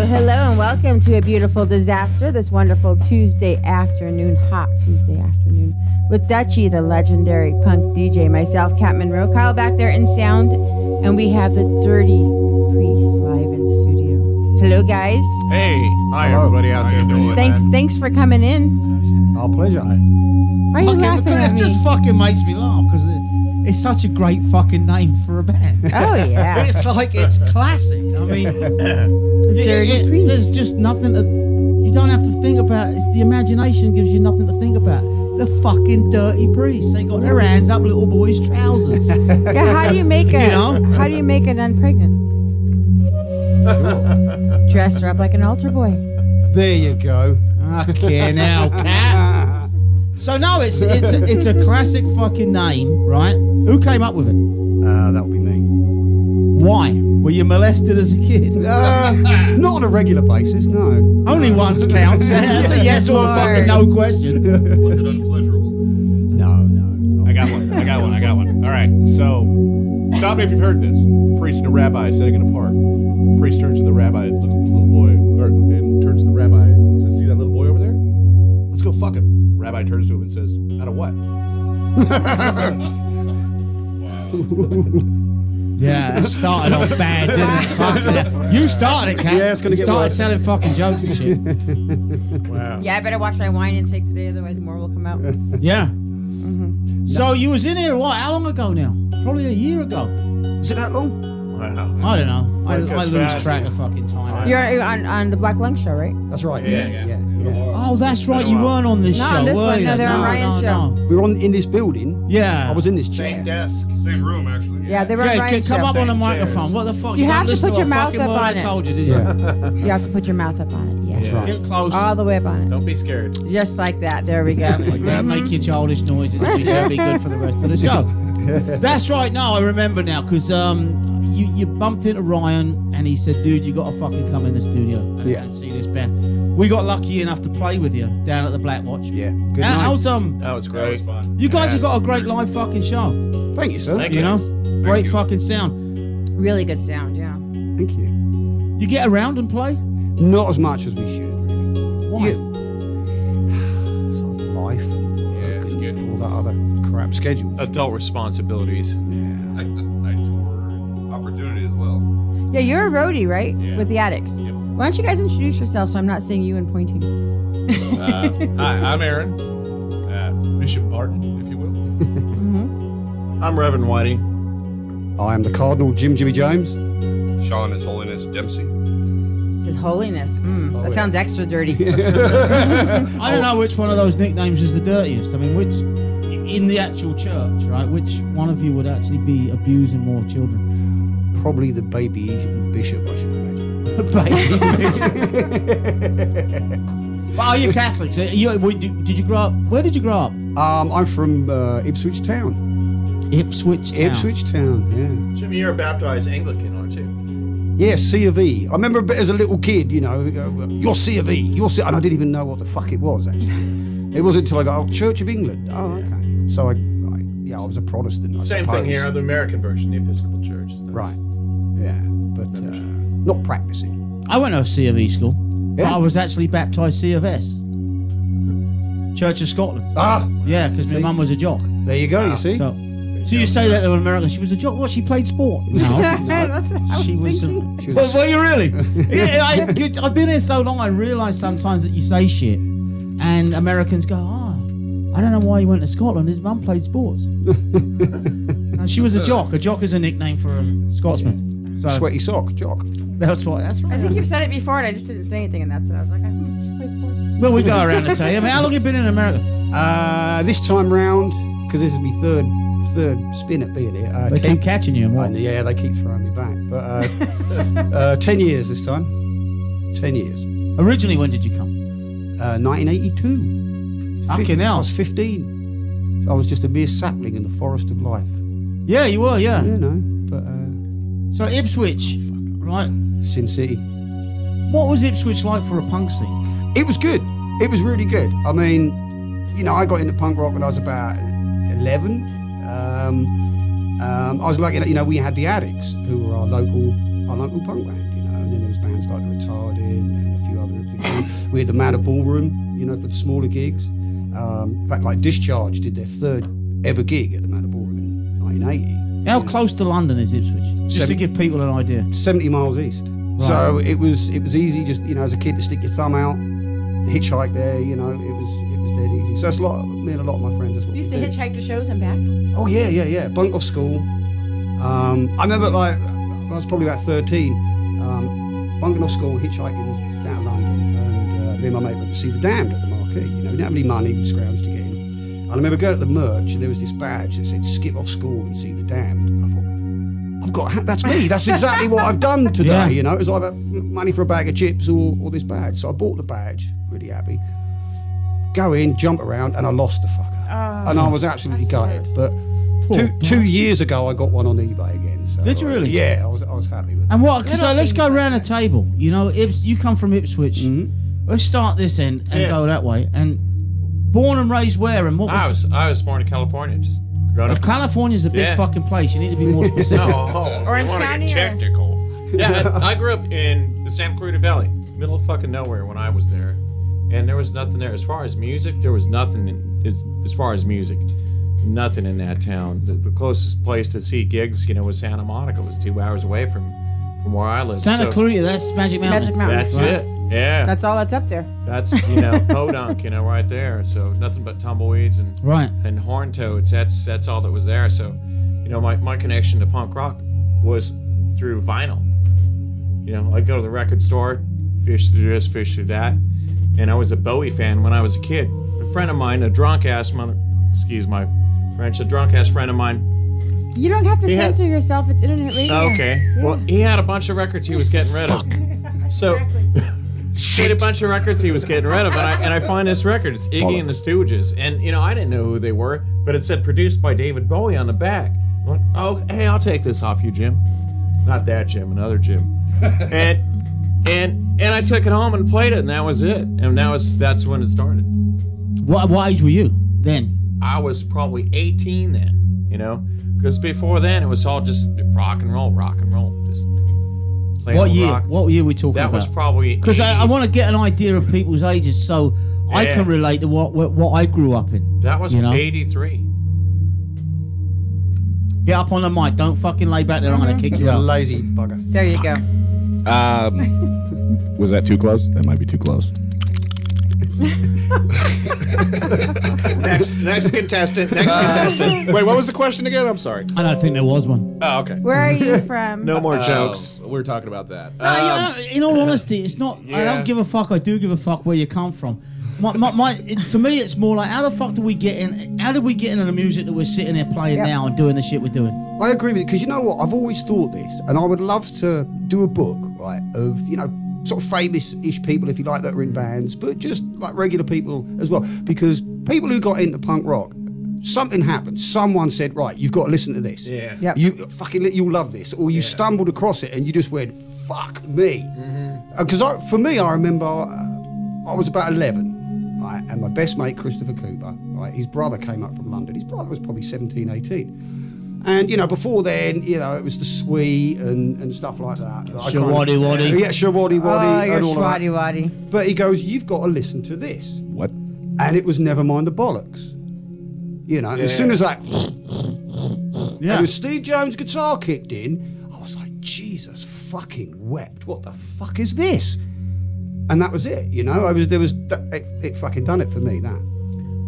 hello, and welcome to A Beautiful Disaster, this wonderful Tuesday afternoon, hot Tuesday afternoon, with Dutchie, the legendary punk DJ, myself, Cat Monroe, Kyle back there in sound, and we have the Dirty Priest live in studio. Hello, guys. Hey. Hi, everybody out there doing Thanks for coming in. Our pleasure. Why are you laughing at It me? just fucking makes me laugh because it's such a great fucking name for a band. Oh, yeah. It's like, it's classic. I mean, there's just nothing to, you don't have to think about. It's the imagination gives you nothing to think about. The fucking Dirty Priests. They got their hands up little boys' trousers. Yeah, how do you make a, how do you make an unpregnant? Sure. Dress her up like an altar boy. There you go. Okay, now, Cat. So no, it's a classic fucking name, right? Who came up with it? That would be me. Why? Were you molested as a kid? Not on a regular basis, no. Only once counts. That's a yes or a fucking no question. Was it unpleasurable? No. I got one. All right, so stop me if you've heard this. Priest and a rabbi sitting in a park. Priest turns to the rabbi, looks at the little boy, and turns to the rabbi and says, "See that little boy over there? Let's go fuck him." Rabbi turns to him and says, "Out of what?" Yeah, that started off bad, didn't it? Fucking hell. You started it, Cat. Yeah, it's gonna get started worse. telling fucking jokes and shit. Wow. Yeah, I better watch my wine intake today, otherwise more will come out. Yeah. So you was in here what? How long ago now? Probably a year ago. Was it that long? Wow. I don't know. I Podcast lose fast. track of fucking time. You're on the Black Lung show, right? That's right. Yeah. Oh, that's right. You weren't on this Not show, on this were one. you? No, they're on Ryan's show. We were in this building. Yeah. I was in this chair. Same desk, same room, actually. Yeah, they were on Yeah, Ryan's come show. up on the Same microphone. chairs. What the fuck? You have don't to listen put your a mouth fucking up word on I it. told you, did you? Yeah. You have to put your mouth up on it. Yeah. That's right. Get close. All the way up on it. Don't be scared. Just like that. There we go. Yeah, make your childish noises. It'll be certainly good for the rest of the show. That's right. No, I remember now because you bumped into Ryan and he said, "Dude, you got to fucking come in the studio and see this band." We got lucky enough to play with you down at the Black Watch. Yeah. Good How's That was great. That was fun. you guys have got a great live fucking show. Thank you, sir. Thank You you. know, great you. fucking sound. Really good sound, yeah. Thank you. You get around and play? Not as much as we should, really. Why? Sort of life and work and schedule. all that other crap schedule. Adult responsibilities. Yeah. I tour opportunity as well. Yeah, you're a roadie, right? Yeah. With the Addicts. Yep. Why don't you guys introduce yourself so I'm not seeing you and pointing? Hi, I'm Aaron. Bishop Barton, if you will. I'm Reverend Whitey. I am the Cardinal Jimmy James. Sean, His Holiness Dempsey. His Holiness. That sounds extra dirty. I don't know which one of those nicknames is the dirtiest. I mean, which in the actual church, right? Which one of you would actually be abusing more children? Probably the baby bishop, I should imagine. But are you Catholic? So did you grow up? Where did you grow up? I'm from Ipswich Town. Ipswich Town. Ipswich Town, yeah. Jimmy, you're a baptized Anglican, aren't you? Yeah, C of E. I remember a bit as a little kid, you know, you're C of E, you're C, and I didn't even know what the fuck it was, actually. It wasn't until I got, Church of England. Oh, okay. So I was a Protestant, I Same suppose. thing here, the American version, the Episcopal Church. Right, yeah, but not practicing. I went to a C of E school. Yeah. I was actually baptised C of S. Church of Scotland. Ah, Yeah, because my See? mum was a jock. there you go, you see? So you say that to an American? She was a jock. What? She played sport? No, That's what I was she was. thinking. She was Were you really? Yeah, I've been here so long. I realise sometimes that you say shit, and Americans go, "Oh, I don't know why he went to Scotland. His mum played sports." And she was a jock. A jock is a nickname for a Scotsman. So Sweaty sock, jock. that's right. That's right. I think you've said it before, and I just didn't say anything, and that's it. I was like, I just played sports. Well, we go around and tell you. I mean, how long have you been in America? This time round, because this is my third spin at being here. They keep catching you and what? Yeah, they keep throwing me back. But 10 years this time. 10 years. Originally, when did you come? 1982. Fucking hell. I was 15. I was just a mere sapling in the forest of life. Yeah, you were. Yeah. You know, but So Ipswich, right? Sin City. What was Ipswich like for a punk scene? It was good. It was really good. I mean, you know, I got into punk rock when I was about 11. I was like, you know, we had the Addicts, who were our local punk band, you know, and then there was bands like The Retarded, We had the Manor Ballroom, you know, for the smaller gigs. In fact, like Discharge did their 3rd ever gig at the Manor Ballroom in 1980. How close to London is Ipswich? Just to give people an idea. 70 miles east. Right. So it was easy, just, you know, as a kid to stick your thumb out, hitchhike there, you know, it was dead easy. So that's me and a lot of my friends. That's what You used we to did. hitchhike to shows and back? Oh yeah. Bunk off school. I remember like I was probably about 13, bunking off school, hitchhiking down London, and me and my mate went to see The Damned at the Marquee. You know, we didn't have any money, we scrounged to get in. I remember going to the merch, and there was this badge that said "Skip off school and see The Damned." And I thought, that's me. That's exactly what I've done today. Yeah. You know, it was either money for a bag of chips or this badge. So I bought the badge, really happy. Go in, jump around, and I lost the fucker. And I was absolutely gutted. But two years ago, I got one on eBay again. So, Did you really? Yeah, I was happy with it. And what? So let's go around the table. You know, you come from Ipswich. Let's start this end and go that way. And born and raised where? And what was? I was born in California. Just grown up. California's a big fucking place. You need to be more specific. Orange County or- technical. Yeah, I grew up in the Santa Clarita Valley, middle of fucking nowhere when I was there, and there was nothing there. As far as music, there was nothing. As far as music, nothing in that town. The closest place to see gigs, you know, was Santa Monica. It was 2 hours away from where I lived. Santa Clarita, that's Magic Mountain. Magic Mountain. That's it. Yeah. That's all that's up there. That's, you know, podunk, you know, right there. So nothing but tumbleweeds and horn toads. That's all that was there. So, you know, my connection to punk rock was through vinyl. You know, I'd go to the record store, fish through this, fish through that. And I was a Bowie fan when I was a kid. A friend of mine, a drunk ass excuse my French, a drunk ass friend of mine. You don't have to censor yourself. It's internet radio. Okay. Yeah. Well, he had a bunch of records he was getting rid of. So he had a bunch of records he was getting rid of, and I find this record. It's Iggy and the Stooges, and you know I didn't know who they were, but it said produced by David Bowie on the back. I went, oh, hey, I'll take this off you, Jim. Not that Jim, another Jim. and I took it home and played it, and that was it. And that's when it started. What age were you then? I was probably 18 then, you know, because before then it was all just rock and roll, just. What year? Rock. What year are we talking about? That was probably because I want to get an idea of people's ages, so I can relate to what I grew up in. That was 83. Get up on the mic! Don't fucking lay back there. I'm gonna kick you out. Lazy bugger. There you go. Was that too close? That might be too close. Next contestant. Wait, what was the question again? I'm sorry. I don't think there was one. Oh, okay. Where are you from? No more jokes. We were talking about that. In all honesty, it's not. I don't give a fuck. I do give a fuck where you come from. To me, it's more like, how the fuck do we get in? How did we get into the music that we're sitting here playing now and doing the shit we're doing? I agree with you, because you know what? I've always thought this, and I would love to do a book, right, of, you know, sort of famous-ish people, if you like, that are in bands, but just like regular people as well. Because people who got into punk rock, something happened. Someone said, right, you've got to listen to this. Yeah. Yep. You'll love this. Or you stumbled across it and you just went, fuck me. Because for me, I remember I was about 11, right, and my best mate, Christopher Cooper, right, his brother came up from London. His brother was probably 17, 18. And, you know, before then, you know, it was the Sweet and stuff like that. Shawaddy Waddy. Yeah, Shawaddy Waddy. Oh, you're and all that. Shawaddy Waddy. But he goes, you've got to listen to this. What? And it was Nevermind the Bollocks. You know, as soon as that... And when Steve Jones' guitar kicked in, I was like, Jesus fucking wept. What the fuck is this? And that was it, you know. It fucking done it for me, that.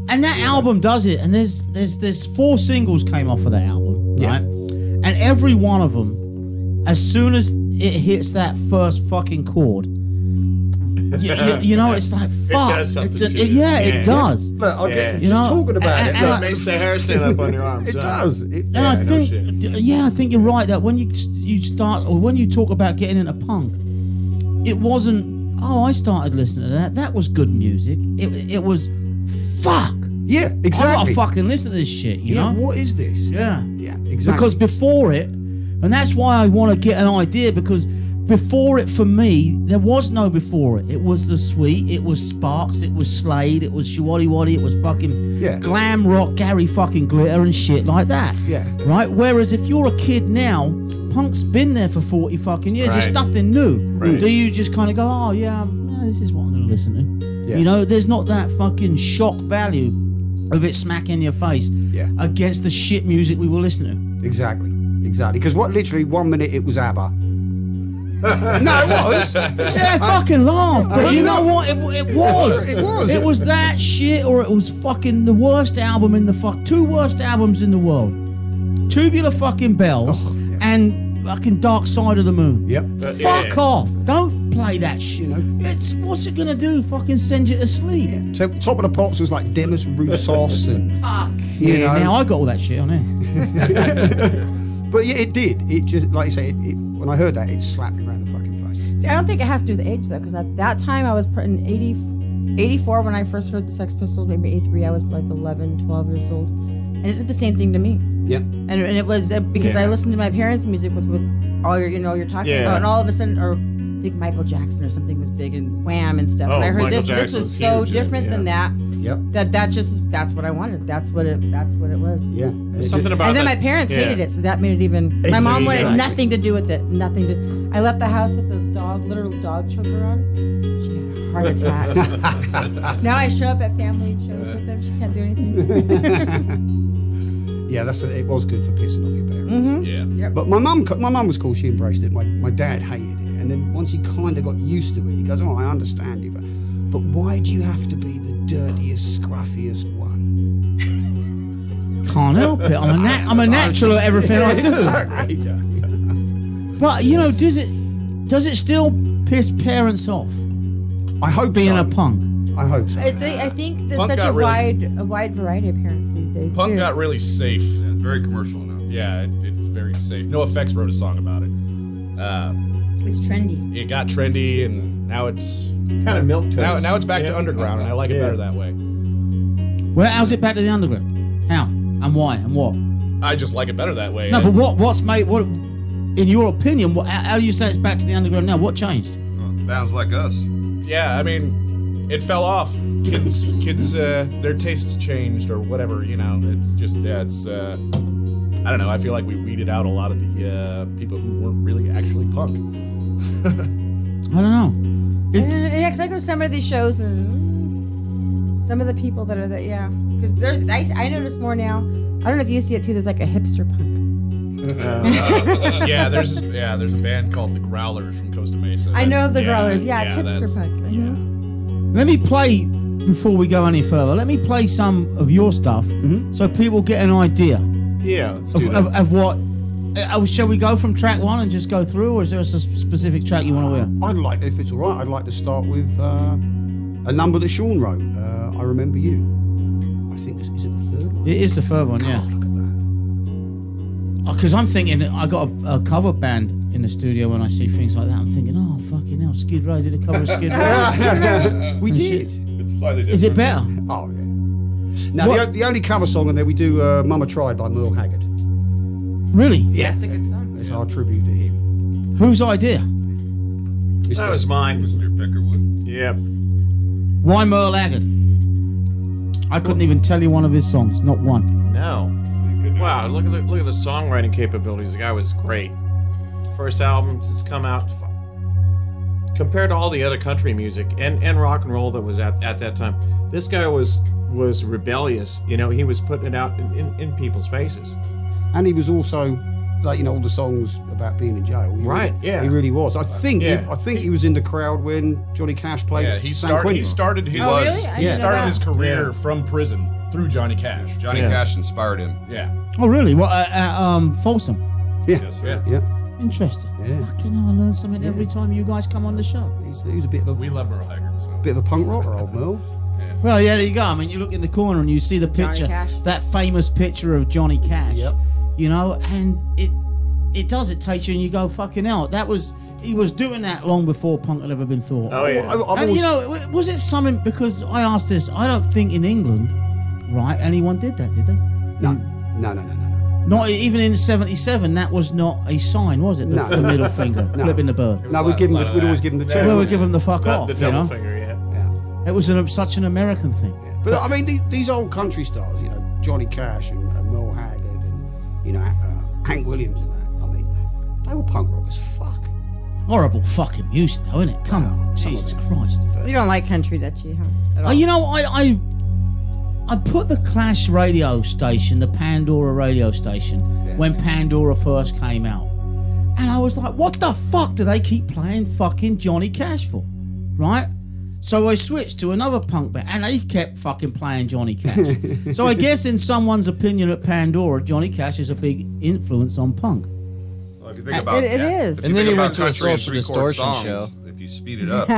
And that album does it. And there's 4 singles came off of that album, right? And every one of them, as soon as it hits that first fucking chord, you know, it's like, fuck. It does something to you. It does. Look, I get You just know, talking about it. and look, It makes the hair stand up on your arms. it does. And I think you're right that when you start, or when you talk about getting into punk, it wasn't, oh, I started listening to that. That was good music. It was, fuck. Yeah, I exactly. gotta fucking listen to this shit, you know? What is this? Yeah. Yeah, exactly. Because before it, and that's why I want to get an idea, because before it, for me, there was no before it. It was the Sweet, it was Sparks, it was Slade, it was Shawaddy Waddy, it was fucking glam rock, Gary fucking Glitter and shit like that. Yeah. Right? Whereas if you're a kid now, punk's been there for 40 fucking years. It's nothing new. Right. Do you just kind of go, oh yeah, this is what I'm going to listen to. Yeah. You know, there's not that fucking shock value of it smacking your face against the shit music we were listening to. Exactly. Because literally 1 minute it was ABBA. No, it was. See, I fucking laugh, but you know what? It was. It was that shit, or it was fucking the worst album in the two worst albums in the world. Tubular fucking Bells and fucking Dark Side of the Moon. Yep. Fuck off. Don't play that shit. It's what's it gonna do? Fucking send you to sleep. Yeah. So Top of the Pops was like Demis Roussos and fuck. Yeah, now I got all that shit on it. But yeah, it did. It just, like you say, when I heard that, it slapped me around the fucking face. See, I don't think it has to do with age though, because at that time I was in 84 when I first heard the Sex Pistols, maybe 83. I was like 11, 12 years old, and it did the same thing to me. Yep. And it was because I listened to my parents' music with all you're talking about, and all of a sudden, or I think Michael Jackson or something was big, and Wham and stuff. And I heard this was so different than that. Yep. That's what I wanted. That's what it was. Yeah. Something about And then that, my parents hated it, so that made it even. My mom wanted nothing to do with it. Nothing to. I left the house with the literal dog choker on. She had a heart attack. Now I show up at family shows with them. She can't do anything. Yeah, it was good for pissing off your parents. Mm-hmm. Yeah. Yep. But my mum was cool. She embraced it. My dad hated it, and then once he kind of got used to it, he goes, "Oh, I understand you, but why do you have to be the dirtiest, scruffiest one?" Can't help it. I'm a natural at everything I do. But does it still piss parents off? I hope being so. a punk. I hope so. I think there's Punk such got a wide variety of parents these days. Punk too. got really safe. Yeah, it's very commercial now. Yeah, it's very safe. NoFX wrote a song about it. It's trendy. It got trendy, and now it's kind of milk toast. now it's back to underground, and I like it better that way. Well, how's it back to the underground? How and why and what? I just like it better that way. No, but what's made what? In your opinion, how do you say it's back to the underground now? What changed? Bands like us. Yeah, I mean, it fell off. Kids, their tastes changed or whatever. It's just it's. I don't know. I feel like we weeded out a lot of the people who weren't really actually punk. I don't know. Yeah, because I go to some of these shows and some of the people that are there, because I notice more now. I don't know if you see it too. There's like a hipster punk. There's a band called the Growlers from Costa Mesa. I know of the Growlers. Yeah, it's hipster punk. Yeah. Let me play before we go any further. Let me play some of your stuff so people get an idea. Yeah, let's do that. Of what. Shall we go from track one and just go through, or is there a specific track you want to hear? I'd like, if it's all right, I'd like to start with a number that Sean wrote. I Remember You. I think is it the third one? It is the third one, yeah. God, look at that. Because I'm thinking, I got a cover band in the studio when I see things like that. I'm thinking, oh fucking hell, Skid Row did a cover of Skid Row. We did. It's slightly different. Is it better? Oh yeah. Now the only cover song on there we do "Mama Tried" by Merle Haggard. Really? Yeah, That's a good song. it's our tribute to him. Whose idea? That was mine. Mr. Peckerwood. Yeah. Why Merle Haggard? I couldn't even tell you one of his songs, not one. No. Wow, look at the songwriting capabilities. The guy was great. First album just come out. Compared to all the other country music and rock and roll that was at that time, this guy was rebellious. He was putting it out in people's faces. And he was also, like, all the songs about being in jail. Right, yeah. He really was. I think Yeah. he was in the crowd when Johnny Cash played. Yeah, he San started Quentin. his Oh, really? I he didn't started know his that. career from prison through Johnny Cash. Johnny Cash inspired him. Yeah. Oh, really? What? Folsom. Yeah. Yes, yeah. Yeah. Interesting. Yeah. Fucking hell, I learn something every time you guys come on the show. He was a bit of We love Merle Haggard. So. a punk rocker, old Merle. Well, yeah, there you go. I mean, you look in the corner and you see the Johnny picture, Cash. that famous picture of Johnny Cash. Yep. And it takes you and you go, fucking hell. He was doing that long before punk had ever been thought. Oh yeah. I've And always, was it something, because I asked this, I don't think in England, right, anyone did that, did they? no. Not even in '77, that was not a sign, was it? The, No. the middle finger, flipping the bird. No, we'd lot of always that. give him the Yeah. two. Well, we give them the fuck off, The you double know? finger, yeah. Yeah. It was such an American thing. But I mean, these old country stars, Johnny Cash and Merle Haggard and Hank Williams and that. I mean, they were punk rock as fuck. Horrible fucking music, though, isn't it? Come on, Jesus Christ. You don't like country, Dutchy, huh? At all? You know, I put the Clash radio station, the Pandora radio station, when Pandora first came out. And I was like, what the fuck do they keep playing fucking Johnny Cash for? Right? So I switched to another punk band, and they kept fucking playing Johnny Cash. So I guess in someone's opinion at Pandora, Johnny Cash is a big influence on punk. Well, if you think about it is. if And you then think he about went to a country and Social three-chord Distortion songs, show. If you speed it up,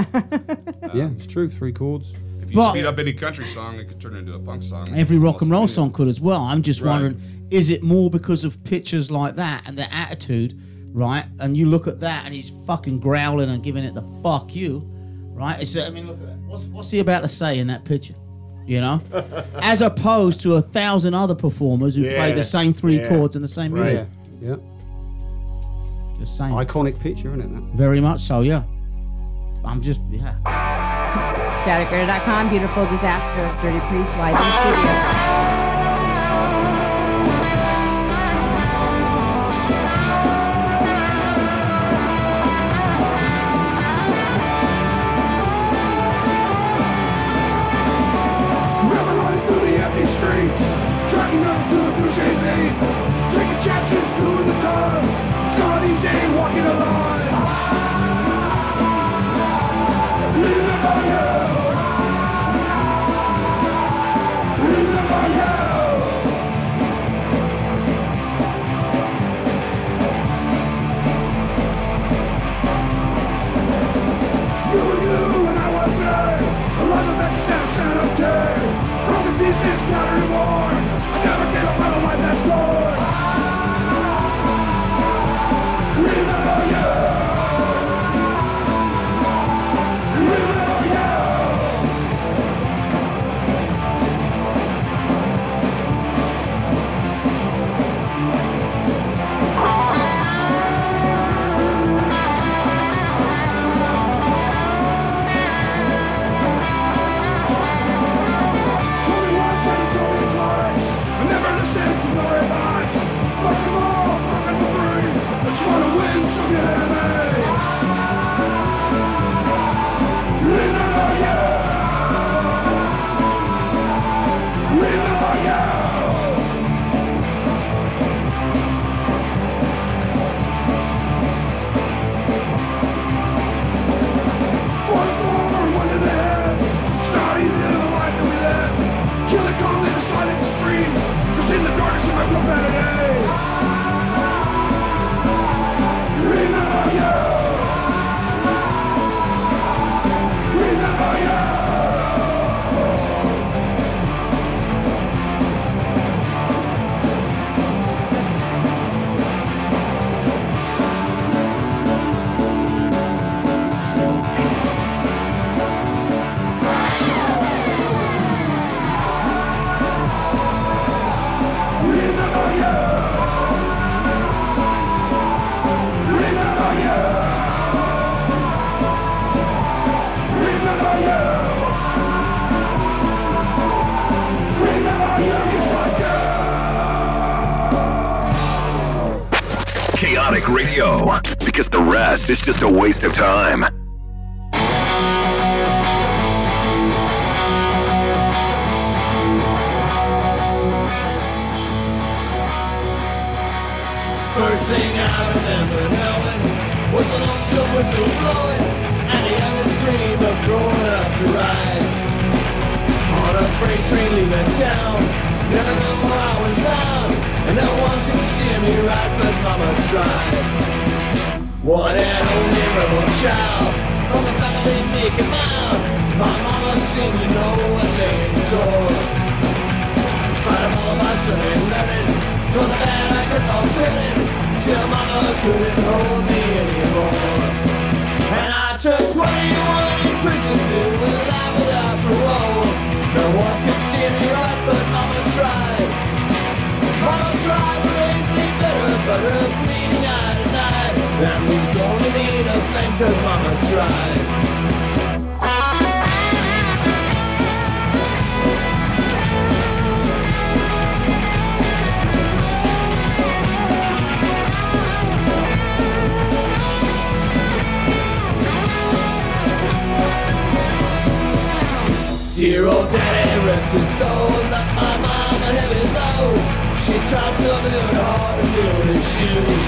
Yeah, it's true. 3 chords. if you speed up any country song, it could turn into a punk song. Every rock and roll song could as well. I'm just Right. wondering, is it more because of pictures like that and the attitude, right? And you look at that and he's fucking growling and giving it the fuck you, right? It's, I mean, look at that. What's he about to say in that picture? You know? As opposed to 1,000 other performers who play the same 3 chords and the same music. Yeah. Just saying. Iconic picture, isn't it? That? Very much so, yeah. I'm just, yeah. ChaoticRadio.com, Beautiful Disaster, Dirty Priest, live in studio. Streets, tracking up to the blue shade lane, taking chances, doing the time. It's not easy walking a line. Remember you. Remember you. You and I was there. A lot of that sad of day. Broken pieces, not anymore. I never gave up on a life that's gone. Remember you. Remember you. Listen to the advice. Fuck them all, fuck them for free. But you wanna win, so get at me. Remember you. Remember you. One more, one to the head. It's not easy to live the life that we live. Kill the calm, the silence screams. In the darkness of my profanity. Remember you. Remember you. Chaotic Radio, because the rest is just a waste of time. First thing I remember knowing was a lonesome whistle blowing and a youngin's dream of growing up to ride on a freight train leaving town. Never knew where I was bound, and no one could steer me right, but Mama tried. One and only rebel child from a family making mound. My mama seemed to know what lay in store. In spite of all my Sunday learning, from the bad I could all turning, till Mama couldn't hold me anymore. And I took 21 in prison, living life without parole. No one could steer me right, but Mama tried. Mama tried to raise me better, but her bleeding eye denied. And leaves only me to blame, 'cause Mama tried. Dear old daddy, rest his soul, left my mom a heavy load. She tried so very hard to fill his shoes.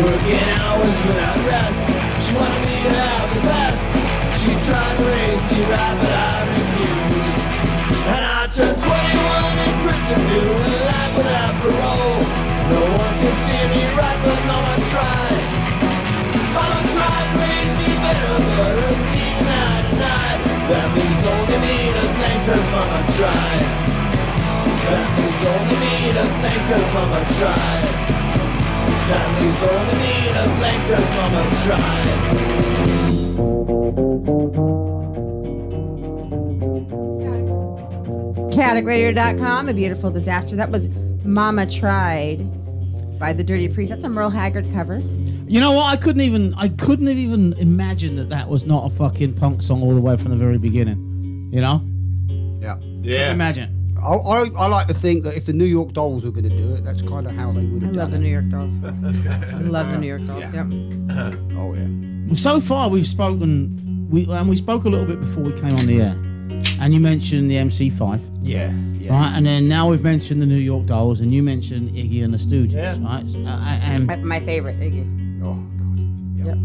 Working hours without rest, she wanted me to have the best. She tried to raise me right, but I refused. And I turned 21 in prison, doing life without parole. No one can steer me right, but Mama tried. Mama tried to raise me better, but her feet night and night. Families only me to blame 'cause Mama tried. Families only me to blame 'cause Mama tried. Families only me to blame 'cause Mama tried. ChaoticRadio.com, A Beautiful Disaster. That was Mama Tried by the Dirty Priest. That's a Merle Haggard cover. You know what? I couldn't have even imagined that was not a fucking punk song all the way from the very beginning. You know? Yeah. Yeah. Imagine. I like to think that if the New York Dolls were going to do it, that's kind of how they would I have love done the it. New York Dolls. I love the New York Dolls, yep. Oh, yeah. So far, we've spoken, we spoke a little bit before we came on the air, and you mentioned the MC5. Yeah. Right, and then now we've mentioned the New York Dolls, and you mentioned Iggy and the Stooges, right? And My favorite, Iggy. Oh, God. Yep.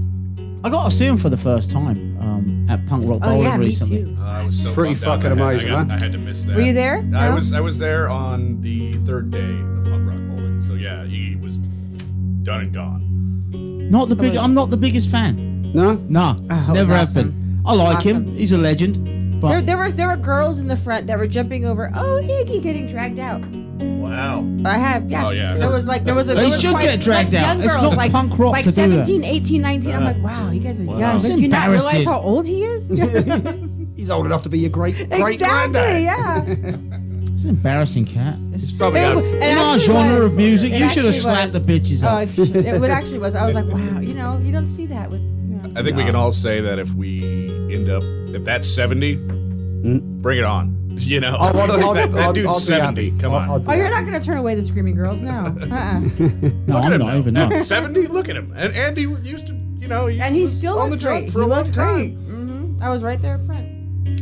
I got to see them for the first time at Punk Rock Bowling yeah, me recently. too. I was so Pretty bummed out. fucking amazing, I huh? had to miss that. Were you there? I No? was there on the third day of Punk Rock Bowling. So yeah, he was done and gone. Not the big. I'm not the biggest fan. No? No, Oh, never was have awesome. been. I like him. Awesome. He's a legend. But There were girls in the front that were jumping over. Oh, Iggy getting dragged out. Wow. I have, yeah. Oh, yeah. There was They was should quite- get dragged like out. young It's girls, not like, punk rock like to do that. 17, 18, 19. I'm like, wow, you guys are young. It's But do you not realize embarrassing. how old he is? He's old enough to be your great Exactly, granddad. yeah. it's an embarrassing cat. It's probably It in our actually genre was. of music. It You should have actually slapped the was. bitches Oh, up. it actually was. I was like, wow, you don't see that with. I think we can all say that if we end up, if that's 70, bring it on. You know, that dude's 70. Come on. Oh, you're not going to turn away the screaming girls? No. No, Look I'm at him not now. even. No. At 70, look at him. And Andy used to, And he was still on the looks jump great. for a He long looked time. great. I was right there up front.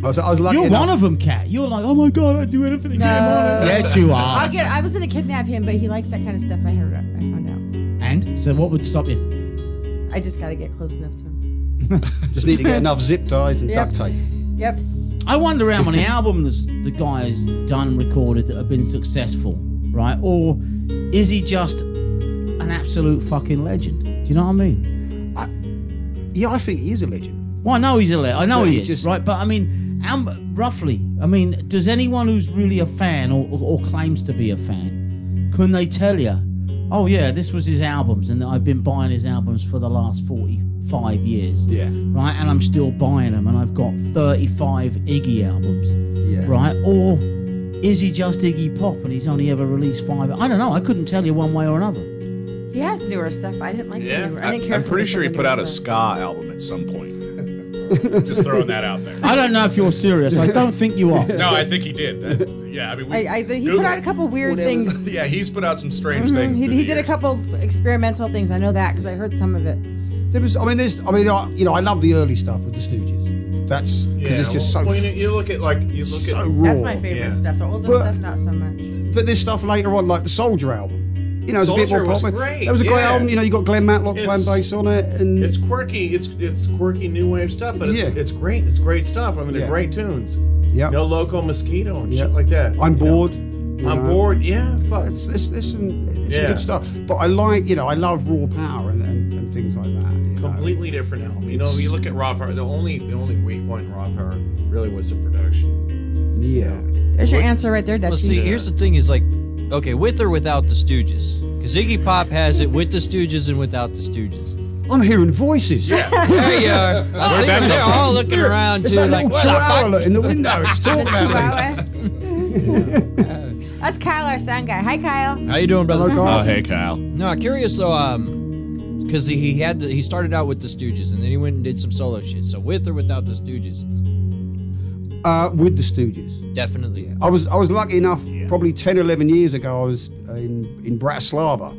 I was lucky You're enough. one of them, Cat. You're like, oh my god, I'd do anything to get him on it. Yes, you are. I was going to kidnap him, but he likes that kind of stuff. I found out. And so, what would stop you? I just got to get close enough to him. Just need to get enough zip ties and Yep. duct tape. Yep. I wonder how many albums the guy's done, recorded that have been successful, right? Or is he just an absolute fucking legend? Do you know what I mean? Yeah, I think he is a legend. Well, I know he's a legend. I know Yeah, he he is, just- right? But I mean, roughly, I mean, does anyone who's really a fan or claims to be a fan, can they tell you, oh yeah, this was his albums and I've been buying his albums for the last 45 years. Yeah. Right? And I'm still buying them and I've got 35 Iggy albums. Yeah. Right? Or is he just Iggy Pop and he's only ever released 5? I don't know. I couldn't tell you one way or another. He has newer stuff. I didn't like Yeah. the newer. I didn't care I'm for pretty some sure he of the put out newer a stuff. ska album at some point. Just throwing that out there. I don't know if you're serious. I don't think you are. No, I think he did. Yeah, I mean, He put out a couple weird things. Yeah, he's put out some strange things. He through the did a years. couple experimental things. I know that because I heard some of it. I love the early stuff with the Stooges. That's because it's just so you look at so raw. That's my favorite Yeah. stuff. The older But- stuff, not so much. But this stuff later on, like the Soldier album, you know, it's a bit more Soldier was pop. great, That was a great yeah. album. You know, you got Glenn Matlock playing It's- bass on it, and It's quirky. It's quirky new wave stuff, but Yeah. it's great. It's great stuff. I mean, they're Yeah. great tunes. yeah, No Loco Mosquito and Yeah. shit like that. I'm you know. bored. you I'm know. bored. Yeah, fuck. It's some Yeah. good stuff. But I like, I love Raw Power and things like that. you know. Completely different album. You know, you look at Raw Power. The only weak point in Raw Power really was the production. Yeah. There's your answer right there, Dutchie. Well, see, here's the thing: is like, okay, with or without the Stooges? Because Iggy Pop has it with the Stooges and without the Stooges. I'm hearing voices. There you are. I see that them. They're come all looking around It's too, that like, little what the chihuahua fuck? in the window. It's talking about me. That's Kyle, our sound guy. Hi, Kyle. How you doing, brother? Hello, Carl. Oh, hey, Kyle. No, I'm curious though, because he started out with the Stooges and then he went and did some solo shit. So with or without the Stooges? With the Stooges. Definitely. I was lucky enough, probably 10, 11 years ago, I was in Bratislava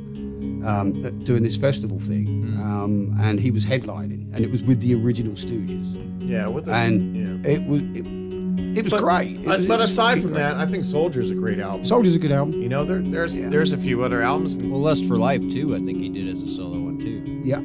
doing this festival thing, and he was headlining, and it was with the original Stooges. Yeah, with the And it was It was great. But aside from that, I think Soldier's a great album. Soldier's a good album. You know, there's a few other albums. Well, Lust for Life too. I think he did as a solo one too. Yeah,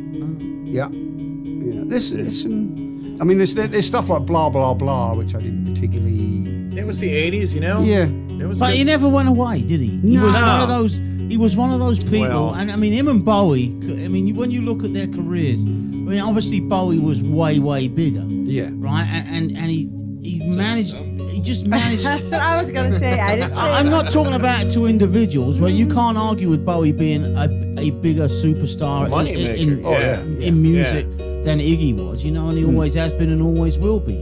yeah. You know, there's some. I mean, there's stuff like Blah Blah Blah, which I didn't particularly. It was the '80s, you know. Yeah. It was. But he never went away, did he? He was one of those. He was one of those people, Well- and I mean, him and Bowie. I mean, when you look at their careers, I mean, obviously Bowie was way bigger. Yeah. Right, and he managed. He just managed. That's what I was gonna say. I didn't say I'm not talking about it to individuals, right? You can't argue with Bowie being a bigger superstar in music than Iggy was, you know, and he always has been and always will be.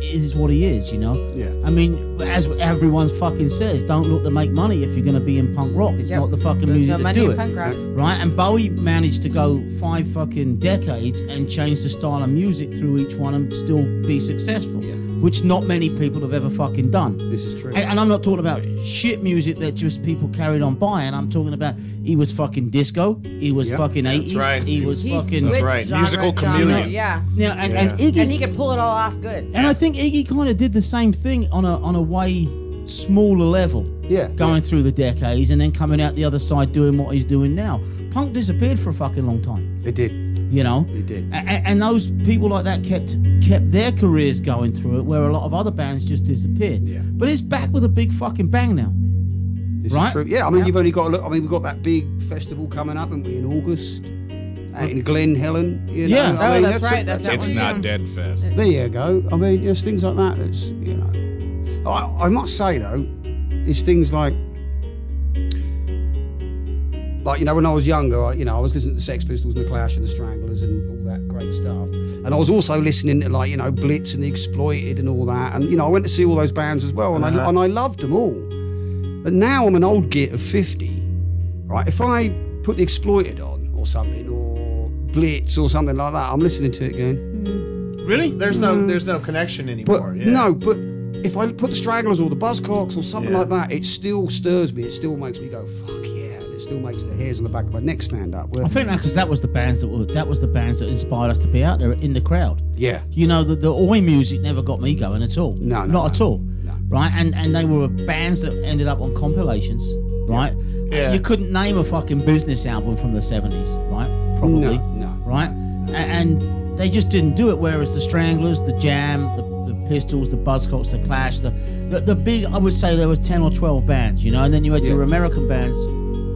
Is what he is, you know. Yeah. I mean, as everyone fucking says, don't look to make money if you're going to be in punk rock. It's not the fucking There's music no to money do in it, punk rock. right? And Bowie managed to go 5 fucking decades and change the style of music through each one and still be successful, which not many people have ever fucking done. This is true. And I'm not talking about shit music that just people carried on buying. I'm talking about he was fucking disco. He was fucking 80s. That's right. He was fucking. That's right. Musical chameleon. Yeah. Yeah, and Iggy. And he could pull it all off good. And I think Iggy kind of did the same thing on a way smaller level. Yeah. Going through the decades and then coming out the other side doing what he's doing now. Punk disappeared for a fucking long time. It did. You know? It did. And those people like that kept their careers going through it, where a lot of other bands just disappeared. Yeah. But it's back with a big fucking bang now. This Right? is true. Yeah, I mean, you've only got to look. I mean, we've got that big festival coming up, haven't we, in August? Out in Glen Helen. You know? Yeah. I mean, that's right. That's It's not Dead Fest. There you go. I mean, there's things like that. That's, you know. I must say though, it's things like, you know, when I was younger, I was listening to the Sex Pistols and the Clash and the Stranglers and all that great stuff. And I was also listening to, like, you know, Blitz and the Exploited and all that. And, you know, I went to see all those bands as well, and I loved them all. But now I'm an old git of 50, right? If I put the Exploited on or something, or Blitz or something like that, I'm listening to it going, Really? There's no connection anymore. but yeah. no, but if I put the Stragglers or the Buzzcocks or something like that, it still stirs me. It still makes me go, fuck yeah. And it still makes the hairs on the back of my neck stand up. I think because that was the bands that inspired us to be out there in the crowd. Yeah. You know, the oi music never got me going at all. No, not at all. No. Right, and they were bands that ended up on compilations. Right. Yeah. You couldn't name a fucking Business album from the 70s. Right. Probably. No. Right. And they just didn't do it. Whereas the Stranglers, the Jam, the Pistols, the Buzzcocks, the Clash, the big, I would say there was 10 or 12 bands, you know, and then you had your American bands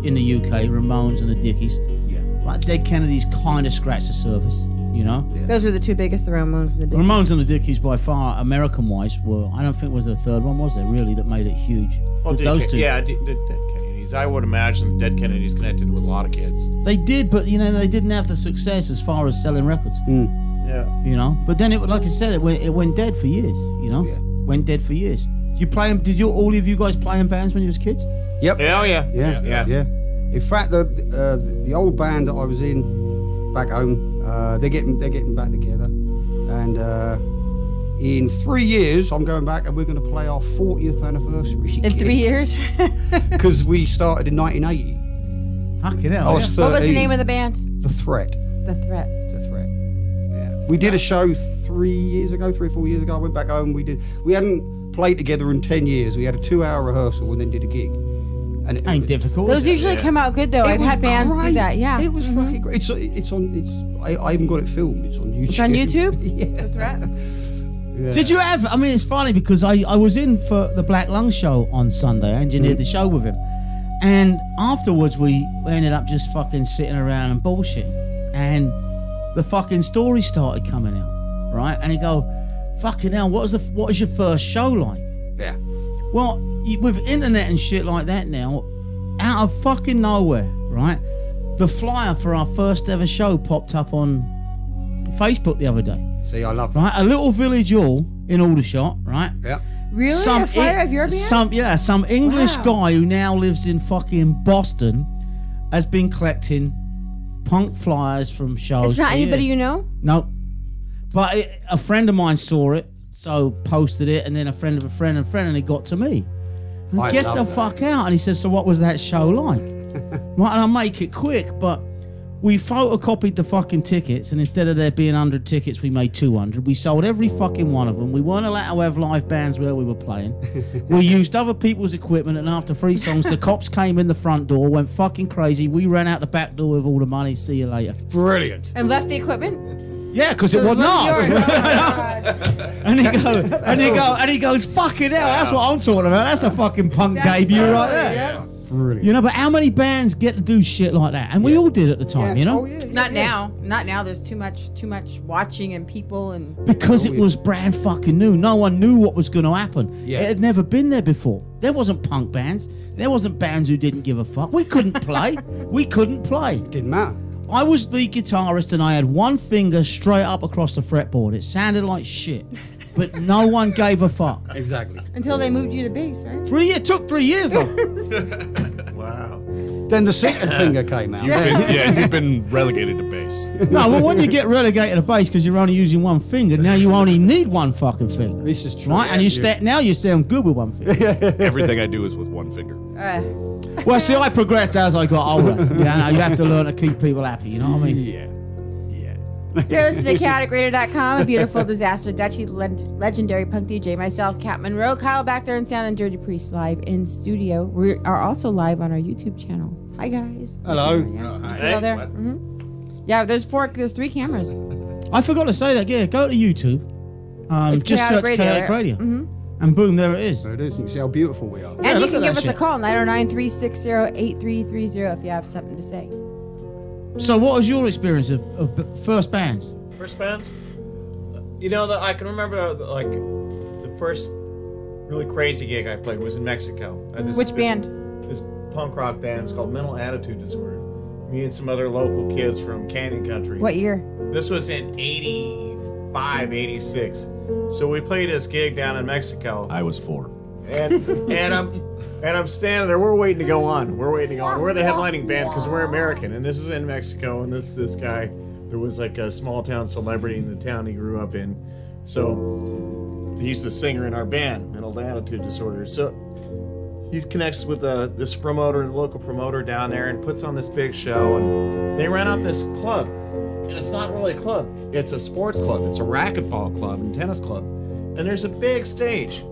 in the UK, Ramones and the Dickies. Yeah. Right, Dead Kennedys kind of scratched the surface, you know. Yeah. Those were the two biggest, the Ramones and the Dickies. Ramones and the Dickies by far, American-wise, were, I don't think was a third one, was there really, that made it huge? Well, Those two. Yeah, Dead Kennedys. I would imagine Dead Kennedys connected with a lot of kids. They did, but, you know, they didn't have the success as far as selling records. Yeah. You know, but then like I said, it went dead for years. You know, went dead for years. Did all of you guys play in bands when you was kids? Yep. Oh yeah. Yeah. In fact, the old band that I was in back home, they're getting back together, and in 3 years I'm going back and we're going to play our 40th anniversary. In 3 years? Because we started in 1980. Fucking hell. I was 13. What was the name of the band? The Threat. The Threat. The Threat. Yeah. We did a show 3 or 4 years ago. I went back home. We hadn't played together in 10 years. We had a 2-hour rehearsal and then did a gig. And it ain't difficult. Those usually come out good though. I've had bands do that. Yeah. It was fucking great. I even got it filmed. It's on YouTube. It's on YouTube? Yeah. The Threat? Yeah. Did you have? I mean, it's funny because I was in for the Black Lung show on Sunday. I engineered the show with him, and afterwards we ended up just fucking sitting around and bullshitting, and the fucking story started coming out, right? And he go, "Fucking hell, what was your first show like?" Yeah. Well, with internet and shit like that now, out of fucking nowhere, right? The flyer for our first ever show popped up on Facebook the other day. See, I love that. Right, a little village hall in Aldershot, right? Yeah. Really? A flyer of your band? Some English Wow. guy who now lives in fucking Boston has been collecting punk flyers from shows. It's not for anybody years. you know? No. But a friend of mine saw it, so posted it, and then a friend of a friend and it got to me. And I get love the that. fuck out. And he says, so what was that show like? Right, and I'll make it quick, but We photocopied the fucking tickets, and instead of there being 100 tickets, we made 200. We sold every fucking one of them. We weren't allowed to have live bands where we were playing. We used other people's equipment, and after 3 songs, the cops came in the front door, went fucking crazy. We ran out the back door with all the money. See you later. Brilliant. And left the equipment? Yeah, because it wasn't ours. And he goes, fucking hell, that's what I'm talking about. That's a fucking punk debut right there. Yeah. Brilliant. You know, but how many bands get to do shit like that? And we all did at the time, you know? Not now. Not now. There's too much watching and people and because it was brand fucking new. No one knew what was going to happen. Yeah. It had never been there before. There wasn't punk bands. There wasn't bands who didn't give a fuck. We couldn't play. We couldn't play. Didn't matter. I was the guitarist and I had one finger straight up across the fretboard. It sounded like shit. But no one gave a fuck. Exactly. until they moved you to bass, right? It took 3 years though. Wow. Then the second finger came out. You've been relegated to bass. No, well, when you get relegated to bass because you're only using one finger, now you only need one fucking finger. This is true. Right? And now you sound good with one finger. Everything I do is with one finger. Well, see, I progressed as I got older. You have to learn to keep people happy, you know what I mean? Yeah. You're listening to chaoticradio.com, a beautiful disaster Dutchie, legendary punk DJ, myself, Cat Monroe, Kyle back there in sound, and Dirty Priest live in studio. We are also live on our YouTube channel. Hi guys. Hello. Yeah. See all there? Yeah, there's 3 cameras. I forgot to say that. Yeah, go to YouTube. It's just Chaotic search Radio. Chaotic Radio. And boom, there it is. There it is. You can see how beautiful we are. And you look can at give that us a shit. call, 909-360-8330 if you have something to say. So what was your experience of first bands? First bands? You know, I can remember the first really crazy gig I played was in Mexico. Which band? This punk rock band is called Mental Attitude Disorder. Me and some other local kids from Canyon Country. What year? This was in 85, 86. So we played this gig down in Mexico. I was 4. And I'm standing there. We're waiting to go on. We're the headlining band because we're American, and this is in Mexico. And this guy, there was like a small town celebrity in the town he grew up in, so he's the singer in our band, Mental Attitude Disorder. So he connects with this promoter, the local promoter down there, and puts on this big show. And they ran out this club, and it's not really a club. It's a sports club. It's a racquetball club and tennis club, and there's a big stage.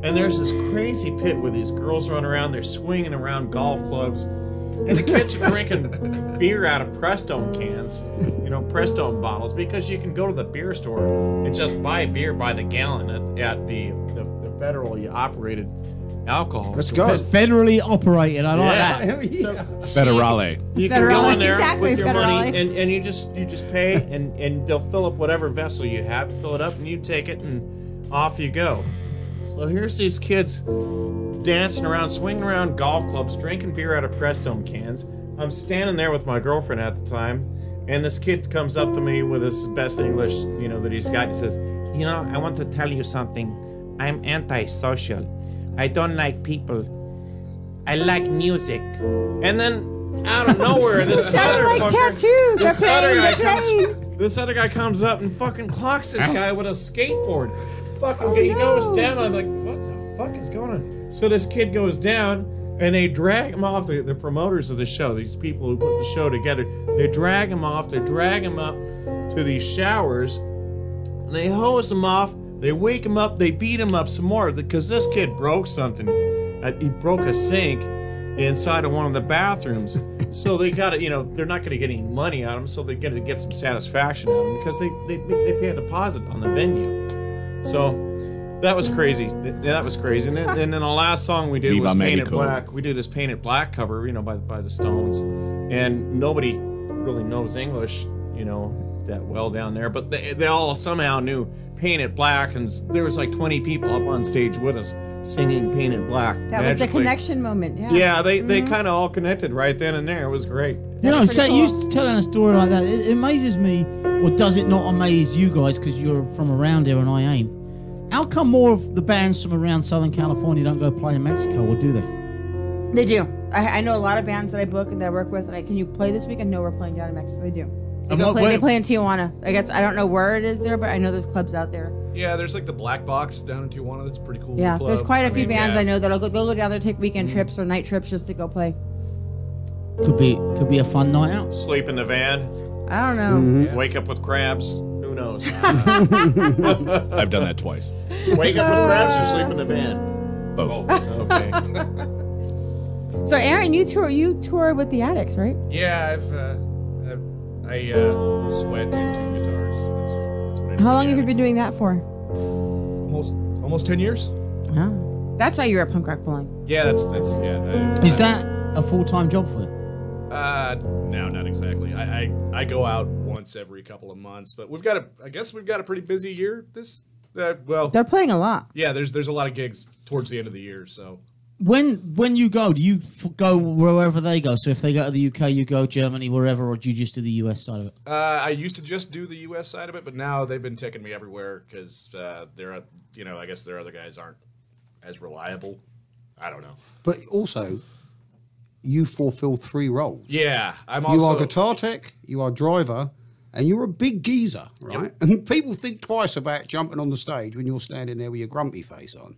And there's this crazy pit where these girls run around, they're swinging around golf clubs, and the kids are drinking beer out of Prestone cans, Prestone bottles, because you can go to the beer store and just buy beer by the gallon at the federally operated alcohol. Let's go. Federally operated, I like that. So, Federale. you can go in there Exactly, with your money, Federale. and you just pay, and they'll fill up whatever vessel you have, fill it up, and you take it, and off you go. So here's these kids dancing around, swinging around golf clubs, drinking beer out of Prestone cans. I'm standing there with my girlfriend at the time, and this kid comes up to me with his best English, that he's got. He says, I want to tell you something. I'm antisocial. I don't like people. I like music. And then out of nowhere, this other like tattoos. this other guy comes up and fucking clocks this guy with a skateboard. He goes down. I'm like, what the fuck is going on? So this kid goes down, and they drag him off. The promoters of the show, these people who put the show together, they drag him off. They drag him up to these showers, and they hose him off. They wake him up. They beat him up some more because this kid broke something. He broke a sink inside of one of the bathrooms. So they got to, they're not going to get any money out of him. So they're going to get some satisfaction out of him because they pay a deposit on the venue. So that was crazy. That was crazy. And then the last song we did was Painted Black. We did this Painted Black cover, by the Stones. And nobody really knows English, that well down there. But they all somehow knew Painted Black. And there was like 20 people up on stage with us singing Painted Black. That was the connection moment, yeah. Yeah, they kind of all connected right then and there. It was great. You telling a story like that, it amazes me, or does it not amaze you guys because you're from around here and I ain't? How come more of the bands from around Southern California don't go play in Mexico, or do they? They do. I know a lot of bands that I book and that I work with. Can you play this weekend? No, we're playing down in Mexico. They do. They play in Tijuana. I guess I don't know where it is there, but I know there's clubs out there. Yeah, there's like the Black Box down in Tijuana. That's a pretty cool. Yeah, club. there's quite a few bands I know that'll go down there, take weekend trips or night trips just to go play. Could be a fun night out. Sleep in the van. I don't know. Wake up with crabs. Who knows? I've done that twice. Wake up with crabs or sleep in the van? Both. Okay. So Aaron, you tour with the Addicts, right? Yeah, I sweat and tune guitars. That's what I do. How long have you been doing that for? Almost 10 years. Oh, that's why you were at Punk Rock Bowling. Yeah, that's yeah. Is that a full-time job for you? No, not exactly. I go out once every couple of months, but I guess we've got a pretty busy year. Well, They're playing a lot. yeah. There's a lot of gigs towards the end of the year, so. When you go, do you go wherever they go? So if they go to the UK, you go Germany, wherever, or do you just do the US side of it? I used to just do the U.S. side of it, but now they've been taking me everywhere because I guess their other guys aren't as reliable. I don't know. But also, you fulfill 3 roles. Yeah, You are guitar tech, you are driver, and you're a big geezer, right? Yep. And people think twice about jumping on the stage when you're standing there with your grumpy face on.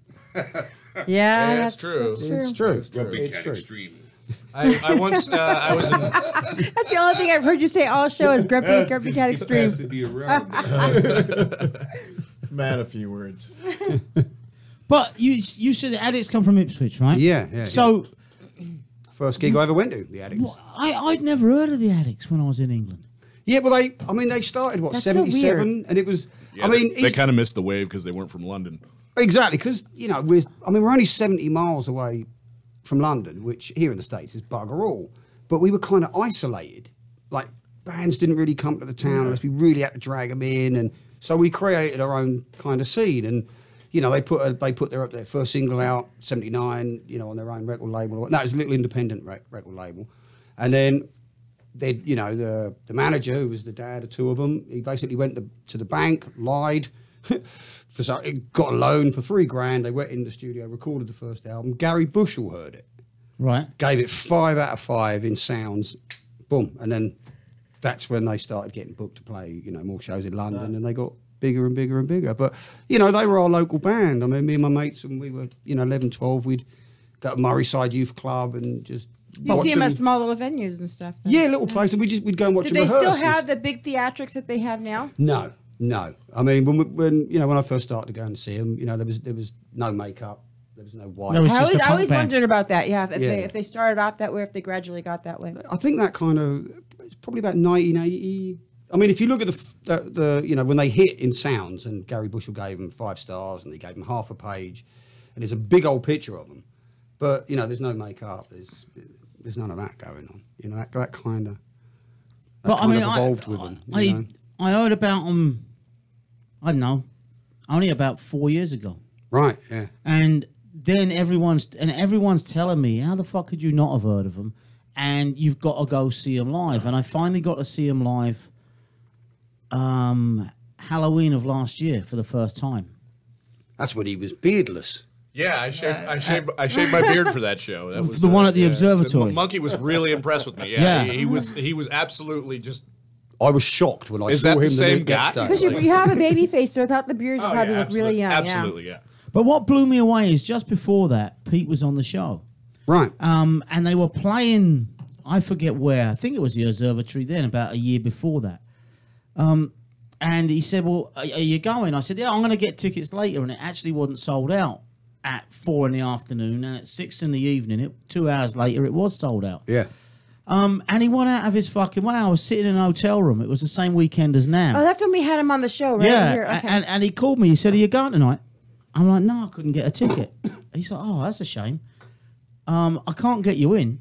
Yeah, that's true. It's true. Grumpy Cat Extreme. I once I was in. That's the only thing I've heard you say all show is Grumpy Cat Extreme. Has to be around. Man, a few words. But you said the Addicts come from Ipswich, right? Yeah. So First gig I ever went to, the Addicts. I'd never heard of the Addicts when I was in England. Yeah, well, they started, That's 77? And it was, Yeah, they kind of missed the wave because they weren't from London. Exactly, because, we're only 70 miles away from London, which here in the States is bugger all. But we were kind of isolated. Like, bands didn't really come to the town unless we really had to drag them in. And so we created our own kind of scene. And, they put their first single out, 79, on their own record label. That was a little independent record label. And then, the manager, who was the dad of 2 of them, he basically went to the bank, lied, got a loan for $3,000. They went in the studio, recorded the first album. Gary Bushell heard it. Right. Gave it 5 out of 5 in sounds. Boom. And then that's when they started getting booked to play, more shows in London, and they got bigger and bigger and bigger. But, they were our local band. I mean, me and my mates, when we were, 11, 12, we'd go to Murrayside Youth Club and just... You see them at small little venues and stuff. Then. Yeah, little places. We'd go and watch. Did they still have the big theatrics that they have now? No. I mean, when I first started to go and see them, there was no makeup, there was no white. I always wondered about that. Yeah, if they started off that way, if they gradually got that way. I think that kind of it's probably about 1980. I mean, if you look at the when they hit in sounds, and Gary Bushell gave them 5 stars, and he gave them half a page, and there's a big old picture of them, but there's no makeup. There's none of that going on. That kind of. But I mean, evolved with them. I heard about them. I don't know, only about 4 years ago. Right. Yeah. And then everyone's telling me, how the fuck could you not have heard of them? And you've got to go see them live. And I finally got to see them live. Halloween of last year for the first time. That's when he was beardless. Yeah, I shaved my beard for that show. That was the one at the observatory. Monkey was really impressed with me. Yeah, he was absolutely just. I was shocked when I saw him. Is that the same guy? Because you have a baby face, so without the beard, you probably look really young. Absolutely, yeah. But what blew me away is just before that, Pete was on the show. Right. And they were playing, I forget where, I think it was the observatory then, about a year before that. And he said, well, are you going? I said, yeah, I'm going to get tickets later. And it actually wasn't sold out at 4 in the afternoon. And at 6 in the evening, 2 hours later, it was sold out. Yeah. And he went out of his fucking way. I was sitting in a hotel room. It was the same weekend as Nam. Oh, that's when we had him on the show, right? Yeah. Here. Okay. And he called me. He said, are you going tonight? I'm like, no, I couldn't get a ticket. He's like, oh, that's a shame. I can't get you in.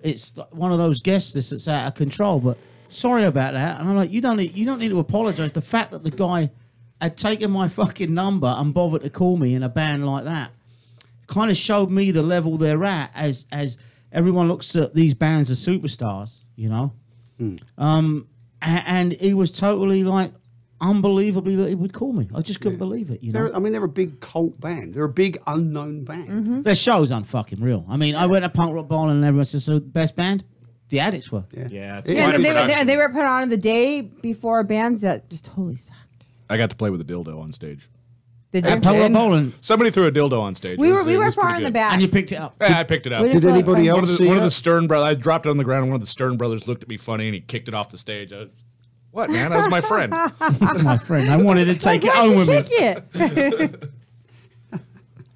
It's one of those guest lists that's out of control, but sorry about that. And I'm like, you don't need to apologize. The fact that the guy had taken my fucking number and bothered to call me in a band like that kind of showed me the level they're at as everyone looks at these bands as superstars, and he was totally like unbelievably that he would call me. I just couldn't believe it. They're a big cult band. They're a big unknown band. Mm-hmm. Their show's unfucking real. I mean, I went to Punk Rock Bowling and everyone said, so best band? The Addicts were. Yeah. They were put on the day before bands that just totally sucked. I got to play with a dildo on stage. Did you? At Punk Rock Bowling. Somebody threw a dildo on stage. We It were was far pretty in the good. back. And you picked it up. Yeah, I picked it up. We did anybody else One of the, see one of it? the Stern brothers, I dropped it on the ground, and one of the Stern brothers looked at me funny, and he kicked it off the stage. What, man? That was my friend. My friend. I wanted to take it home with me. It.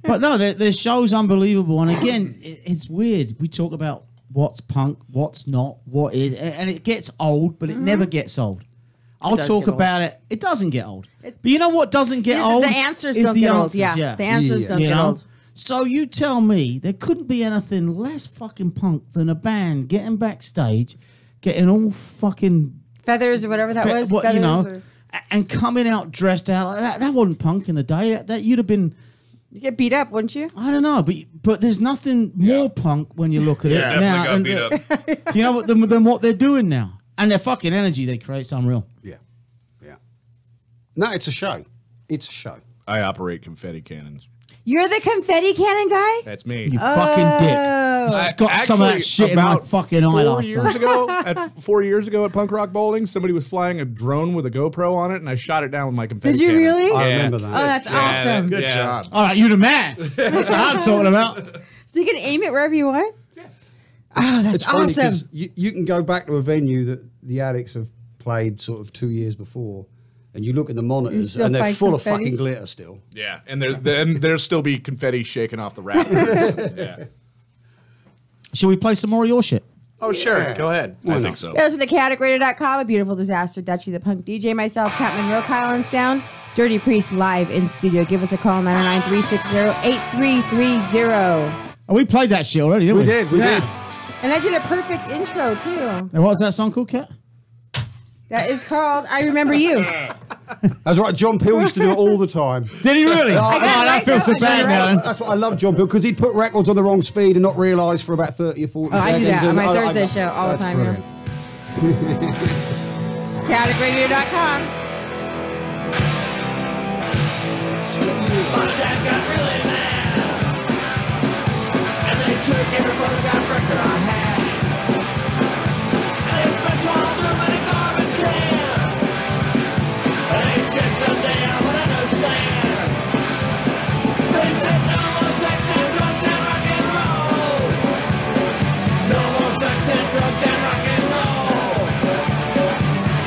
But no, their show's unbelievable. And again, it's weird. We talk about what's punk, what's not, what is, and it gets old, but it never gets old. I'll does talk get about it. It doesn't get old. But you know what doesn't get old? The answers is don't the get old. answers, Yeah. The answers don't You get know? old. So you tell me there couldn't be anything less fucking punk than a band getting backstage, getting all fucking Feathers or whatever that was. what, Feathers you know, or- and coming out dressed out like that. That wasn't punk in the day. That you'd have been. You get beat up, wouldn't you? I don't know, but there's nothing more punk when you look at it Yeah, now. definitely got beat up. You know what? Than what they're doing now, and their fucking energy they create's unreal. Yeah. No, it's a show. It's a show. I operate confetti cannons. You're the confetti cannon guy? That's me. You fucking dick. Oh. Got some of that Actually, shit in my about fucking eye 4 last years time. ago, at 4 years ago at Punk Rock Bowling, somebody was flying a drone with a GoPro on it, and I shot it down with my confetti Did you cannon. really? I Yeah. remember that. Oh, that's awesome. Good job. All right, you the man. That's what I'm talking about. So you can aim it wherever you want? Oh, that's It's funny awesome. because you can go back to a venue that the Addicts have played sort of 2 years before, and you look at the monitors still and they're find full confetti? of fucking glitter still. Yeah, and there'll still be confetti shaking off the rafters. Yeah, Shall we play some more of your shit? Oh, sure. Go ahead. I think so. Listen to ChaoticRadio.com, A Beautiful Disaster, Dutchie the Punk DJ, myself, Cat Monroe, Kyle and Sound, Dirty Priest live in studio. Give us a call, 909-360-8330. Oh, we played that shit already, didn't we? We did. And I did a perfect intro, too. And what was that song called, Cat? That is called I Remember You. That's right. John Peel used to do it all the time. Did he really? I got it that right, feels though. so I got bad it now. right. then. That's what I love John Peel because he'd put records on the wrong speed and not realise for about 30 or 40 Oh, I seconds. do that on and my Thursday show all the that's time, brilliant. ChaoticRadio.com. My dad got really mad, and they took every photograph record I had. And they smashed all through my garbage can. And they said someday I would understand. They said no more sex and drugs and rock and roll. No more sex and drugs and rock and roll.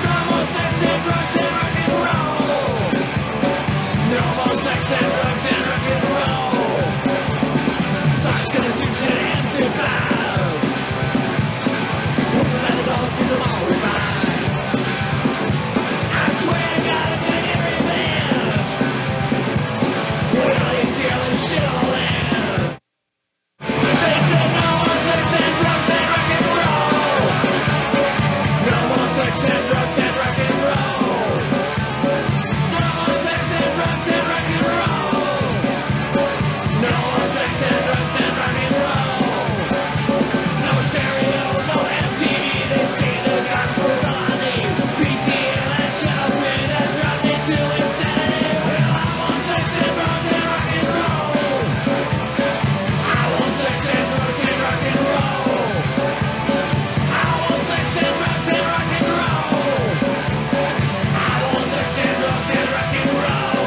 No more sex and drugs and rock and roll. No more sex and drugs and rock and roll. Socks and a juice and a MC5. Horses and the dogs get them all revived. I swear to God I'm gonna get revenge. When all these yelling shit all in. They said no more sex and drugs and rock and roll. No more sex and drugs and rock and roll. No more sex and drugs and rock and roll. No more sex and drugs and rock and roll. No stereo, no MTV. They say the gospel's all I need. BTL and Channel 3 that drive me to insanity. Well, I want sex and drugs and rock and roll. I want sex and drugs and rock and roll. I want sex and drugs and rock and roll. I want sex and drugs and rock and roll.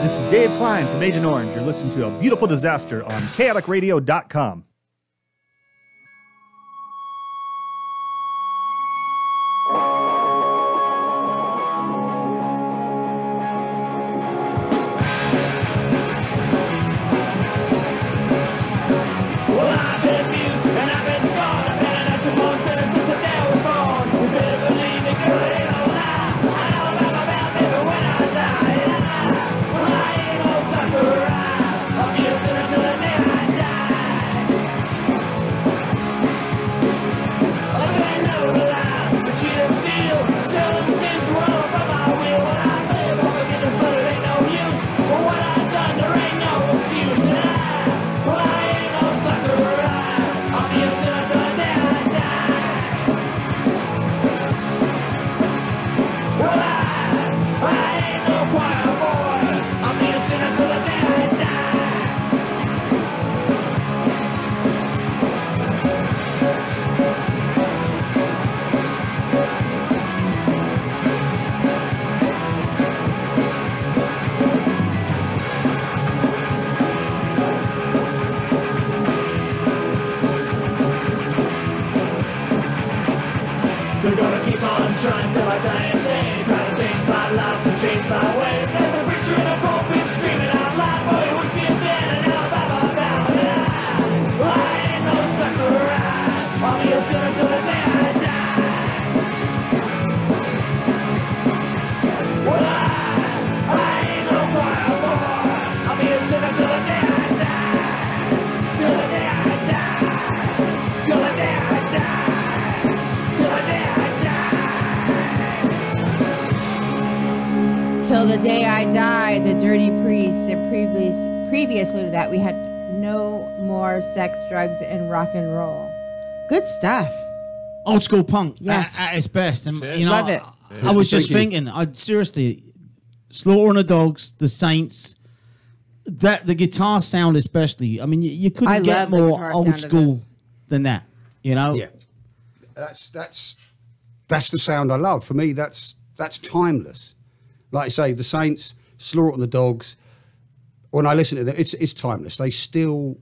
This is Dave Klein from Agent Orange. You're listening to A Beautiful Disaster on ChaoticRadio.com. Well, I've been mute and I've been scarred. I've been an unsupported sinner since the day I was born. You better believe me, girl, it ain't no lie. I know about my bad baby when I die. Well, I ain't no sucker. I'm just a sinner till the day I die. Till the Day I Die, The Dirty Priest, and previously to that, we had No More Sex, Drugs, and Rock and Roll. Good stuff. Old school punk, yes, at its best. And, you know, love it. I was just thinking, seriously, Slaughter and the Dogs, the Saints, that the guitar sound especially. I mean, you couldn't get more old school than that. You know? Yeah. That's the sound I love. For me, that's timeless. Like I say, the Saints, Slaughter and the Dogs. When I listen to them, it's timeless. They still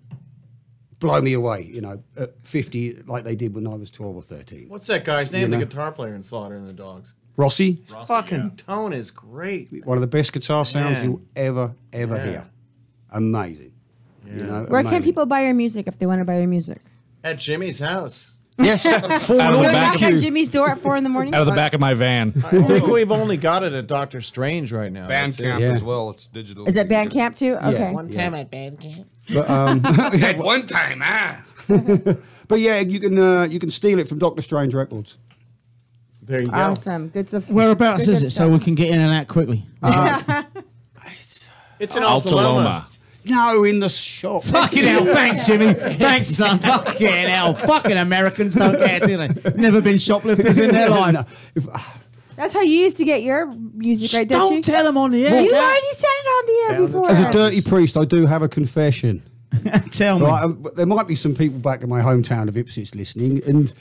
blow me away. You know, at 50, like they did when I was 12 or 13. What's that guy's name? The guitar player in Slaughter and the Dogs. Rossi. His fucking tone is great. One of the best guitar sounds you'll ever hear. Amazing. Yeah. You know, where can people buy your music if they want to buy your music? At Jimmy's house. Yes, out of the back at Jimmy's door at 4 a.m. Out of the back of my van. I think we've only got it at Doctor Strange right now. Bandcamp as well. It's digital. Is it Bandcamp too? Okay. Yeah. One time at Bandcamp. But, at one time, But yeah, you can steal it from Doctor Strange Records. There you go. Awesome. Good stuff. Whereabouts is it so we can get in and out quickly? It's in Altaloma. No, in the shop. Fucking hell, thanks, Jimmy. Thanks, son. Fucking hell. Fucking Americans don't care, do they? Never been shoplifters in their life. That's how you used to get your music, right? Don't tell them on the air. You already said it on the air before. As a dirty priest, I do have a confession. Tell me. Right, there might be some people back in my hometown of Ipswich listening, and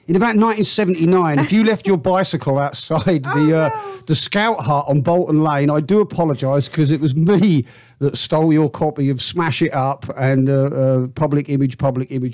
in about 1979, if you left your bicycle outside the Scout Hut on Bolton Lane, I do apologise because it was me that stole your copy of Smash It Up and Public Image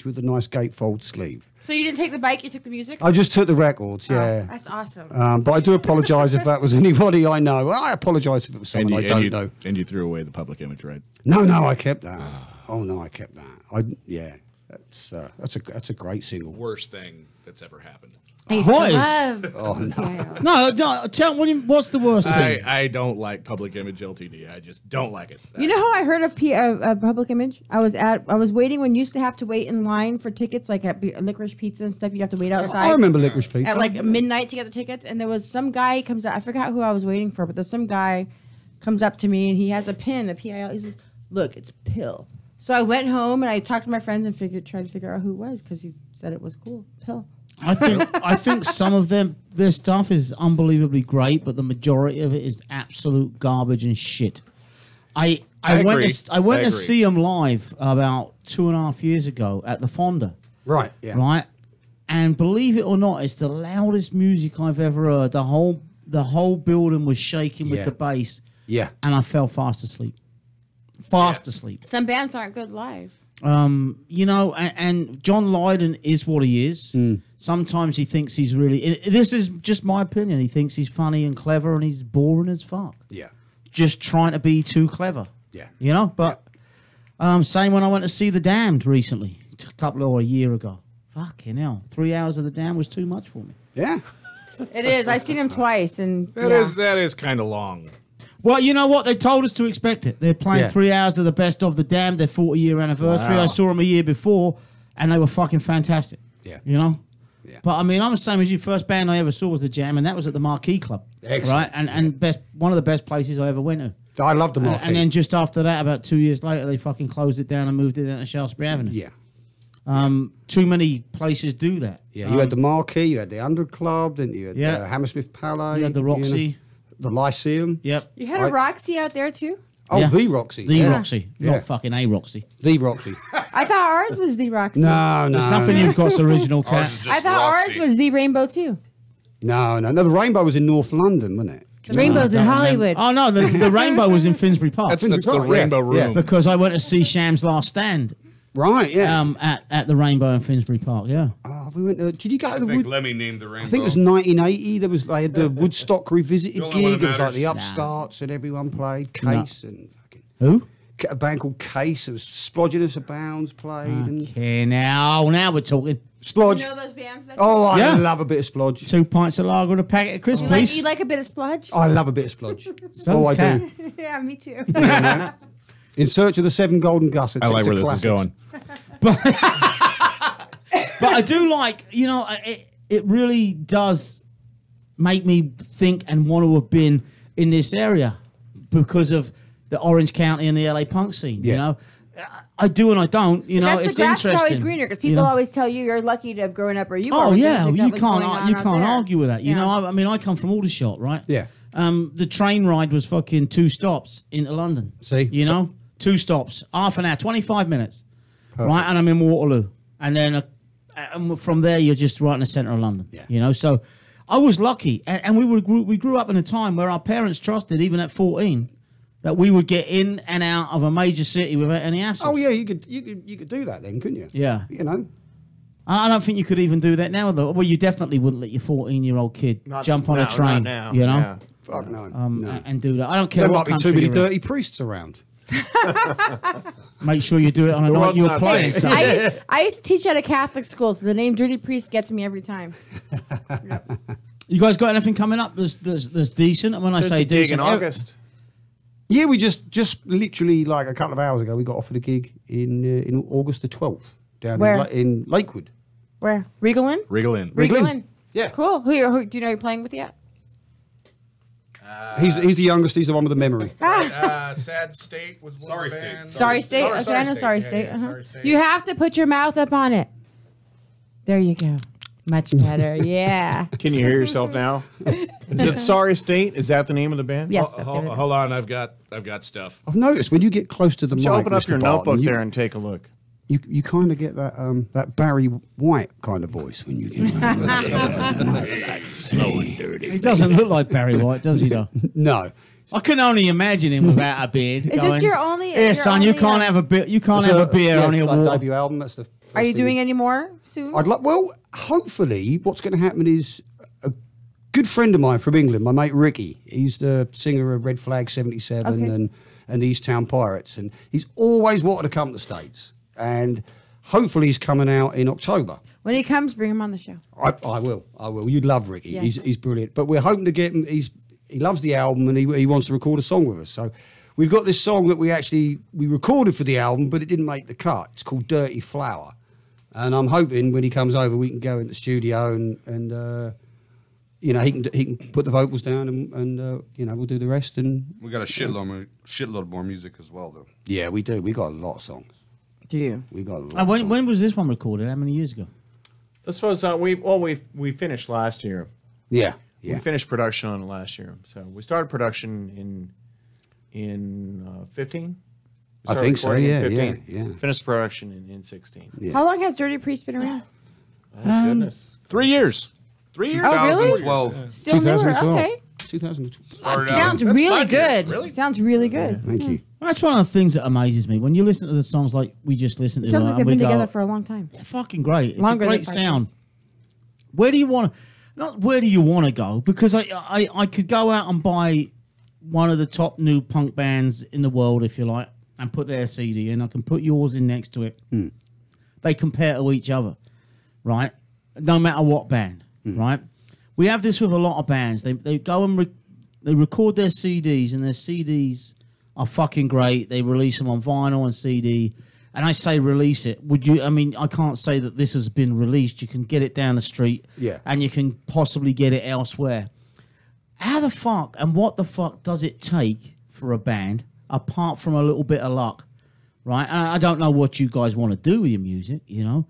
with a nice gatefold sleeve. So you didn't take the bike, you took the music? I just took the records, yeah. That's awesome. But I do apologise if that was anybody I know. I apologise if it was someone I don't know. And you threw away the Public Image, right? No, I kept that. Oh no, I kept that. That's a great single. Worst thing that's ever happened. I used to love. Oh no. No, tell me what's the worst thing? I don't like Public Image Ltd. I just don't like it. You know how I heard a Public Image? I was waiting when you used to have to wait in line for tickets, like at Licorice Pizza and stuff. You'd have to wait outside. I remember Licorice Pizza at like midnight to get the tickets, and there was some guy comes out. I forgot who I was waiting for, but there's some guy comes up to me and he has a pin, a PIL. He says, "Look, it's a pill." So I went home and I talked to my friends and tried to figure out who it was because he said it was cool. Pill. I think some of their stuff is unbelievably great, but the majority of it is absolute garbage and shit. I went to see them live about 2.5 years ago at the Fonda. Right. Yeah. Right. And believe it or not, it's the loudest music I've ever heard. The whole building was shaking with the bass. Yeah. And I fell fast asleep. Asleep. Some bands aren't good live. You know, and John Lydon is what he is. Sometimes he thinks he's really... This is just my opinion. He thinks he's funny and clever and he's boring as fuck. Yeah. Just trying to be too clever. Yeah. You know, but... same when I went to see The Damned recently. A year ago. Fucking hell. 3 hours of The Damned was too much for me. Yeah. It is. I've seen him twice. And that is kind of long. Well, you know what? They told us to expect it. They're playing 3 hours of the best of The Damned, their 40-year anniversary. Wow. I saw them a year before, and they were fucking fantastic. Yeah. You know? Yeah. But, I mean, I'm the same as you. First band I ever saw was The Jam, and that was at the Marquee Club. Excellent. Right? And one of the best places I ever went to. I love the Marquee. And then just after that, about 2 years later, they fucking closed it down and moved it down to Shaftesbury Avenue. Yeah. Too many places do that. Yeah, you had the Marquee, you had the Under Club, didn't you? You had Hammersmith Palais. You had the Roxy. The Lyceum. Yep. You had a Roxy out there too? Oh, the Roxy. The Roxy. Not fucking a Roxy. The Roxy. I thought ours was the Roxy. No. There's nothing you've got's original, Cat. I thought ours was the Rainbow too. No. The Rainbow was in North London, wasn't it? The Rainbow's in Hollywood. Oh, no, the Rainbow was in Finsbury Park. That's the Rainbow Room. Yeah. Because I went to see Sham's Last Stand. Right, yeah. At the Rainbow in Finsbury Park, yeah. Oh, we went to, did you go to the I think Lemmy named the Rainbow. I think it was 1980. They had the Woodstock Revisited The only one gig. that It was like the matters. Upstarts and everyone played. Case and fucking... Who? A band called Case. It was Splodgenus Abounds played. And Okay, now we're talking. Splodge. You know those bands? Oh, I Yeah. love a bit of Splodge. 2 pints of lager and a packet of crisps, please. You like a bit of sludge? I love a bit of Splodge. So I does do. Yeah, me too. In Search of the Seven Golden Gussets. I like it's a where this is classic. going. But I do like, you know, it really does make me think and want to have been in this area because of the Orange County and the LA punk scene. You know, I do and I don't. You know, that's it's the grass interesting. is always greener because people always tell you're lucky to have grown up where you are. Oh with yeah, music you that was can't going on you out can't there. argue with that. You know, I mean, I come from Aldershot, right? Yeah. The train ride was fucking 2 stops into London. See, you know, 2 stops, half an hour, 25 minutes, right? And I'm in Waterloo, and then from there you're just right in the centre of London. Yeah. You know, so I was lucky, and we grew up in a time where our parents trusted, even at 14, that we would get in and out of a major city without any hassle. Oh yeah, you could do that then, couldn't you? Yeah. You know. I don't think you could even do that now, though. Well, you definitely wouldn't let your 14-year-old kid jump on a train. Not now. You know. Yeah. Fuck no. And do that. I don't care. There what might be too country many you're in. dirty priests around. Make sure you do it on a night you're playing. So. I used to teach at a Catholic school, so the name Dirty Priest gets me every time. You guys got anything coming up that's decent? And when I say a gig decent, in August. Yeah, we just literally like a couple of hours ago we got offered a gig in August the 12th down Where? in Lakewood. Where? Regal Inn? Regal Inn. Regal Inn. Yeah. Cool. Who do you know you're playing with yet? He's the youngest. He's the one with the memory. Sad State was one Sorry of the State. bands. Sorry State. Sorry Okay, I know Sorry Yeah, State. yeah, Uh-huh. Sorry State. You have to put your mouth up on it. There you go. Much better. Yeah. Can you hear yourself now? Is it Sorry State? Is that the name of the band? Yes. That's everything. Hold on, I've got stuff. I've noticed when you get close to the mic, Open up Mr. your Barton, notebook you- there and take a look. You kind of get that Barry White kind of voice when you get Slow and dirty. he doesn't look like Barry White, does he? Though. No. I can only imagine him without a beard. Is this your only? Here, your son, you only, can't have a beer. You can't have a beer yeah, on your like water. debut album. That's the. Are you doing any more soon? I'd like. Well, hopefully, what's going to happen is a good friend of mine from England, my mate Ricky. He's the singer of Red Flag 77 Okay. and East Town Pirates, and he's always wanted to come to the States, and hopefully he's coming out in October. When he comes, bring him on the show. I will. You'd love Ricky. Yes. He's brilliant. But we're hoping to get him. He loves the album and he wants to record a song with us. So we've got this song that we recorded for the album, but it didn't make the cut. It's called Dirty Flower. And I'm hoping when he comes over, we can go in the studio and you know, he can put the vocals down and you know, we'll do the rest. And We got a shitload more music as well, though. yeah, we do. We got a lot of songs. Do you? We got a lot. And when was this one recorded? How many years ago? This was we finished last year. Yeah. We finished production on it last year. So we started production in 15. I think so. Yeah, yeah. Finished production in 16. Yeah. How long has Dirty Priest been around? Oh goodness. 3 years. 3 years. Oh, really? 2012. Still newer. 2012. Okay. 2012. Sounds really good. Sounds really good. Thank you. Well, that's one of the things that amazes me when you listen to the songs like we just listened to. Sounds like and they've we been go, together for a long time. They're fucking great. It's Longer a than great 5 sound. years. Where do you want to? Not where do you want to go? Because I could go out and buy one of the top new punk bands in the world, if you like, and put their CD in. I can put yours in next to it. They compare to each other, right? No matter what band, right? We have this with a lot of bands. They go and they record their CDs, and their CDs are fucking great. They release them on vinyl and CD. And I say release it. Would you? I mean, I can't say that this has been released. You can get it down the street, Yeah. and you can possibly get it elsewhere. How the fuck and what the fuck does it take for a band, apart from a little bit of luck, right? And I don't know what you guys want to do with your music, you know,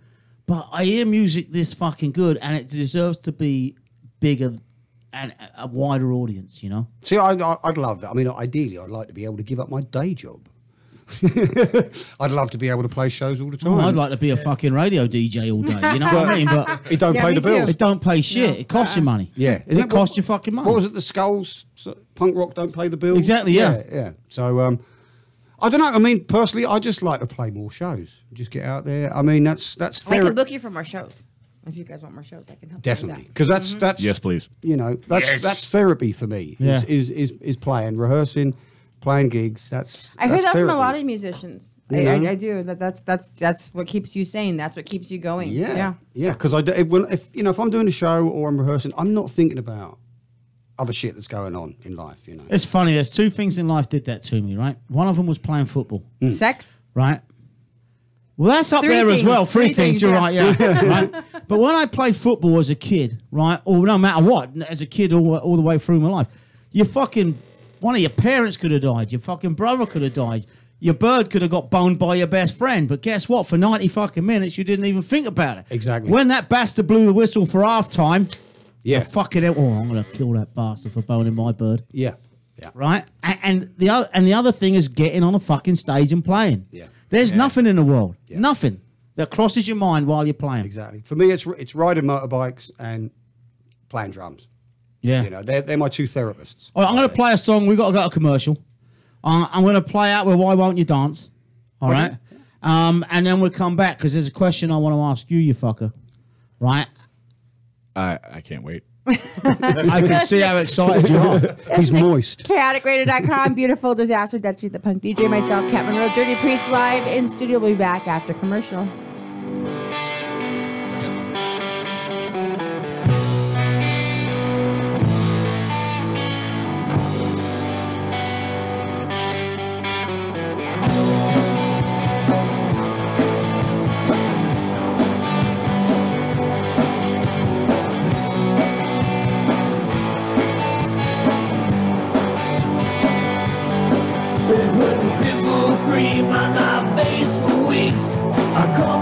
but I hear music this fucking good, and it deserves to be bigger and a wider audience, you know. See, I'd love that. I mean, ideally, I'd like to be able to give up my day job. I'd love to be able to play shows all the time. Oh, I'd like to be a fucking radio DJ all day. You know what I mean? But it don't pay the bills. It don't pay shit. It costs you money. Yeah, It costs you fucking money. What was it? The Skulls punk rock don't pay the bills. Exactly, yeah. yeah. So I don't know. I mean, personally, I just like to play more shows. Just get out there. I mean, that's I therapy. can book you for more shows. If you guys want more shows, I can help. Definitely, you because that's Yes, please. You know, that's therapy for me. Yeah. Is playing, rehearsing, playing gigs. That's I hear that's that from a therapy. lot of musicians. You know? I do. That's what keeps you sane. That's what keeps you going. Yeah, because if I'm doing a show or I'm rehearsing, I'm not thinking about other shit that's going on in life. You know, It's funny. There's two things in life did that to me, right? One of them was playing football, Sex. right? Well, that's up Three there as things. well. Three things, you're yeah. right, yeah. Right? But when I played football as a kid, right, or no matter what, as a kid all the way through my life, one of your parents could have died. Your fucking brother could have died. Your bird could have got boned by your best friend. But guess what? For 90 fucking minutes, you didn't even think about it. Exactly. When that bastard blew the whistle for half-time, Yeah. fucking hell, I'm going to kill that bastard for boning my bird. Yeah. Yeah. Right? And the other thing is getting on a fucking stage and playing. Yeah. There's nothing in the world, nothing that crosses your mind while you're playing. Exactly. For me, it's riding motorbikes and playing drums. Yeah. You know, they're my two therapists. All right, I'm going to play a song. We've got to go to commercial. I'm going to play out with Why Won't You Dance? All right? And then we'll come back because there's a question I want to ask you, you fucker. Right? I can't wait. I can see how excited you are. He's moist. ChaoticRadio.com, Beautiful Disaster, Dutchy the Punk DJ, myself, Cat Monroe, Dirty Priest live in studio. We'll be back after commercial. Been putting pitbull cream on my face for weeks. I call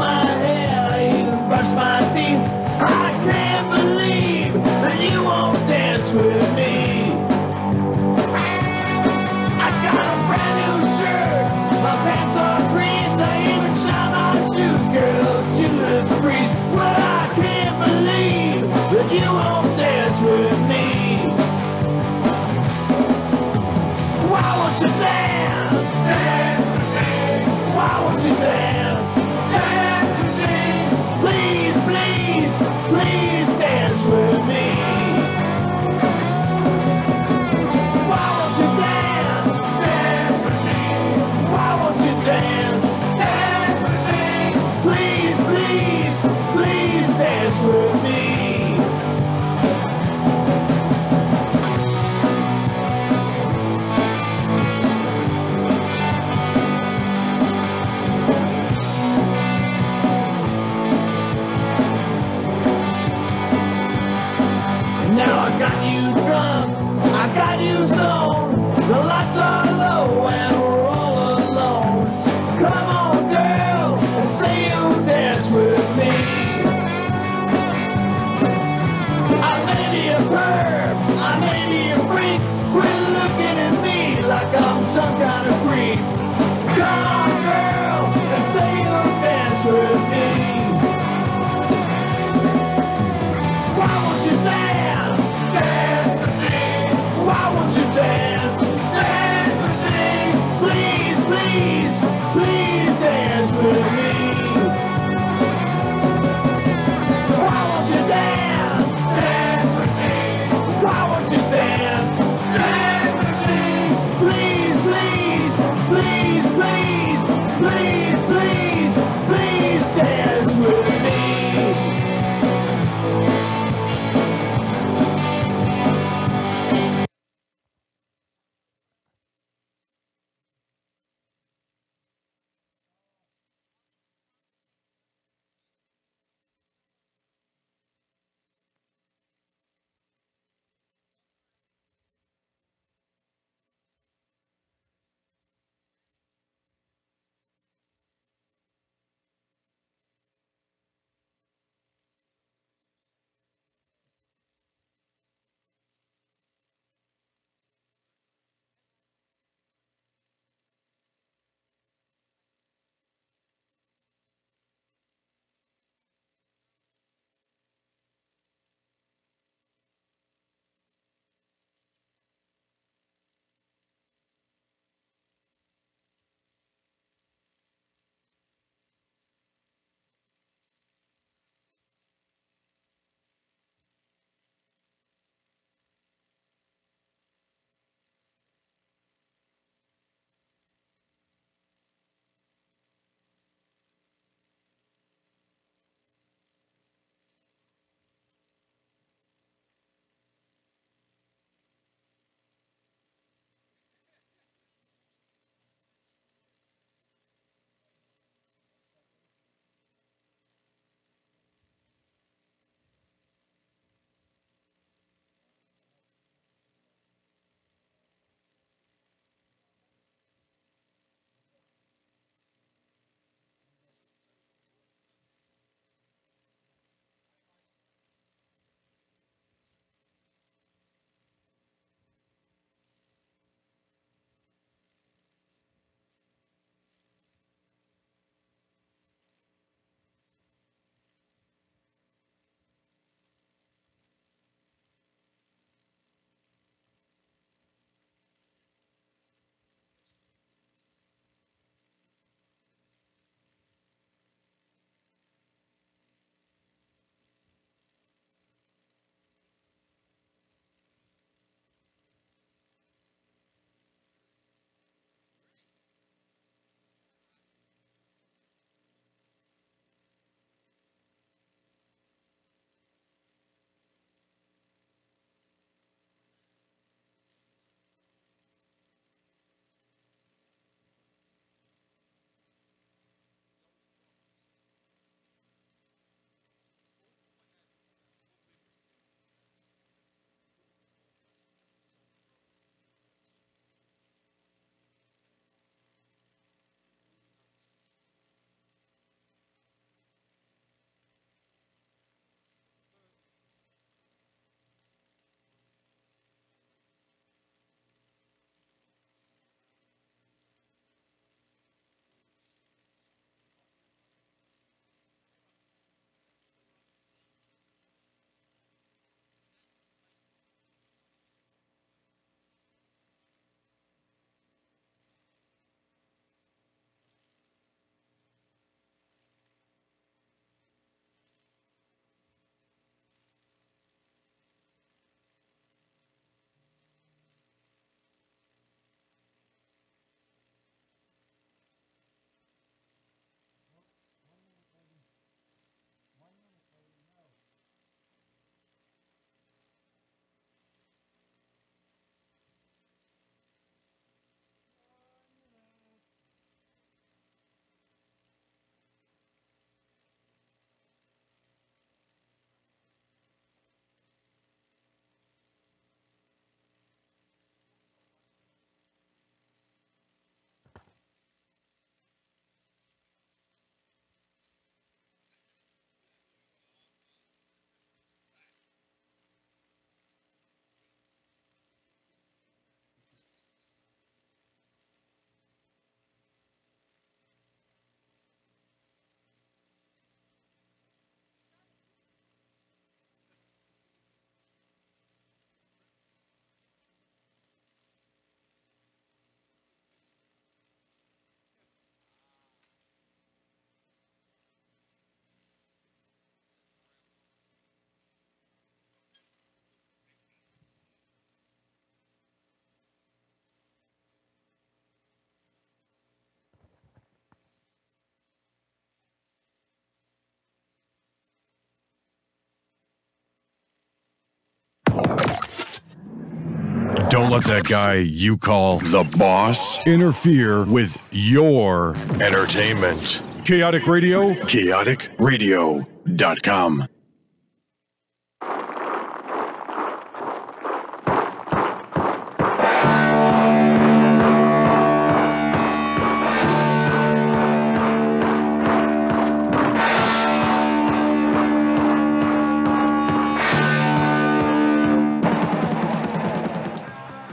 Don't let that guy you call the boss interfere with your entertainment. Chaotic Radio, chaoticradio.com.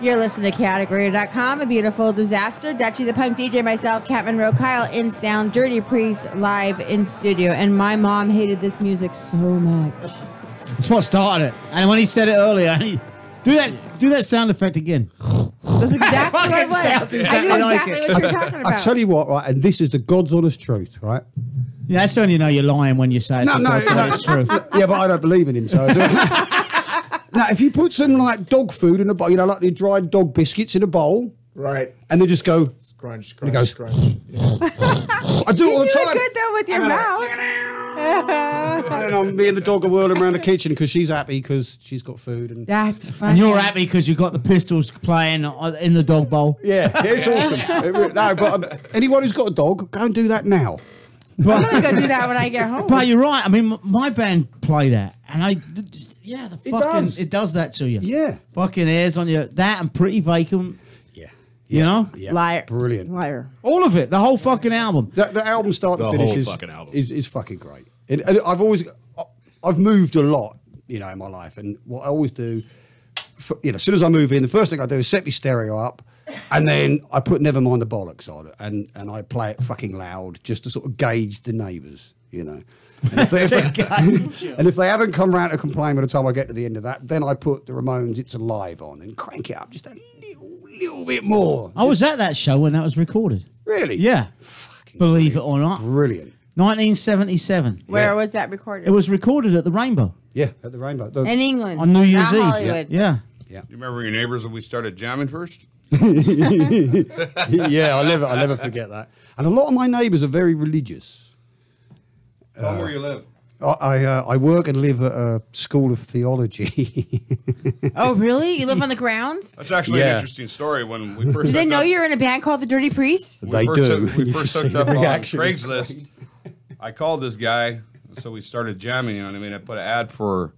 You're listening to chaoticradio.com, a beautiful disaster. Dutchie the Punk DJ, myself, Cat Monroe, Kyle in sound, Dirty Priest live in studio. And my mom hated this music so much. That's what started it. And when he said it earlier, he, do that sound effect again. That's exactly what it was. I knew exactly what you're talking about. I tell you what, right, and this is the God's honest truth, right? Yeah, that's when you know you're lying when you say it's God's honest truth. Yeah, but I don't believe in him, so. Now, if you put some like dog food in a bowl, you know, like the dried dog biscuits in a bowl, right, and they just go scrunch, and it goes, scrunch. Yeah. I do it all the time. You do it good though with your mouth. And me and the dog are whirling around the kitchen because she's happy because she's got food. And that's funny. And you're happy because you've got the Pistols playing in the dog bowl. Yeah, it's awesome. No, but anyone who's got a dog, go and do that now. I'm gonna go do that when I get home. But you're right. I mean, my band play that, and it does that to you. Yeah, fucking airs on you. That and Pretty Vacant. Yeah, you know, liar, brilliant, liar. All of it, the whole fucking album. The album start to finish is fucking great. And I've moved a lot, you know, in my life, and what I always do, as soon as I move in, the first thing I do is set my stereo up. And then I put Nevermind the Bollocks on it, and I play it fucking loud just to sort of gauge the neighbours, you know. And if they haven't come round to complain by the time I get to the end of that, then I put the Ramones' It's Alive on and crank it up just a little bit more. I was at that show when that was recorded. Really? Yeah. Fucking believe it or not. Brilliant. 1977. Where was that recorded? It was recorded at the Rainbow. Yeah, at the Rainbow. In England. On New Year's Eve. Hollywood. Yeah. You remember your neighbors when we started jamming first? Yeah, I'll never forget that. And a lot of my neighbours are very religious. Tell them where you live. I work and live at a school of theology. Oh, really? You live on the grounds? That's actually an interesting story. When we first did they know you're in a band called the Dirty Priests? They do. We first hooked up on Craigslist. I called this guy, so we started jamming. You know what I mean? I put an ad for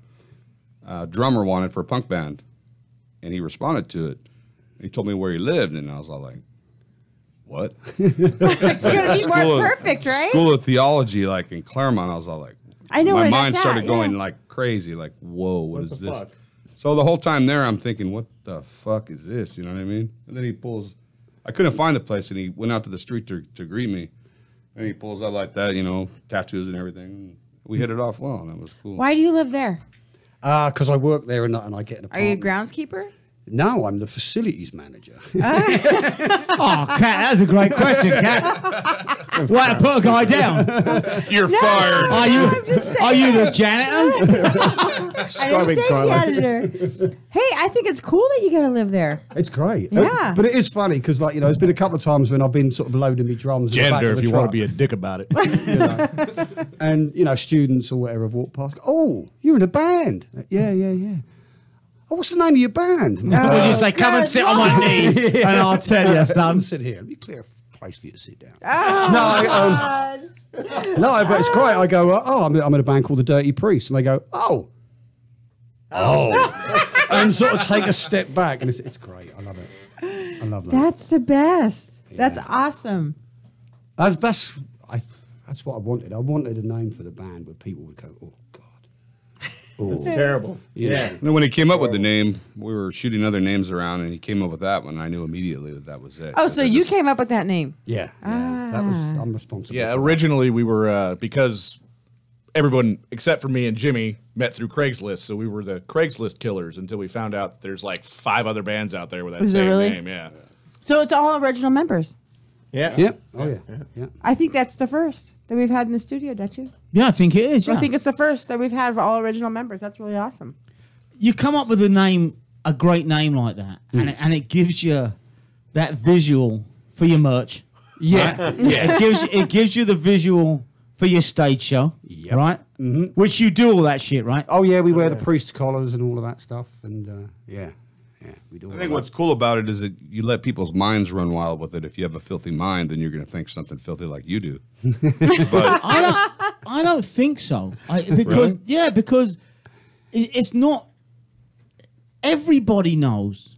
a drummer wanted for a punk band, and he responded to it. He told me where he lived, and I was all like, what? It's going to be more perfect, right? School of Theology, like in Claremont. I was all like, I know my where mind that's started at, going yeah. like crazy, like, whoa, what is this? Fuck? So the whole time there, I'm thinking, what the fuck is this? You know what I mean? And then he pulls, I couldn't find the place, and he went out to the street to greet me. And he pulls up like that, you know, tattoos and everything. And we hit it off well, and that was cool. Why do you live there? Because I work there and I get an apartment. Are you a groundskeeper? No, I'm the facilities manager. Oh, Kat, that's a great question, Kat. Why to put a guy down? You're fired. Are you the janitor? I didn't say janitor. Hey, I think it's cool that you got to live there. It's great. Yeah. But it is funny because, like, you know, there's been a couple of times when I've been sort of loading me drums. Janitor, if you want to be a dick about it. You know? And, you know, students or whatever have walked past. Oh, you're in a band. Yeah. Oh, what's the name of your band? Would you say, come and sit on my knee, and I'll tell you, son. Sit here. Let me clear a place for you to sit down. No, but it's great. I go, I'm in a band called the Dirty Priests, and they go, oh, and sort of take a step back, and it's great. I love it. I love that. That's the best. Yeah. That's awesome. That's what I wanted. I wanted a name for the band where people would go, oh God. It's terrible. Yeah. And then when he came up with the name, we were shooting other names around, and he came up with that one. I knew immediately that was it. Oh, so you came up with that name? Yeah. That was, I'm responsible. Yeah, originally we were, because everyone except for me and Jimmy met through Craigslist, so we were the Craigslist killers until we found out that there's like 5 other bands out there with that same name. Yeah. So it's all original members? Yeah. Yep. Oh, yeah. I think that's the first that we've had in the studio, don't you? Yeah, I think it is. Yeah. I think it's the first that we've had for all original members. That's really awesome. You come up with a great name like that, and it gives you that visual for your merch. Yeah. Right? Yeah. It gives you the visual for your stage show, right? Mm-hmm. Which you do all that shit, right? Oh, yeah, we wear the priest collars and all of that stuff, and yeah. we do. I think what's cool about it is that you let people's minds run wild with it. If you have a filthy mind, then you're going to think something filthy like you do. But I don't think so. Because it's not. Everybody knows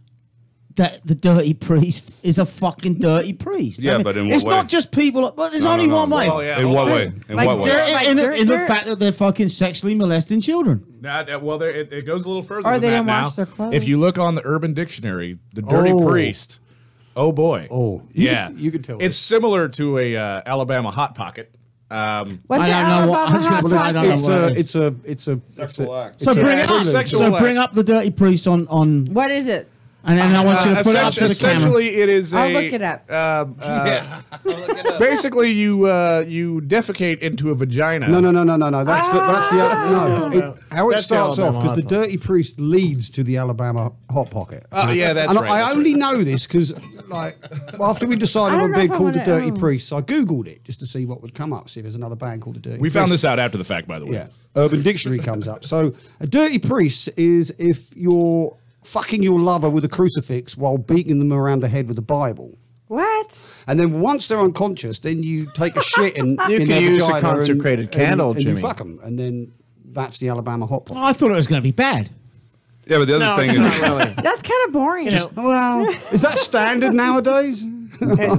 that the dirty priest is a fucking dirty priest. Yeah, but in what it's way? not just people. But there's only one way. Well, yeah, in what way? In what way? In the fact that they're fucking sexually molesting children. Well, it goes a little further Or than they that don't now. wash their clothes. If you look on the Urban Dictionary, the dirty priest. Oh boy. Oh, yeah. You could tell. It's similar to a Alabama hot pocket. What's I don't know what- I was gonna say, I don't know what it is. It's a Sexual act. So bring it it's up. sexual So act. bring up the dirty priest on, What is it? and then I want you to put it up to the camera. Essentially, it is I'll look it up. Basically, you defecate into a vagina. No. That's how it That's starts the off Alabama because the Hot dirty priest leads to the Alabama hot pocket. Oh, yeah, that's and right. I that's only right. know this because, like, after we decided I don't on know being if I called the wanna- Dirty Priest, I googled it just to see what would come up. See if there's another band called the Dirty. We Priest. found this out after the fact, by the way. Yeah, Urban Dictionary comes up. So a dirty priest is if you're fucking your lover with a crucifix while beating them around the head with a Bible. What? And then once they're unconscious, then you take a shit in You in can their use a vagina consecrated candle, and you Jimmy. fuck them, and then that's the Alabama hot pot. Oh, I thought it was going to be bad. Yeah, but the other thing is, really. That's kind of boring. Well, is that standard nowadays? And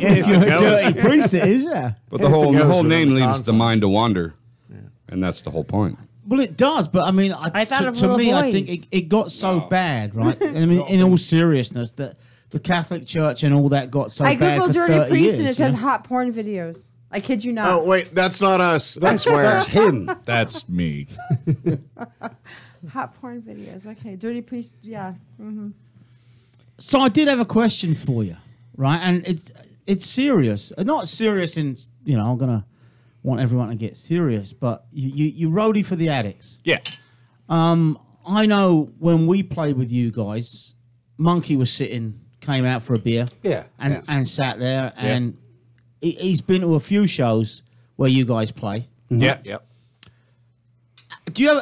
if You're it a dirty goes, priest, it is, yeah. but the whole goes name with leads the confidence. mind to wander, and that's the whole point. Well, it does, but I mean, I thought of to little me, I boys. think it got so bad, right? I mean, in all seriousness, that the Catholic Church and all that got so I bad googled for dirty 30 priest and it years, says you know? hot porn videos. I kid you not. Oh wait, that's not us. That's him. That's me. Hot porn videos. Okay, dirty priest. Yeah. So I did have a question for you, right? And it's serious, not serious in I'm gonna want everyone to get serious, but you roadie for the Addicts. Yeah. I know when we played with you guys, Monkey came out for a beer, and sat there, and he's been to a few shows where you guys play. Yeah. Yep.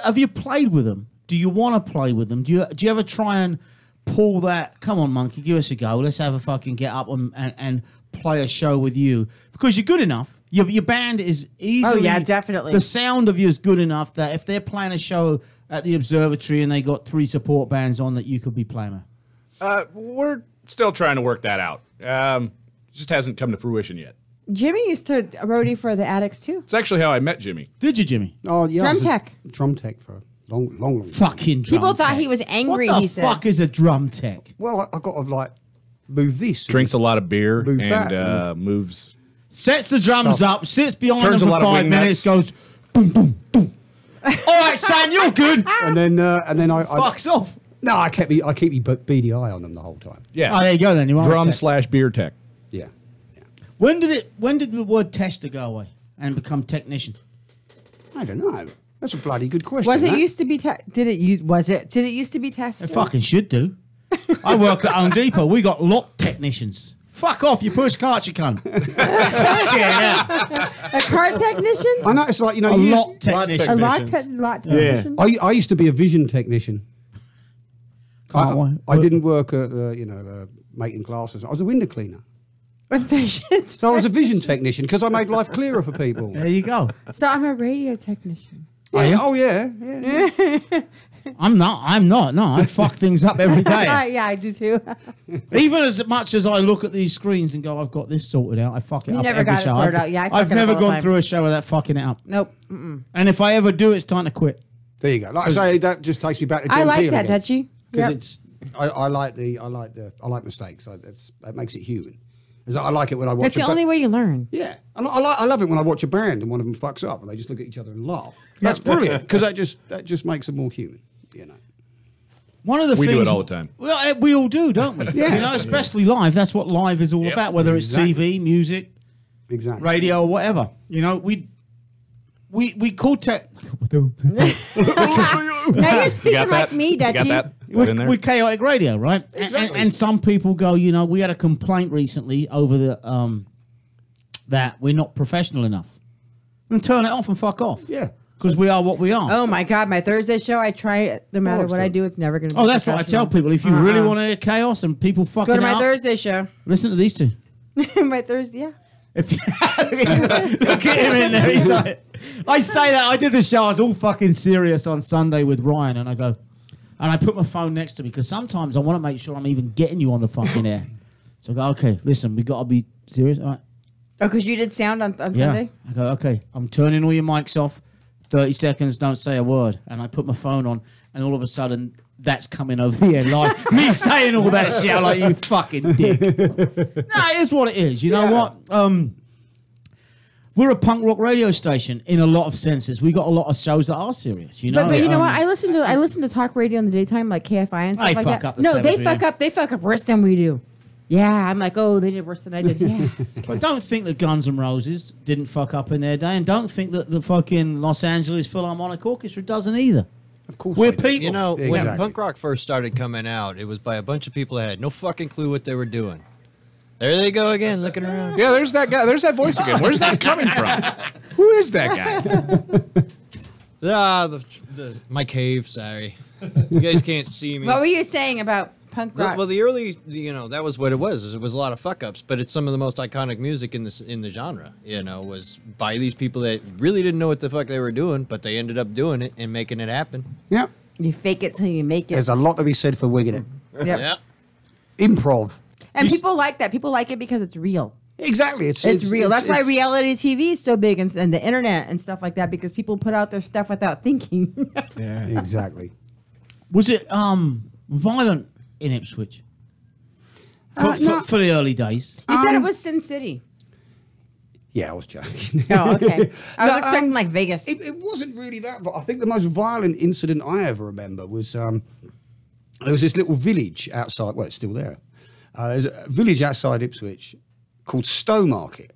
Have you played with them? Do you want to play with them? Do you ever try and pull that? Come on, Monkey, give us a go. Let's have a fucking get up and play a show with you because you're good enough. Your band is easily. Oh yeah, definitely. The sound of you is good enough that if they're playing a show at the Observatory and they got 3 support bands on, that you could be playing with. We're still trying to work that out. Just hasn't come to fruition yet. Jimmy used to roadie for the Addicts too. It's actually how I met Jimmy. Did you, Jimmy? Oh yeah, Drum I was a tech. Drum tech for a long. Fucking drum People thought tech. he was angry. What the He said. fuck is a drum tech? Well, I got to like move this. Drinks a lot of beer Move and that. moves. Sets the drums Stuff. up, sits behind Turns them a for lot of 5 wing minutes, nuts. goes boom, boom, boom. All right, son, you're good. and then I Fucks off. no, I keep me beady eye on them the whole time. Yeah. Oh, there you go then. You are a Drum tech. / beer tech. Yeah. When did the word tester go away and become technician? I don't know. That's a bloody good question. Was it that. used to be? Did it used to be tested? It fucking should do. I work at Home Depot. We got lock technicians. Fuck off, you push cart, you cunt. A car technician? I know it's like A you lock technician. A lot technician? I used to be a vision technician. I didn't work at making glasses. I was a window cleaner. With vision. So I was a vision technician because I made life clearer for people. There you go. So I'm a radio technician. Oh yeah. I'm not. No, I fuck things up every day. Yeah, I do too. Even as much as I look at these screens and go, I've got this sorted out, I fuck it You up never every got it show. sorted out. Yeah, I fuck I've it up never all the gone time. through a show without fucking it up. Nope. And if I ever do, it's time to quit. There you go. Like I say, that just takes me back to John I like Peel that, again. Dutchie. Because Yep. it's I like mistakes. That makes it human. I like it when I watch. That's the only way you learn. Yeah, and I love it when I watch a band and one of them fucks up and they just look at each other and laugh. That's brilliant because that just makes them more human. You know. One of the We things do it all the time. Well, we all do, don't we? Yeah. Especially live. That's what live is all Yep. about. Whether it's Exactly. TV, music, Exactly. radio, or whatever. We call tech. Now you're speaking like me, You got Dutchie. that? That in there? We're chaotic radio, right? And some people go, we had a complaint recently over the that we're not professional enough. And turn it off and fuck off. Yeah. Because we are what we are. Oh my God, my Thursday show, I try it. No matter what I do, it's never going to be that's what I tell people. If you really want to hear chaos and people fucking go to my out, Thursday show. listen to these two. My Thursday, yeah. If you, look at him in there. He's like, I say that. I did the show. I was all fucking serious on Sunday with Ryan, and I go, and I put my phone next to me because sometimes I want to make sure I'm even getting you on the fucking air. So I go, okay, listen, we got to be serious. All right. Oh, because you did sound on Sunday? I go, okay, I'm turning all your mics off. 30 seconds, don't say a word. And I put my phone on, and all of a sudden, that's coming over the end. Like, me saying all that shit, I'm like, you fucking dick. No, it is what it is. You know what? We're a punk rock radio station in a lot of senses. We got a lot of shows that are serious, you know. But you know what? I listen to talk radio in the daytime, like KFI and stuff like that. They fuck up worse than we do. Yeah, I'm like, oh, they did worse than I did. Yeah. But don't think that Guns N' Roses didn't fuck up in their day, and don't think that the fucking Los Angeles Philharmonic Orchestra doesn't either. Of course, we're people. You know, when punk rock first started coming out, it was by a bunch of people that had no fucking clue what they were doing. There they go again, looking around. Yeah, there's that guy. There's that voice again. Where's that coming from? Who is that guy? My cave. Sorry, you guys can't see me. What were you saying about punk rock? Well, the early, that was what it was. It was a lot of fuck ups, but it's some of the most iconic music in the genre. Was by these people that really didn't know what the fuck they were doing, but they ended up doing it and making it happen. Yeah, you fake it till you make it. There's a lot to be said for wigging it. Yeah, improv. And people like that. People like it because it's real. Exactly. It's real. That's why reality TV is so big and the internet and stuff like that, because people put out their stuff without thinking. Yeah, exactly. Was it violent in Ipswich? For the early days. You said it was Sin City. Yeah, I was joking. Oh, okay. I was expecting like Vegas. It wasn't really that. I think the most violent incident I ever remember was there was this little village outside. Well, it's still there. There's a village outside Ipswich called Stowmarket,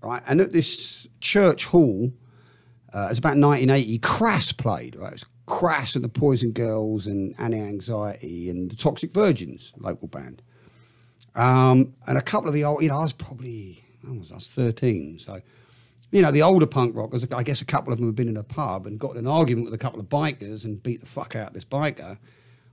right? And at this church hall, it was about 1980, Crass played, right? It was Crass and the Poison Girls and Anti-Anxiety and the Toxic Virgins, local band. And a couple of the old, I was 13, so, the older punk rockers, I guess a couple of them had been in a pub and got in an argument with a couple of bikers and beat the fuck out of this biker.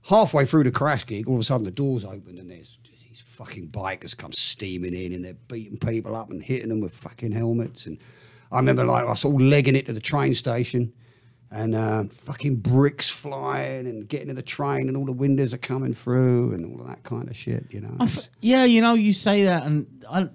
Halfway through the Crash gig, all of a sudden the doors opened and there's these fucking bikers come steaming in and they're beating people up and hitting them with fucking helmets. And I remember I was all legging it to the train station and fucking bricks flying and getting in the train and all the windows are coming through and all of that kind of shit, you say that and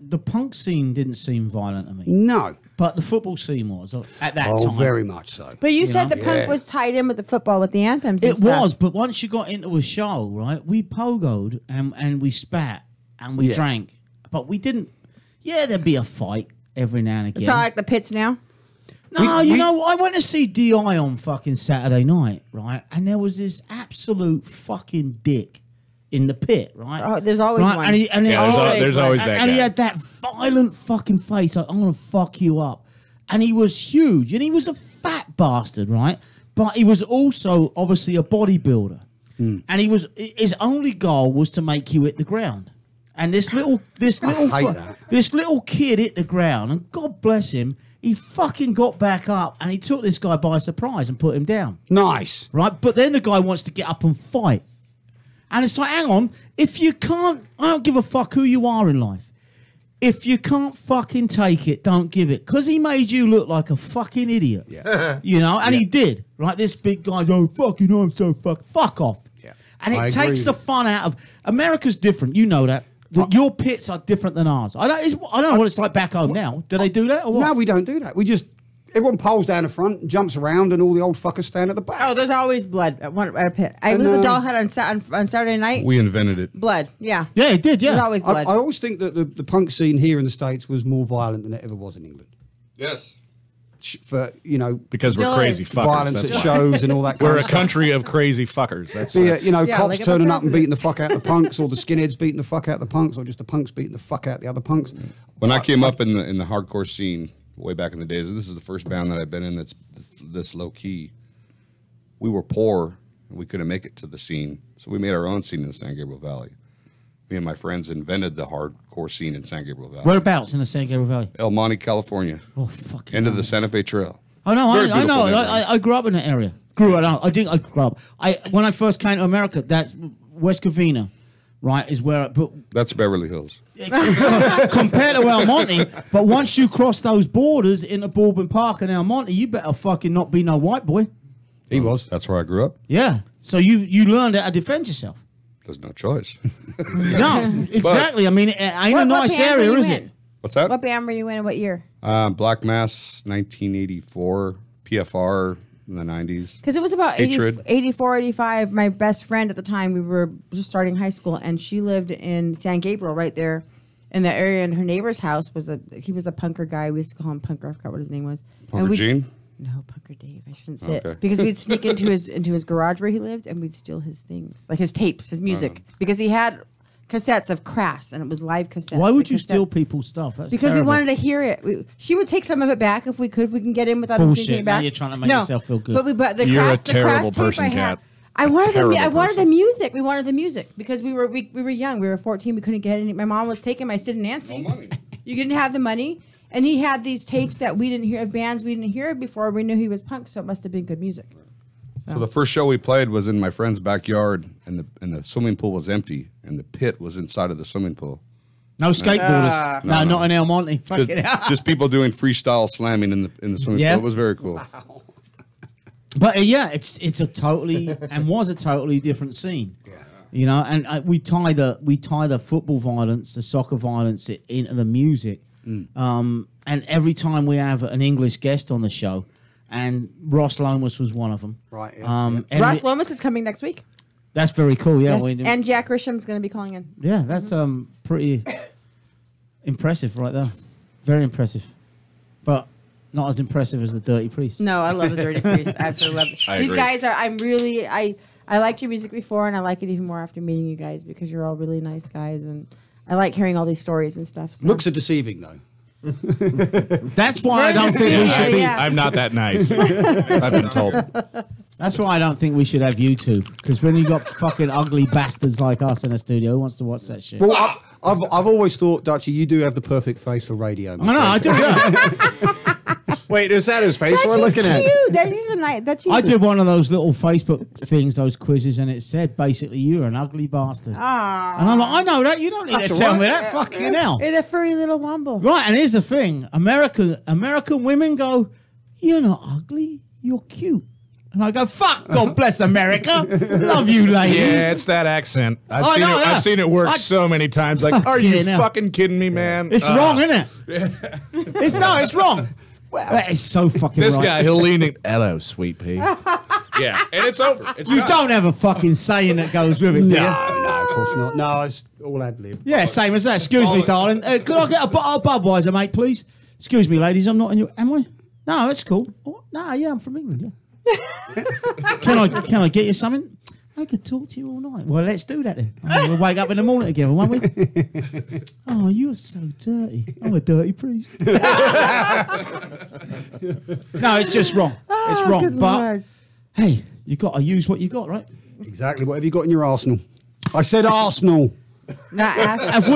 the punk scene didn't seem violent to me. No. But the football scene was at that time. Oh, very much so. But you said the punk was tied in with the football, with the anthems and stuff. It was, but once you got into a show, right, we pogoed and we spat and we drank. But we didn't... Yeah, there'd be a fight every now and again. It's not like the pits now? No, I went to see D.I. on fucking Saturday night, right? And there was this absolute fucking dick in the pit, right? Oh, there's always one. There's always that guy. And he had that violent fucking face, like, I'm going to fuck you up. And he was huge, and he was a fat bastard, right? But he was also, obviously, a bodybuilder. Mm. And his only goal was to make you hit the ground. And this little kid hit the ground, and God bless him, he fucking got back up, and he took this guy by surprise and put him down. Nice. Right? But then the guy wants to get up and fight. And it's like, hang on, if you can't, I don't give a fuck who you are in life. If you can't fucking take it, don't give it. Because he made you look like a fucking idiot. Yeah. And he did. Right? This big guy, fucking, I'm so fuck off. Yeah. And it takes the fun out of, America's different, you know that. Your pits are different than ours. I don't know what it's like back home now. Do they do that or what? No, we don't do that. We just... Everyone poles down the front, jumps around, and all the old fuckers stand at the back. Oh, there's always blood at a pit. I was at the Dollhead on Saturday night. We invented it. Blood, yeah. Yeah, it did, yeah. There's always blood. I always think that the punk scene here in the States was more violent than it ever was in England. Yes. For, because we're crazy fuckers. Violence at shows and all that kind We're of stuff. a country of crazy fuckers. That's cops turning up and beating the fuck out of the punks, or the skinheads beating the fuck out of the punks, or just the punks beating the fuck out of the other punks. When I came up in the hardcore scene, way back in the days, this is the first band that I've been in that's this low key. We were poor and we couldn't make it to the scene, so we made our own scene in the San Gabriel Valley. Me and my friends invented the hardcore scene in San Gabriel Valley. Whereabouts in the San Gabriel Valley? El Monte, California. Oh, fucking End of the Santa Fe Trail. Oh no, Very I know. beautiful neighborhood. I grew up in the area. I grew up. When I first came to America, that's West Covina, right? Is where. But That's Beverly Hills. compared to El Monte, but once you cross those borders into Baldwin Park and El Monte, you better fucking not be no white boy. He was. That's where I grew up. Yeah. So you learned how to defend yourself. There's no choice. No, exactly. I mean, it ain't a nice band were area, you is in? it? What's that? What band were you in and what year? Black Mass, 1984. PFR in the 90s. Because it was about 80, Hatred. 84, 85. My best friend at the time, we were just starting high school, and she lived in San Gabriel right there in the area, and her neighbor's house was he was a punker guy. We used to call him Punker. I forgot what his name was. Punker Gene? No, Punker Dave. I shouldn't say Okay. it. Because we'd sneak into his garage where he lived, and we'd steal his things, like his tapes, his music. Because he had cassettes of Crass, and it was live cassettes. Why would or you cassettes. steal people's stuff? That's Because terrible. we wanted to hear it. She would take some of it back if we could. If we can get in without him Bullshit. taking it Now back. you're trying to make yourself feel good. But the You're a Crass, the terrible Crass tape person, I had. Kat. I wanted Terrible the music. We wanted the music because we were young. We were 14. We couldn't get any. My mom was taking my Sid and Nancy. No money. You didn't have the money, and he had these tapes that we didn't hear of bands we didn't hear before. We knew he was punk, so it must have been good music. So the first show we played was in my friend's backyard, and the swimming pool was empty, and the pit was inside of the swimming pool. No skateboarders. No, not in El Monte. Fuck it. Just people doing freestyle slamming in the swimming Yeah. pool. It was very cool. But yeah, it's a totally and was a totally different scene. Yeah. You know, and we tie the football violence, the soccer violence into the music. And every time we have an English guest on the show, and Ross Lomas was one of them. Right, yeah, and Ross Lomas is coming next week. That's very cool. Yeah. Yes. And Jack Risham's going to be calling in. Yeah, that's pretty impressive right there. Very impressive. But not as impressive as the Dirty Priest. No, I love the Dirty Priest. I absolutely love it. I These agree. guys are. I liked your music before, and I like it even more after meeting you guys because you're all really nice guys, and I like hearing all these stories and stuff. So. Looks are deceiving, though. That's why I We're in don't the think we studio, should be. yeah. I'm not that nice. I've been told. That's why I don't think we should have YouTube. Because when you got fucking ugly bastards like us in the studio, who wants to watch that shit? Well, I've always thought, Dutchie, you do have the perfect face for radio. I know, I do. Yeah. Wait, is that his face That's we're looking at? cute. That is a nice. That's I did one of those little Facebook things, those quizzes, and it said basically you're an ugly bastard. Ah. And I'm like, I know that. You don't need to tell me that. Yeah, Fucking hell. It's a furry little womble. Right, and here's the thing: American women go, "You're not ugly. You're cute." And I go, "Fuck, God bless America. Love you, ladies." Yeah, it's that accent. I've I seen know, it. yeah. I've seen it work so many times. Like, are you Fucking hell. fucking kidding me, man? It's wrong, isn't it? It's wrong. That is so fucking This right. guy, he'll lean in. Hello, sweet pea. Yeah, and it's over. It's You done. don't have a fucking saying that goes with it, do you? No, of course not. No, it's all ad lib. Yeah, same as that. Excuse me, darling. Could I get a bottle of Budweiser, mate, please? Excuse me, ladies. I'm not in your. Am I? No, that's cool. Oh, no, yeah, I'm from England. Yeah. Can I get you something? I could talk to you all night. Well, let's do that then. We'll wake up in the morning together, won't we? Oh, you're so dirty. I'm a dirty priest. No, it's just wrong. It's wrong. good But Lord. hey, you got to use what you got, right? Exactly. What have you got in your arsenal? I said Arsenal. Not ask.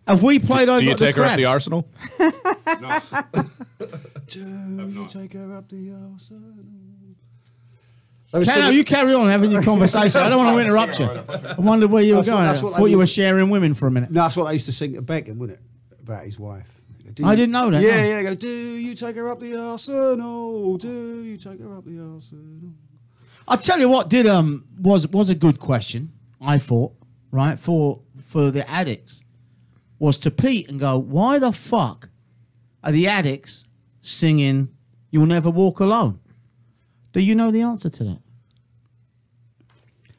Have we played over Do you the take her up the Crabs? arsenal? Take her up the arsenal. No, you carry on having your conversation. I don't want to interrupt you. I wondered where you were going. I that's what thought they you were would- sharing women for a minute. No, that's what they used to sing to Beckham, wasn't it? About his wife. I didn't know that. Yeah, no. yeah. Go, do you take her up the arsenal? Do you take her up the arsenal? I'll tell you what was a good question, I thought, right, for the addicts, was to Pete and go, why the fuck are the addicts singing You'll Never Walk Alone? Do you know the answer to that?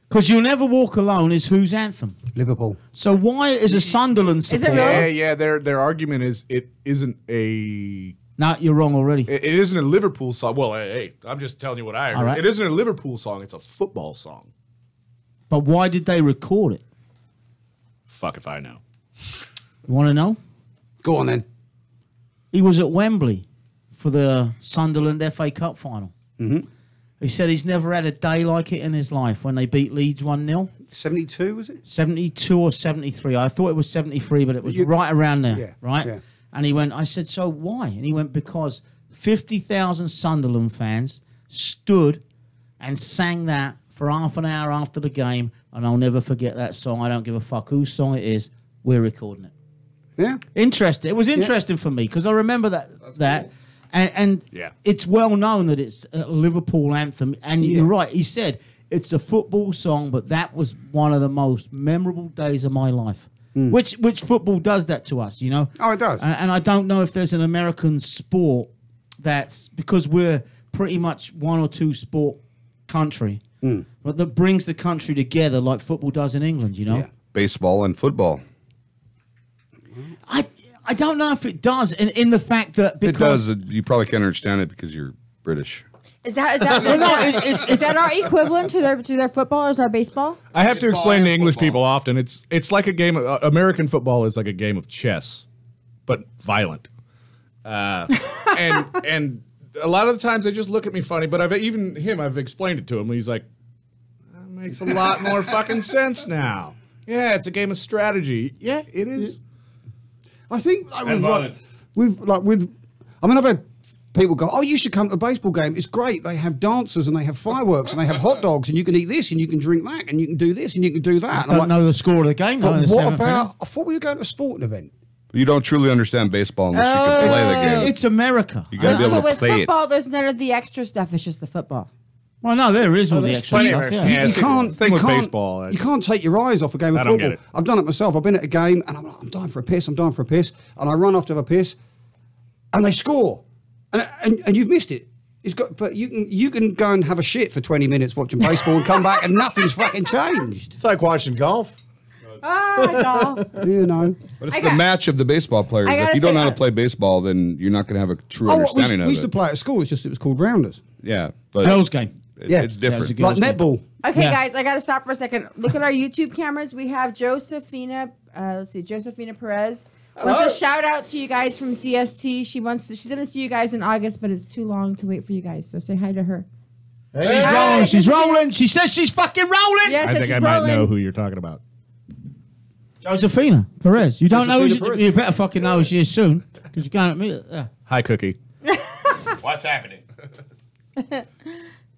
Because You'll Never Walk Alone is whose anthem? Liverpool. So why is a Sunderland Is it supporter... really? Yeah. Their argument is it isn't a. No, you're wrong already. It isn't a Liverpool song. Well, hey, I'm just telling you what I heard. All right. It isn't a Liverpool song. It's a football song. But why did they record it? Fuck if I know. You want to know? Go on then. He was at Wembley for the Sunderland FA Cup final. Mm-hmm. He said he's never had a day like it in his life when they beat Leeds 1-0. 72, was it? 72 or 73. I thought it was 73, but it was right around there, Yeah, right? yeah. And he went, I said, so why? And he went, because 50,000 Sunderland fans stood and sang that for half an hour after the game, and I'll never forget that song. I don't give a fuck whose song it is. We're recording it. Yeah. Interesting. It was interesting for me because I remember that. Cool. And it's well known that it's a Liverpool anthem. And you're right. He said it's a football song, but that was one of the most memorable days of my life. Which football does that to us, you know? Oh, it does. And I don't know if there's an American sport that's, because we're pretty much one or two sport country, but that brings the country together like football does in England, you know? Yeah. Baseball and football. I don't know if it does, in the fact that because it does. You probably can't understand it because you're British. Is that our equivalent to their football? Is our baseball? I have to explain to English people often. It's like a game of American football is like a game of chess, but violent. And a lot of the times they just look at me funny. But I've explained it to him. He's like, that makes a lot more fucking sense now. Yeah, it's a game of strategy. Yeah, it is. I think I've had people go, oh, you should come to a baseball game. It's great. They have dancers and they have fireworks and they have hot dogs and you can eat this and you can drink that and you can do this and you can do that. I don't know the score of the game. But what about? I thought we were going to a sporting event. You don't truly understand baseball unless you can play the game. It's America. You got to be able to with play football, there's none of the extra stuff. It's just the football. Well, no, there is all the extra stuff. Yeah. You can't take your eyes off a game of football. Get it. I've done it myself. I've been at a game and I'm dying for a piss. And I run off to have a piss, and they score, and you've missed it. But you can go and have a shit for 20 minutes watching baseball and come back and nothing's fucking changed. It's like watching golf. No. You know. But it's the match of the baseball players. If you don't know how to play baseball, then you're not going to have a true understanding of it. We used to play at school. It's just it was called rounders. Yeah. But girls' game. It's different. Like netball. Okay, guys, I got to stop for a second. Look at our YouTube cameras. We have Josephina. Josephina Perez. Wants a shout out to you guys from CST. She's going to see you guys in August, but it's too long to wait for you guys. So say hi to her. Hey. She's rolling. She says she's fucking rolling. Yes, I think I might know who you're talking about. Josephina Perez. You don't know who you better fucking know who she is soon because you can't admit it. Yeah. Hi, Cookie. What's happening?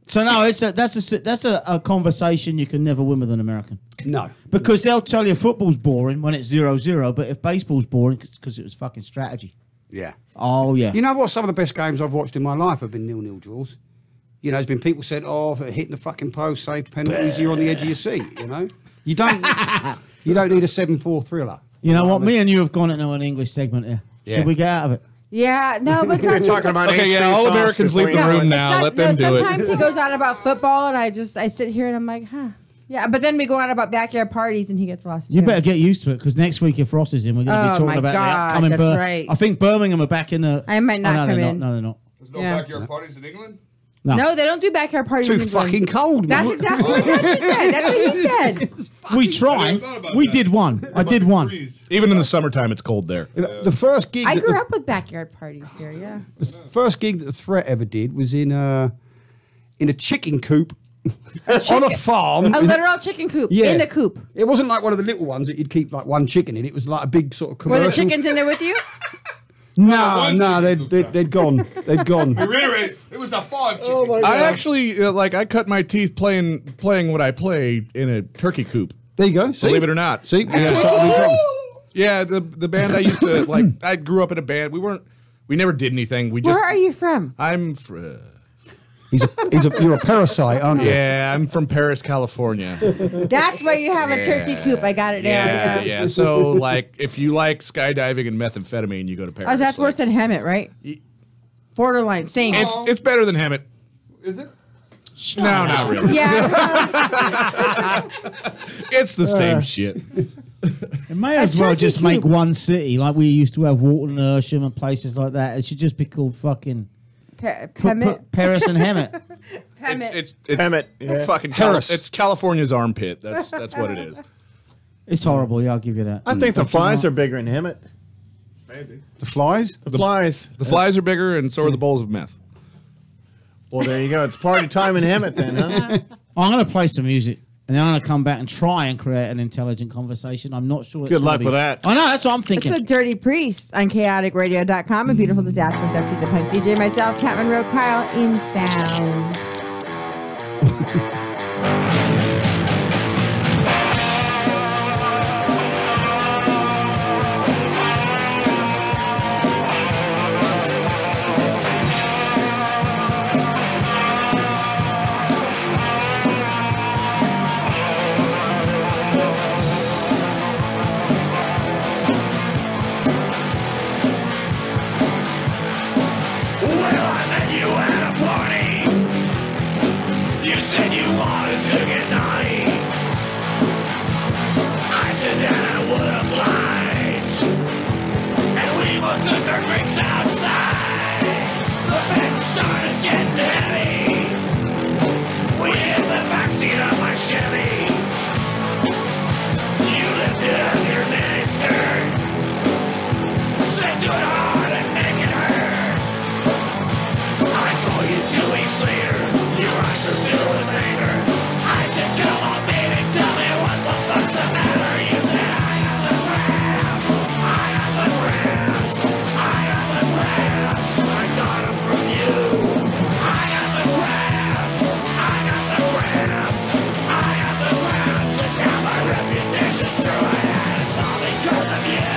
So no, that's a conversation you can never win with an American. No, because they'll tell you football's boring when it's 0-0, but if baseball's boring, it's because it was fucking strategy. Yeah. Oh yeah. You know what? Some of the best games I've watched in my life have been 0-0 draws. You know, there's been people sent off, hitting the fucking post, saved penalties. You're on the edge of your seat. You know, you don't need a 7-4 thriller. You know what? Me and you have gone into an English segment here. Yeah. Should we get out of it? Yeah, no, but you're talking about all Americans leave the room now. Let them do it. Sometimes he goes on about football, and I sit here and I'm like, huh. Yeah, but then we go on about backyard parties, and he gets lost. You better get used to it because next week if Ross is in, we're going to be talking about the upcoming. That's right. I think Birmingham are back in the. I might not come in. No, they're not. There's no backyard parties in England. No, they don't do backyard parties. Too fucking cold. That's exactly what Dutchie said. That's what he said. We tried. We did one. I did one. Even in the summertime, it's cold there. The first gig. I grew up with backyard parties here. Yeah. The first gig that the Threat ever did was in a chicken coop on a farm. A literal chicken coop. Yeah. In the coop. It wasn't like one of the little ones that you'd keep like one chicken in. It was like a big sort of commercial. Were the chickens in there with you? No, they'd gone. They'd gone. We reiterate, it was a 5 chicken. I actually I cut my teeth playing what I play in a turkey coop. There you go. See? Believe it or not. See, yeah, the band I used to like. I grew up in a band. We never did anything. Where are you from? I'm. You're a parasite, aren't you? Yeah, I'm from Paris, California. That's where you have a turkey coop. I got it down. Yeah. So, like, if you like skydiving and methamphetamine, you go to Paris. Oh, that's worse than Hemet, right? Borderline, same. It's better than Hemet. Is it? No, not really. Yeah. It's the same shit. It may as well just make one city, like we used to have Walton, Hersham, and places like that. It should just be called fucking Paris and Hemet. It's Hemet. Fucking Paris. It's California's armpit. That's what it is. It's horrible. Yeah, I'll give you that. I think the flies are bigger in Hemet. Maybe. The flies? The flies. The flies are bigger, and so are the bowls of meth. Well, there you go. It's party time in Hemet then, huh? I'm going to play some music. And then I'm going to come back and try and create an intelligent conversation. I'm not sure. Good luck with that. I know, that's what I'm thinking. It's the Dirty Priest on chaoticradio.com. A beautiful disaster with Dutchie the Punk DJ, myself, Cat Monroe, Kyle in sound. Took our drinks outside. The bed started getting heavy. We hit the backseat of my Chevy. You lifted up your miniskirt. Said do it hard and make it hurt. I saw you 2 weeks later. Your eyes are filled with anger. I said come on baby, tell me what the fuck's the matter. You said I got the crabs. I got the crabs. I got the crabs. I got them from you. I got the crabs. I got the crabs. I got the crabs. And now my reputation's ruined. And it's all because of you.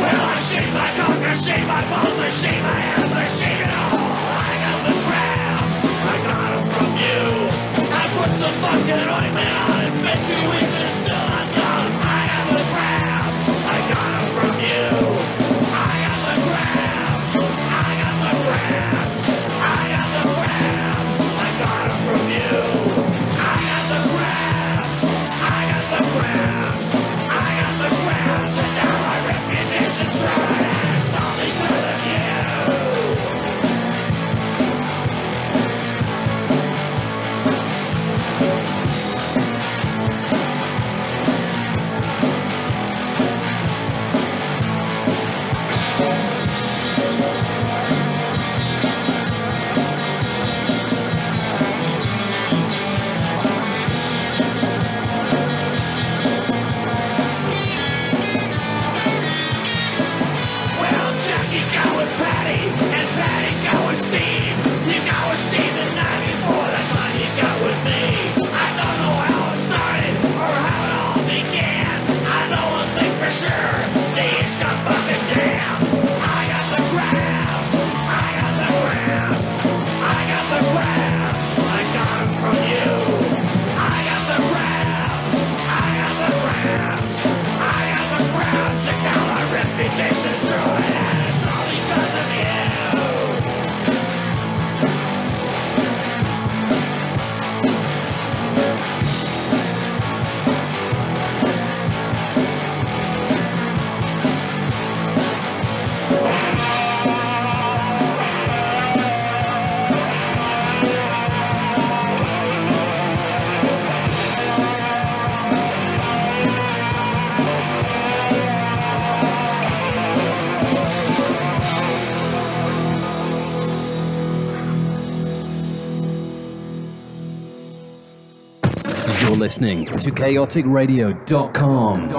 Well, I shake my cock, I shake my balls, I shake my ass, I shake it all. I got the crabs, I got them from you. I put some fucking ointment on, it's been 2 weeks until I'm done. I got the crabs, I got them from you. I got the crabs, I got the crabs, I got the crabs, I got them from you. I got the crabs, I got the crabs, I got the crabs, and now my reputation's ruined. It's all because of you. Well, Jackie got with Patty, and Patty got with Steve. You got with Steve the night before the time you got with me. I don't know how it started or how it all began. I know one thing for sure, the age got fucking down. I got the crabs, I got the crabs, I got the crabs, I got them from you. I got the crabs, I got the crabs, I got the crabs, and now my reputation's ruined, and it's all because of you. You're listening to chaoticradio.com.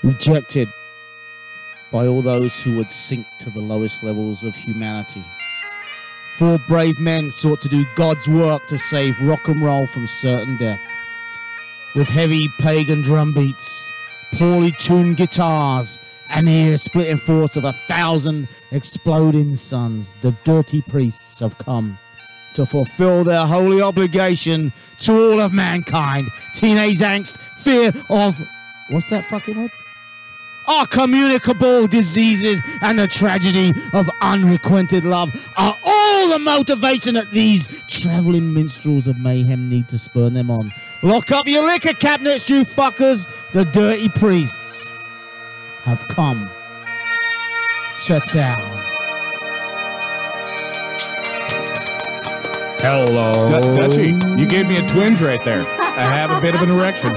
rejected by all those who would sink to the lowest levels of humanity. 4 brave men sought to do God's work to save rock and roll from certain death. With heavy pagan drum beats, poorly tuned guitars, and the ear-splitting force of 1,000 exploding suns, the dirty priests have come to fulfill their holy obligation to all of mankind. Teenage angst, fear of... What's that fucking word? Communicable diseases and the tragedy of unrequited love are all the motivation that these traveling minstrels of mayhem need to spur them on. Lock up your liquor cabinets, you fuckers. The dirty priests have come to town. Hello. Dutchie, you gave me a twinge right there. I have a bit of an erection.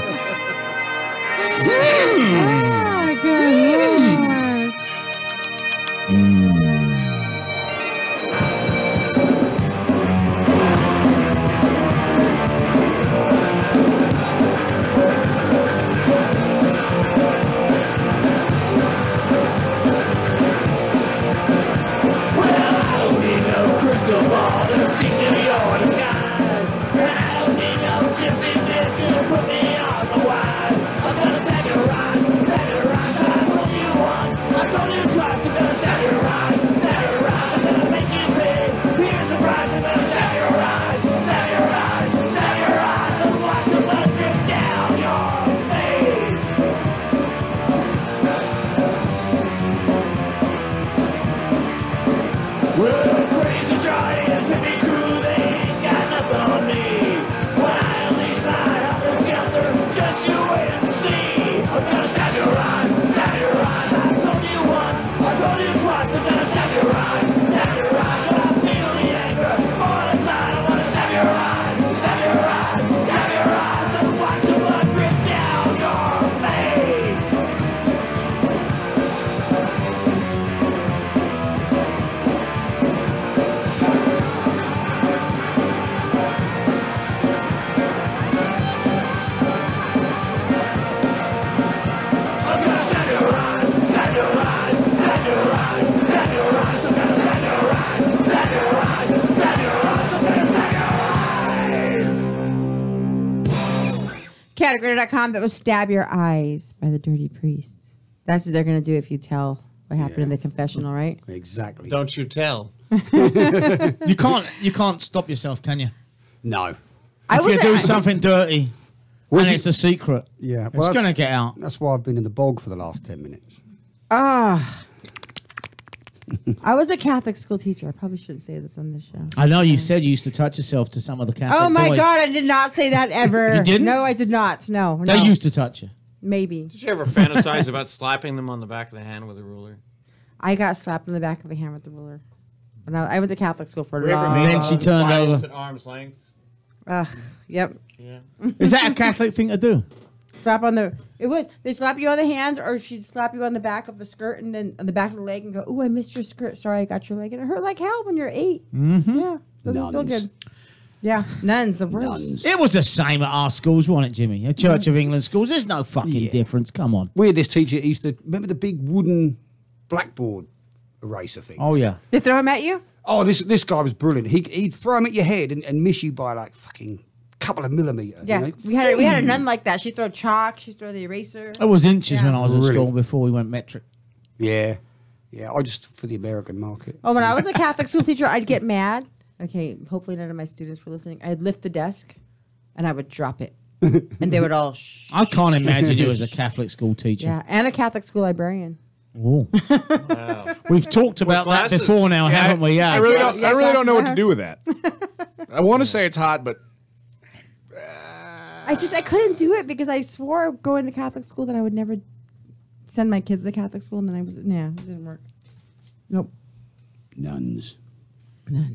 Category.com, that was Stab Your Eyes by the Dirty Priests. That's what they're going to do if you tell what happened in the confessional, right? Exactly. Don't you tell. You can't stop yourself, can you? No. If you do something dirty and it's a secret, yeah, it's going to get out. That's why I've been in the bog for the last 10 minutes. I was a Catholic school teacher. I probably shouldn't say this on this show. I know you said you used to touch yourself to some of the Catholic Oh my boys. God, I did not say that ever. You didn't? No, I did not. No. They used to touch you. Maybe. Did you ever fantasize about slapping them on the back of the hand with a ruler? I got slapped in the back of the hand with the ruler. When I went to Catholic school for a long And then she turned over. At arm's length. Yep. Yeah. Is that a Catholic thing to do? Slap on the... They slap you on the hands, or she'd slap you on the back of the skirt and then on the back of the leg and go, "Ooh, I missed your skirt. Sorry, I got your leg." And it hurt like hell when you're 8. Mm-hmm. Yeah. Doesn't feel good. Yeah. Nuns, the worst. Nuns. It was the same at our schools, wasn't it, Jimmy? At Church of England schools. There's no fucking difference. Come on. We had this teacher that used to... Remember the big wooden blackboard eraser thing? Oh, yeah. They throw them at you? Oh, this guy was brilliant. He'd throw them at your head and miss you by like fucking couple of millimeters. Yeah. You know? We had a nun like that. She'd throw chalk. She'd throw the eraser. It was inches when I was at Really? school before we went metric. Yeah. Yeah, I just for the American market. Oh, when I was a Catholic school teacher, I'd get mad. Okay, hopefully none of my students were listening. I'd lift the desk and I would drop it. And they would all shh. I can't imagine you as a Catholic school teacher. Yeah, and a Catholic school librarian. Whoa. Wow. We've talked about that glasses. before now, haven't we? Yeah. I really don't know what to do with that. I want to say it's hot, but I couldn't do it because I swore going to Catholic school that I would never send my kids to Catholic school, and then it didn't work. Nope. Nuns.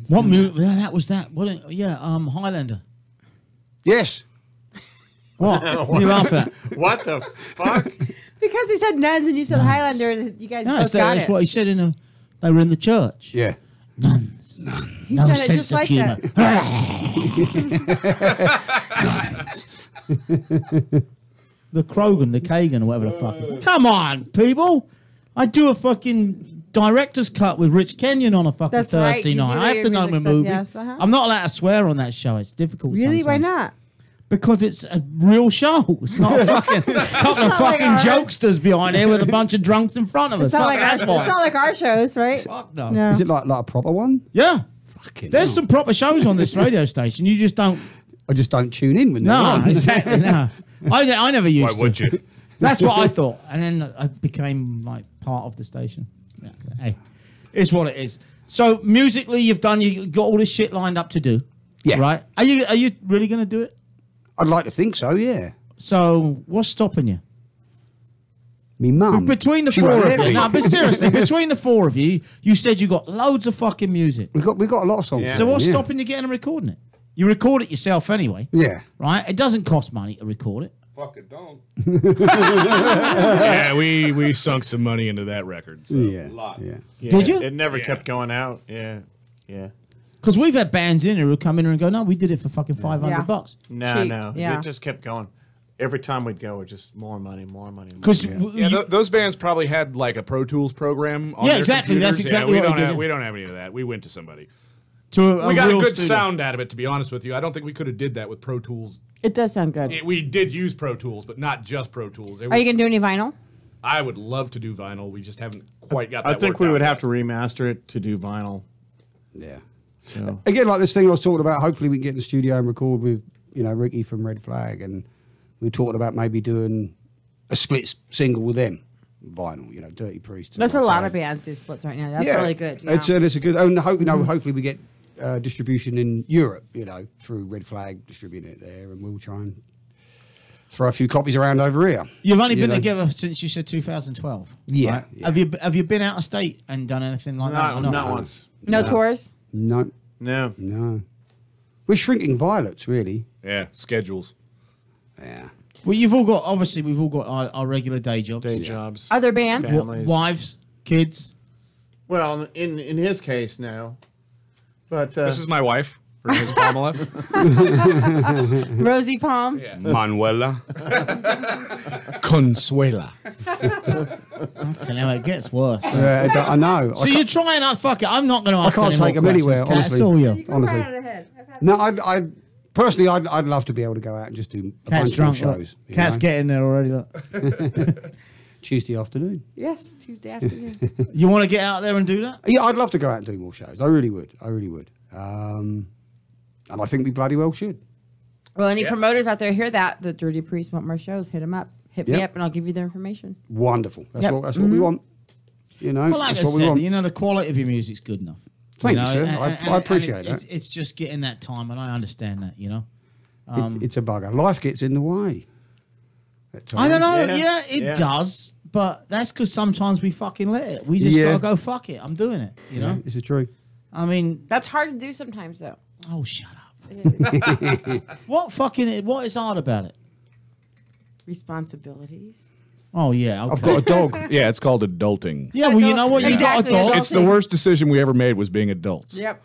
What movie? Yeah, that was that. What? Yeah, Highlander. Yes. What? What are you laughing at? What the fuck? Because he said nuns and you said Highlander, and you guys both got that's it. what he said they were in the church. Yeah. Nuns. He No said it sense just of like humour. that. the Kagan, or whatever the fuck. Come on, people! I do a fucking director's cut with Rich Kenyon on a fucking Thursday night. I have to know my movies. Yes, I'm not allowed to swear on that show. It's difficult. Really? Sometimes. Why not? Because it's a real show. It's not a fucking couple of fucking jokesters behind here with a bunch of drunks in front of us. It's not like our shows, right? Fuck no. Is it like a proper one? Yeah. Fucking There's hell. some proper shows on this radio station. You just don't. I just don't tune in when they're No, on. exactly. No. I never used to. Why would you? That's what I thought. And then I became like part of the station. Yeah. Hey, it's what it is. So musically, you got all this shit lined up to do. Yeah. Right? Are you really going to do it? I'd like to think so, yeah. So what's stopping you? Me mum. Between the She four won't of let you. me. No, but seriously, between the four of you, you said you got loads of fucking music. We got a lot of songs. Yeah. So what's yeah. stopping you getting and recording it? You record it yourself anyway. Yeah. Right? It doesn't cost money to record it. Fuck it, don't. Yeah, we sunk some money into that record. So. Yeah. Yeah, Did you? It never kept going out. Yeah. Because we've had bands in here who come in and go, no, we did it for fucking $500. No, Cheap. no. Yeah. It just kept going. Every time we'd go, it just more money. Because Those bands probably had like a Pro Tools program on Yeah, their exactly. That's computers. exactly we what don't we did, have, yeah. we don't have any of that. We went to somebody. to We got a real good studio. sound out of it, to be honest with you. I don't think we could have did that with Pro Tools. It does sound good. We did use Pro Tools, but not just Pro Tools. Are you going to do any vinyl? I would love to do vinyl. We just haven't quite got that I think worked we out would yet. have to remaster it to do vinyl. Yeah. So Again, like this thing I was talking about, hopefully we can get in the studio and record with, Ricky from Red Flag, and we were talking about maybe doing a split single with them, vinyl, Dirty Priest. There's a lot of bands do splits right now. That's really good. Yeah. It's a good, and hopefully we get distribution in Europe, through Red Flag, distributing it there, and we'll try and throw a few copies around over here. You've only been together since you said 2012. Yeah, right? yeah. Have you been out of state and done anything like that? Or not once. No tours? No. We're shrinking violets, really. Yeah, schedules. Yeah. Well, we've all got our regular day jobs. Other bands? Families. Wives, kids. Well, in his case, no. But This is my wife. Her name is Pamela. Rosie Palm? Yeah. Manuela. Consuela. Okay, now it gets worse. I know. So you're trying out, fuck it, I'm not going to I ask can't any more take them anywhere, questions, Kat. honestly. It's all you. Honestly. No, I personally, I'd love to be able to go out and just do a Cat's bunch drunk. of shows. you Cat's know? getting there already. Look. Tuesday afternoon. Yes, Tuesday afternoon. You want to get out there and do that? Yeah, I'd love to go out and do more shows. I really would. And I think we bloody well should. Well, any promoters out there hear that, the Dirty Priest want more shows, hit them up. Hit me up and I'll give you their information. Wonderful. That's what we want. Well, like that's I what we said, want. the quality of your music's good enough. Thank you, sir. I appreciate that. It's just getting that time, and I understand that, It's a bugger. Life gets in the way. I don't know. Yeah. It does. But that's because sometimes we fucking let it. We just gotta go, fuck it. I'm doing it. You know? This is true. I mean, that's hard to do sometimes, though. Oh, shut up. What is hard about it? Responsibilities. Oh, yeah. Okay. I've got a dog. Yeah, it's called adulting. Yeah, well, you know what? Exactly. You got a dog. It's the worst decision we ever made was being adults. Yep.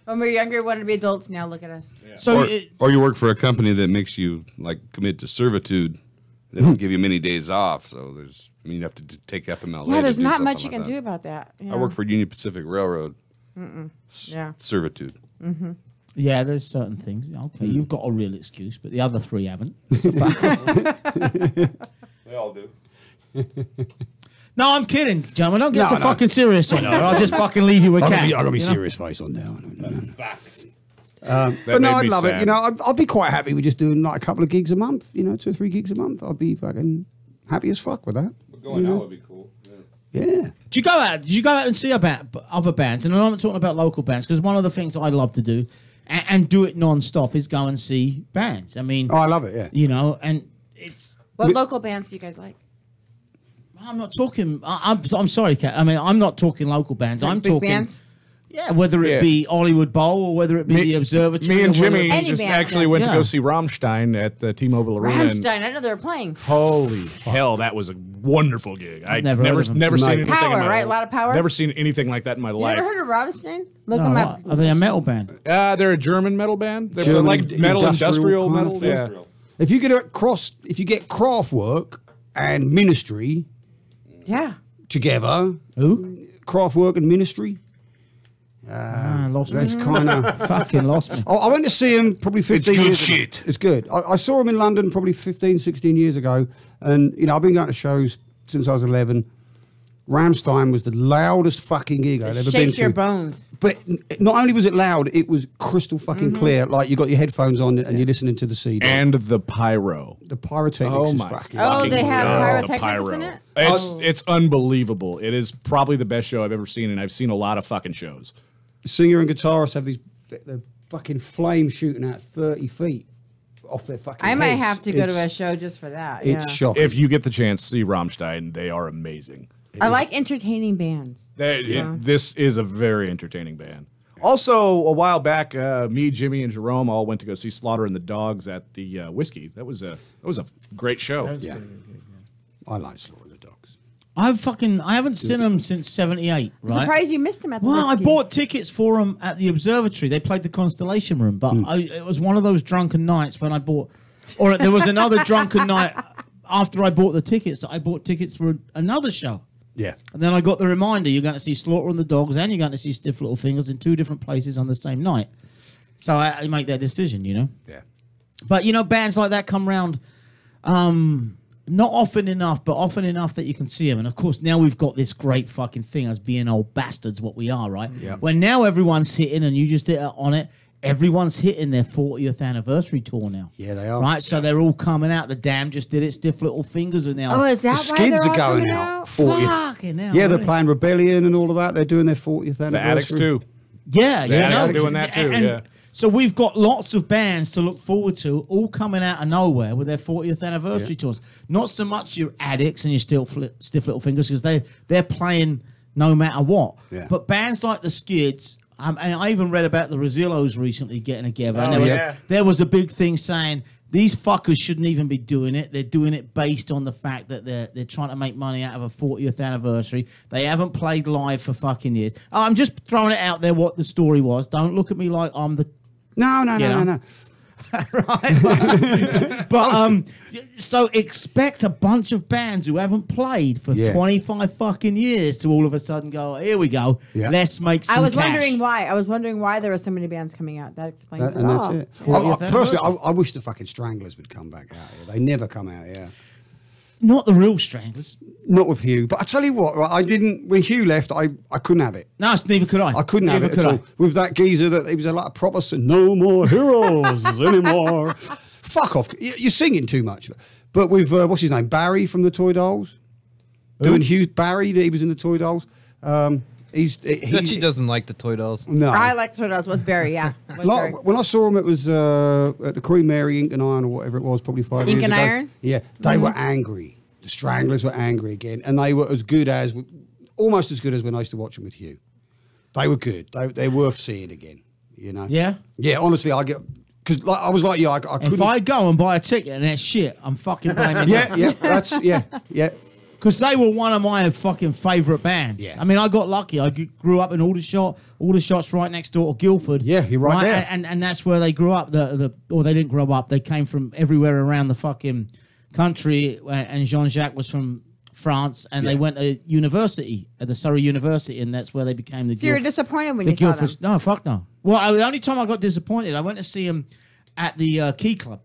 When we were younger, we wanted to be adults. Now look at us. Yeah. So, or you work for a company that makes you commit to servitude. They don't give you many days off, so you have to take FMLA. Yeah, there's to do not something much you like can that. do about that. I work for Union Pacific Railroad. Yeah. Servitude. Mm-hmm. Yeah, there's certain things. Okay, you've got a real excuse, but the other three haven't. They all do. No, I'm kidding, gentlemen. Don't get so fucking serious on it. I'll just fucking leave you with Cat. I'm gonna be serious face on now. But no, I'd love it. I'd be quite happy with just doing like a couple of gigs a month. 2 or 3 gigs a month. I'd be fucking happy as fuck with that. But going out would be cool. Yeah. Did you go out and see other bands? And I'm not talking about local bands, because one of the things I love to do and do it non-stop is go and see bands. I mean, I love it. Yeah. And it's what local bands do you guys like? I'm not talking. I'm sorry, Kat. I mean, I'm not talking local bands. I'm big talking. Bands? Yeah, whether it be Hollywood Bowl or whether it be the Observatory. Me and Jimmy Any just band, actually went to go see Rammstein at the T-Mobile Arena. Rammstein, I know they were playing. Holy hell, that was a wonderful gig. I've never never heard of them. seen anything Power, in my right? A lot of power? Never seen anything like that in my You life. ever heard of Rammstein? Look No, them up. Are they a metal band? They're a German metal band. They're German like metal, industrial kind metal. of thing. Yeah. If you get Kraftwerk and Ministry, together, Kraftwerk and Ministry. Lost me. That's kind of fucking lost me. I went to see him probably 15 good years shit. ago. It's good. I saw him in London probably 15, 16 years ago. And, you know, I've been going to shows since I was 11. Rammstein was the loudest fucking gig I'd ever been to. Shakes your bones. But not only was it loud, it was crystal fucking clear. Like you got your headphones on and you're listening to the CD. And the pyro. The pyrotechnics is fucking they have the pyrotechnics in it? It's unbelievable. It is probably the best show I've ever seen, and I've seen a lot of fucking shows. The singer and guitarist have the fucking flame shooting out 30 feet off their fucking I might heads. have to go to a show just for that. It's shocking. If you get the chance to see Rammstein, they are amazing. I like entertaining bands. This is a very entertaining band. Also, a while back, me, Jimmy, and Jerome all went to go see Slaughter and the Dogs at the Whiskey. That was a great show. I like Slaughter and the Dogs. I haven't seen them since '78. Right? I'm surprised you missed them at the Well, I Whiskey. bought tickets for them at the Observatory. They played the Constellation Room, but it was one of those drunken nights when I bought, or there was another drunken night after I bought the tickets. I bought tickets for another show. Yeah. And then I got the reminder, you're going to see Slaughter and the Dogs and you're going to see Stiff Little Fingers in 2 different places on the same night. So I make that decision, you know? Yeah. But, you know, bands like that come round not often enough, but often enough that you can see them. And, of course, now we've got this great fucking thing as being old bastards, what we are, right? Yeah. When now everyone's hitting, and you just hit on it, everyone's hitting their 40th anniversary tour now. Yeah, they are. Right? So they're all coming out. The Dam just did it. Stiff Little Fingers are now. Oh, is that The why they're Skids all are going coming out. out? 40th. Fucking hell, Yeah, they're really? playing Rebellion and all of that. They're doing their 40th anniversary. The Addicts, too. Yeah, The yeah. Addicts no, are doing that, too, and yeah. So we've got lots of bands to look forward to, all coming out of nowhere with their 40th anniversary tours. Not so much your Addicts and your Stiff Little Fingers, because they're playing no matter what. Yeah. But bands like the Skids, and I even read about the Rosillos recently getting together. Oh, And there was a big thing saying these fuckers shouldn't even be doing it. They're doing it based on the fact that they're trying to make money out of a 40th anniversary. They haven't played live for fucking years. I'm just throwing it out there what the story was. Don't look at me like I'm the... No. Right. But so expect a bunch of bands who haven't played for 25 fucking years to all of a sudden go, here we go, let's make some I was cash. wondering why there were so many bands coming out. That explains it And all. that's it. Personally, I wish the fucking Stranglers would come back out here. They never come out here. Not the real Stranglers. Not with Hugh. But I tell you what, right, when Hugh left, I couldn't have it. No, neither could I. I couldn't have it at all. With that geezer, that he was a like proper no more heroes anymore. Fuck off. You're singing too much. But with, what's his name, Barry from the Toy Dolls? Doing Hugh Barry, that he was in the Toy Dolls. Dutchie doesn't like the Toy Dolls. No. I like Toy Dolls. Was Barry, yeah. When I saw him, it was at the Queen Mary Ink and Iron or whatever it was, probably 5 years ago. Ink and Iron? Yeah, they were angry. The Stranglers were angry again, and they were almost as good as when I used to watch them with Hugh. They were good. They're worth seeing again. You know. Yeah. Yeah. Honestly, I get because I was like you. I couldn't. If I go and buy a ticket and that's shit, I'm fucking blaming you. Yeah. Because they were one of my fucking favourite bands. Yeah. I mean, I got lucky. I grew up in Aldershot's right next door to Guildford. Yeah, you're right there. And that's where they grew up. Or they didn't grow up. They came from everywhere around the fucking country. And Jean-Jacques was from France. And they went to university, at the Surrey University. And that's where they became the So you were disappointed when you saw them? No, fuck no. Well, the only time I got disappointed, I went to see them at the Key Club.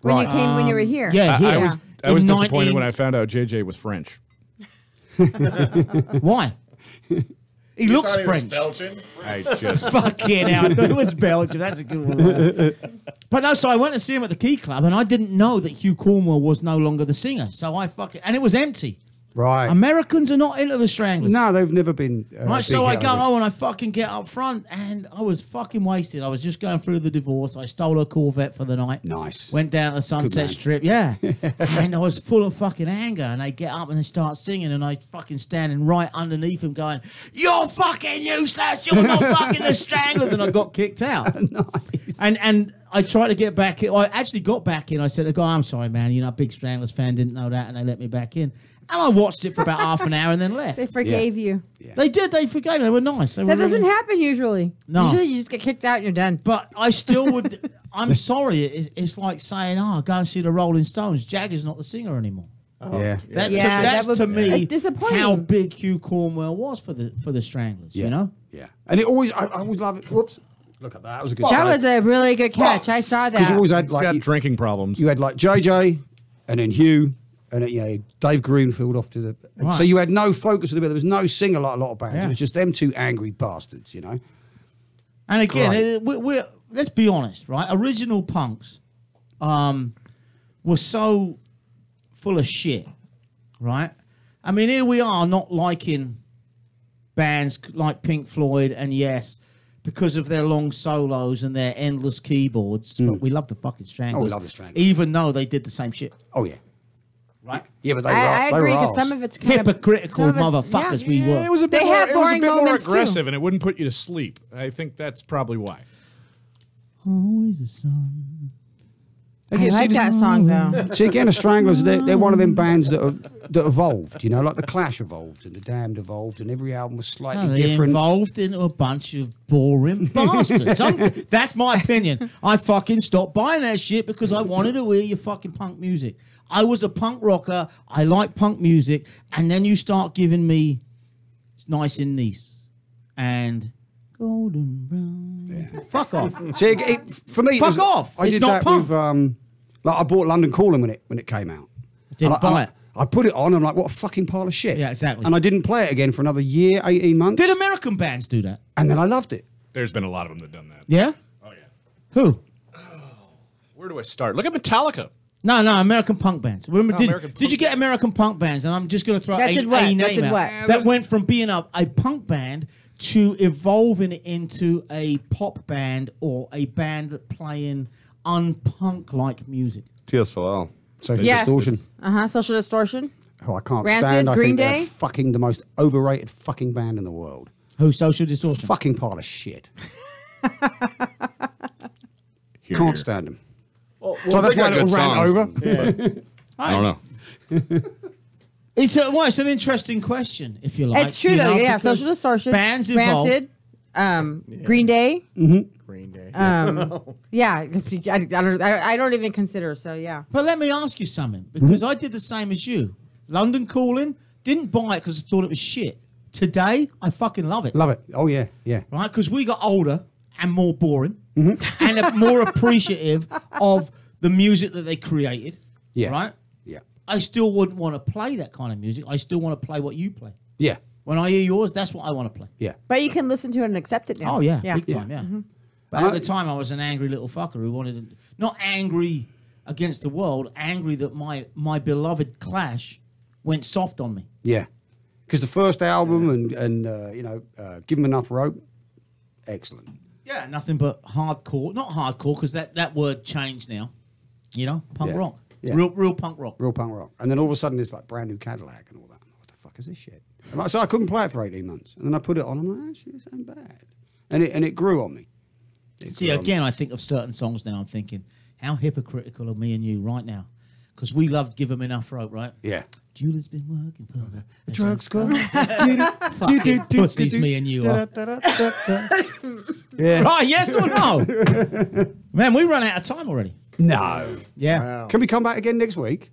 When you came, when you were here? Yeah, here. I was disappointed when I found out JJ was French. Why? He looks French. Belgian. I just Fucking hell, I thought it was Belgium. That's a good one. But no, so I went to see him at the Key Club, and I didn't know that Hugh Cornwell was no longer the singer. So and it was empty. Right. Americans are not into the Stranglers. No, they've never been. Right, so I go home and I fucking get up front, and I was fucking wasted. I was just going through the divorce. I stole a Corvette for the night. Nice. Went down to Sunset Strip, yeah. And I was full of fucking anger, and they get up and they start singing, and I fucking standing right underneath him going, "You're fucking useless, you're not fucking the Stranglers," and I got kicked out. Nice. And I tried to get back in. I actually got back in. I said to the guy, "I'm sorry, man, you're not a big Stranglers fan, didn't know that," and they let me back in. And I watched it for about half an hour and then left. They forgave you. Yeah. They did. They forgave me. They were nice. They That were doesn't really... happen usually. No. Usually you just get kicked out and you're done. But I still would. I'm sorry. It's like saying, go and see the Rolling Stones. Jagger's not the singer anymore. Yeah. That's to me disappointing. how big Hugh Cornwell was for the Stranglers, you know? Yeah. And I always love it. Whoops. Look at that. That was a good That was a really good catch. I saw that. Because you always had He's got drinking problems. You had like JJ and then Hugh and then, Dave Greenfield off to the... Right. So you had no focus of the bit. There was no singer like a lot of bands. Yeah. It was just them two angry bastards, you know? And again, Great. we're let's be honest, right? Original punks were so full of shit, right? I mean, here we are not liking bands like Pink Floyd and Yes because of their long solos and their endless keyboards, but we love the fucking Stranglers. Oh, we love the Stranglers. Even though they did the same shit. Oh, yeah. Right? Yeah, but I agree because some of it's kind hypocritical of motherfuckers we were. It was a bit They more, have it was a boring bit more moments, too. aggressive, and it wouldn't put you to sleep. I think that's probably why. Always the sun. I like that song though. See, again, the Stranglers, they're one of them bands that evolved, you know, like the Clash evolved and the Damned evolved, and every album was slightly They different. evolved into a bunch of boring bastards. That's my opinion. I fucking stopped buying that shit because I wanted to hear your fucking punk music. I was a punk rocker. I like punk music. And then you start giving me It's Nice in Nice and Golden Brown. Yeah. Fuck off. See, for me, Fuck off. I It's did not that punk. with, like I bought London Calling when it came out. Didn't buy it. I put it on. I'm like, what a fucking pile of shit. Yeah, exactly. And I didn't play it again for another year, 18 months. Did American bands do that? And then I loved it. There's been a lot of them that done that. Yeah? Oh, yeah. Who? Where do I start? Look at Metallica. No, American punk bands. Remember, American did punk you get American punk bands? And I'm just going to throw That a did what? name That did out. what? That went from being a punk band to evolving into a pop band or a band playing unpunk-like music. TSOL. Social Yes. Distortion. Social Distortion. Oh, I can't Rancid, stand. I Green think Day? they're fucking the most overrated fucking band in the world. Who? Social Distortion. Fucking pile of shit. Here, Can't here. stand them. So that's my little rant over. I don't know. It's an interesting question, if you like. It's true you though. know, Yeah, because Social Distortion. Bands evolve. Rancid. Green Day. Green Day. Yeah, I don't even consider. So yeah. But let me ask you something, because I did the same as you. London Calling, didn't buy it because I thought it was shit. Today, I fucking love it. Love it. Oh, yeah, yeah. Right? Because we got older and more boring and more appreciative of the music that they created. Yeah. Right? Yeah. I still wouldn't want to play that kind of music. I still want to play what you play. Yeah. When I hear yours, that's what I want to play. Yeah. But you can listen to it and accept it now. Oh, yeah. Yeah. Big time, yeah. But at the time, I was an angry little fucker who wanted to... Not angry against the world, angry that my beloved Clash went soft on me. Yeah. Because the first album and Give 'Em Enough Rope, excellent. Yeah, nothing but hardcore. Not hardcore, because that word changed now. You know? Punk Yeah. rock. Yeah. Real punk rock. Real punk rock. And then all of a sudden it's like Brand New Cadillac and all that. What the fuck is this shit? And so I couldn't play it for 18 months. And then I put it on and I'm like, actually, this ain't bad. And it grew on me. See, again, I think of certain songs now. I'm thinking, how hypocritical are me and you right now? Because we love Give 'Em Enough Rope, right? Yeah. Julie's been working for the drug squad. Fucking pussies, me and you are. Yeah. Right, yes or no? Man, we run out of time already. No. Yeah. Can we come back again next week?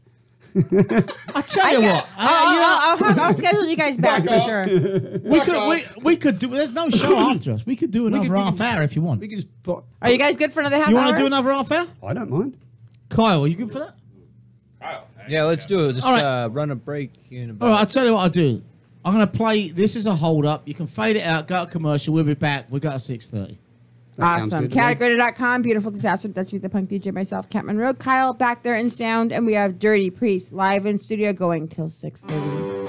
I tell you what. I'll schedule you guys back for sure. We could do. There's no show after us. We could do another half hour if you want. We could just put, Are you guys good for another half You hour? want to do another half hour? I don't mind. Kyle, are you good for that? Yeah, let's do it. Just All right. run a break in about. All right, I'll tell you what I'll do. I'm going to play. This is a hold up. You can fade it out, go to commercial. We'll be back. We got a 6:30. Awesome. ChaoticRadio.com, Beautiful Disaster, Dutchy the Punk DJ, myself, Cat Monroe, Kyle back there in sound, and we have Dirty Priest live in studio going till 6:30.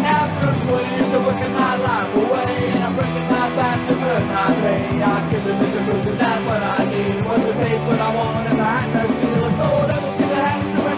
After 20 years of working my life away, and I'm breaking my back to earn my pay. I give the misery, that's what I need. Was to take what I want, and I had to steal a soul that will be the hands of a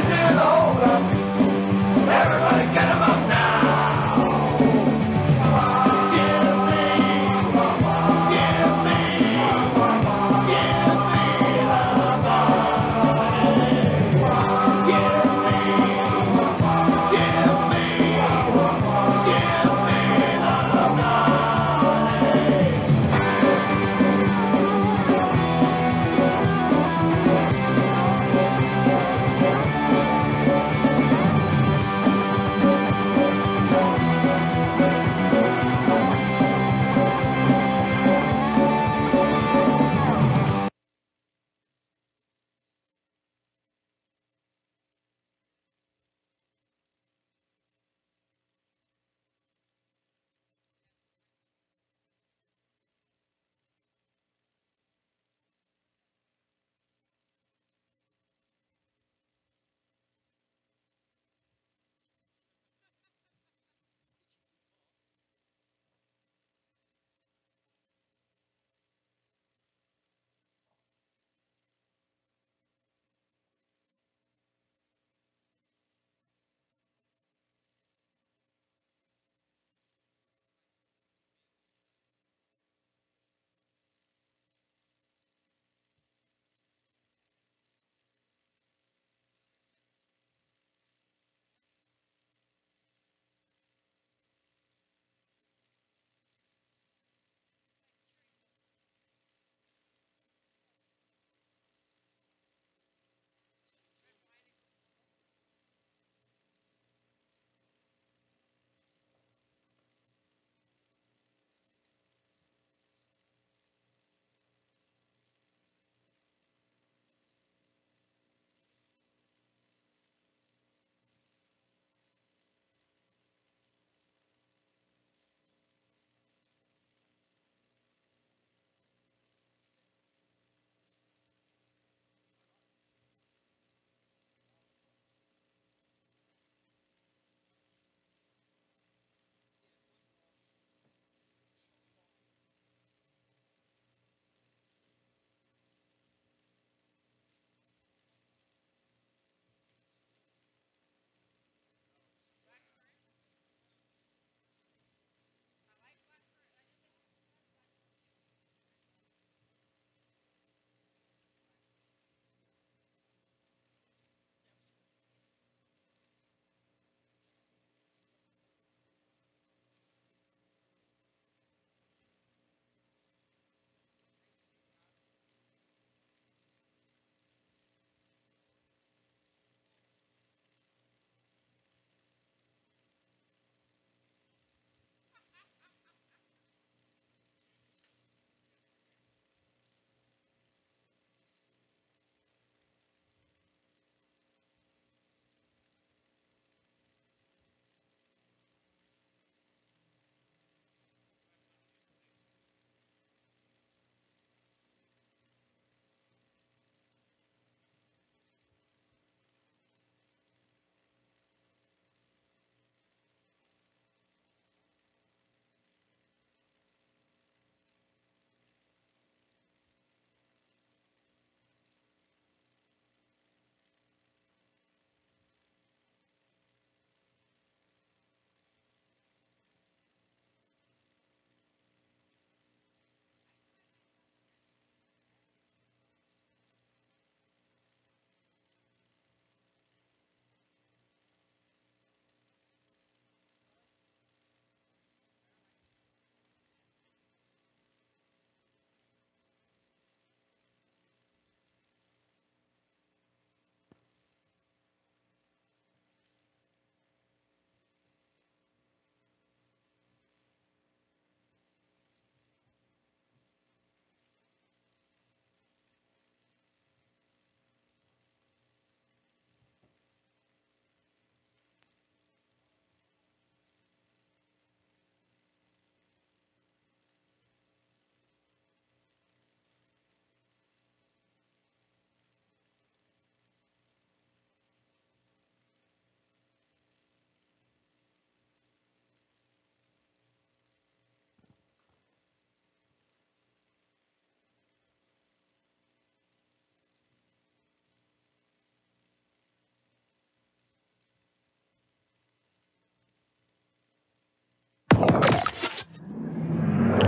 said, hold up. Everybody get him up now. Give me the body. Give me the body.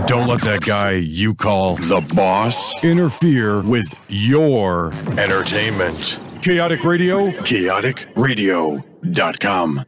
Don't let that guy you call the boss interfere with your entertainment. Chaotic Radio, chaoticradio.com.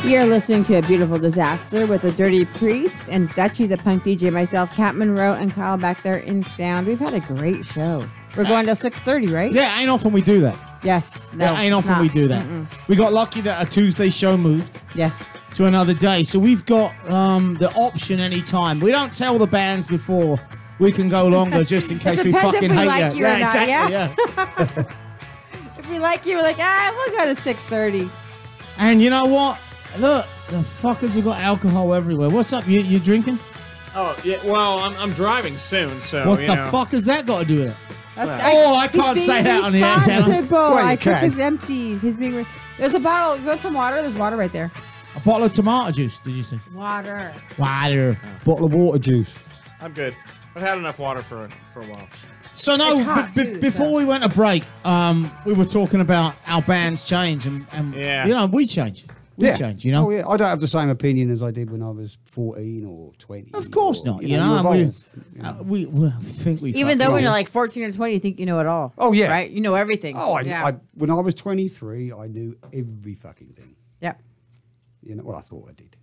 You're listening to A Beautiful Disaster with the Dirty Priest and Dutchie the Punk DJ, myself, Cat Monroe, and Kyle back there in sound. We've had a great show. We're going till 6:30, right? Yeah, ain't often we do that. Yes. No, yeah, ain't often we do that. We got lucky that a Tuesday show moved. Yes. To another day. So we've got the option anytime. We don't tell the bands before we can go longer just in case we fucking hate like you or not, exactly, yeah? If we like you, we're like, we'll go to 6:30. And you know what? Look, the fuckers have got alcohol everywhere. What's up? You drinking? Oh, yeah. Well, I'm driving soon, so, what the fuck has that got to do with it? I can't say that on the air. Well, I took his empties. He's being. There's a bottle. You want some water? There's water right there. A bottle of tomato juice, did you say? Water. Bottle of water juice. I'm good. I've had enough water for a while. So no, before we went to break, we were talking about our bands change and you know, we change. We change, you know. Oh yeah, I don't have the same opinion as I did when I was 14 or 20. Of course not. You know, we think we. Even though when you're like 14 or 20, you think you know it all. Oh yeah, right. You know everything. Oh, when I was 23, I knew every fucking thing. Yep. You know what I thought I did.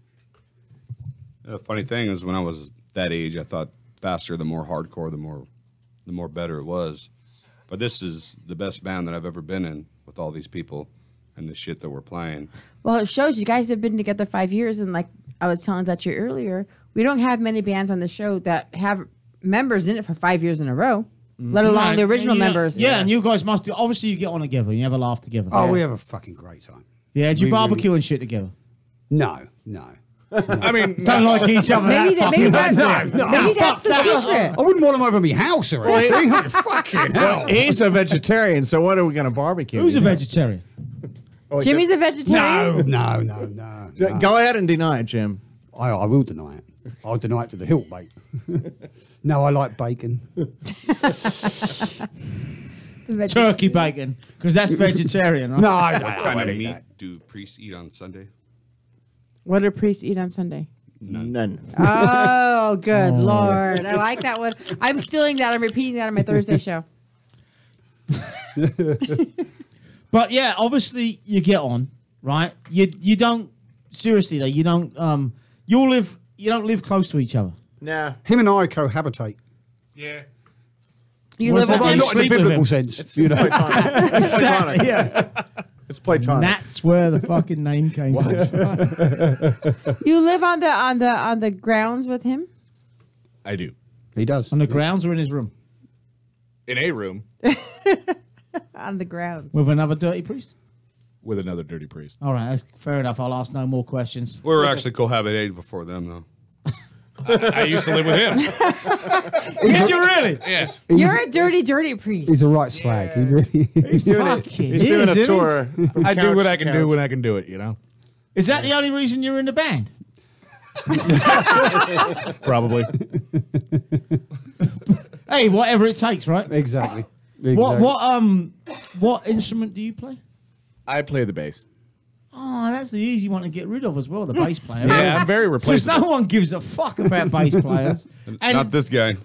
The funny thing is, when I was that age, I thought faster, the more hardcore, the more better it was. But this is the best band that I've ever been in with all these people and the shit that we're playing. Well, it shows you guys have been together 5 years, and like I was telling that you earlier, we don't have many bands on the show that have members in it for 5 years in a row, let alone the original members. Yeah, and you guys must. Obviously, you get on together and you have a laugh together. Oh, we have a fucking great time. Yeah, did you barbecue and shit together? No. I mean, don't like each other. Maybe that's the secret. I wouldn't want them over my house or anything. Fucking hell. He's a vegetarian, so what are we going to barbecue? Who's a vegetarian? Jimmy's a vegetarian? No. Go ahead and deny it, Jim. I will deny it. I'll deny it to the hilt, mate. No, I like bacon. Turkey bacon, because that's vegetarian, right? No, I don't. What kind of meat do priests eat on Sunday? What do priests eat on Sunday? None. Oh, good Lord. I like that one. I'm stealing that. I'm repeating that on my Thursday show. But yeah, obviously you get on, right? You don't, seriously though, you don't live close to each other. Nah. Him and I cohabitate. Yeah. You live with him? Not in the biblical sense. It's platonic. It's platonic. Yeah. It's platonic. That's where the fucking name came from. You live on the grounds with him? I do. He does. On the grounds or in his room? In a room. On the grounds. With another dirty priest? With another dirty priest. All right, that's fair enough. I'll ask no more questions. We were actually cohabitating before them, though. I used to live with him. Did you really? Yes. You're a dirty priest. He's a right slag. Yes. He's doing it. He's doing a tour. I do what I can do when I can do it, you know? Is that the only reason you're in the band? Probably. Hey, whatever it takes, right? Exactly. What instrument do you play? I play the bass. Oh, that's the easy one to get rid of as well, the bass player. Yeah, I'm very Because replaceable. no one gives a fuck about bass players. And Not this guy.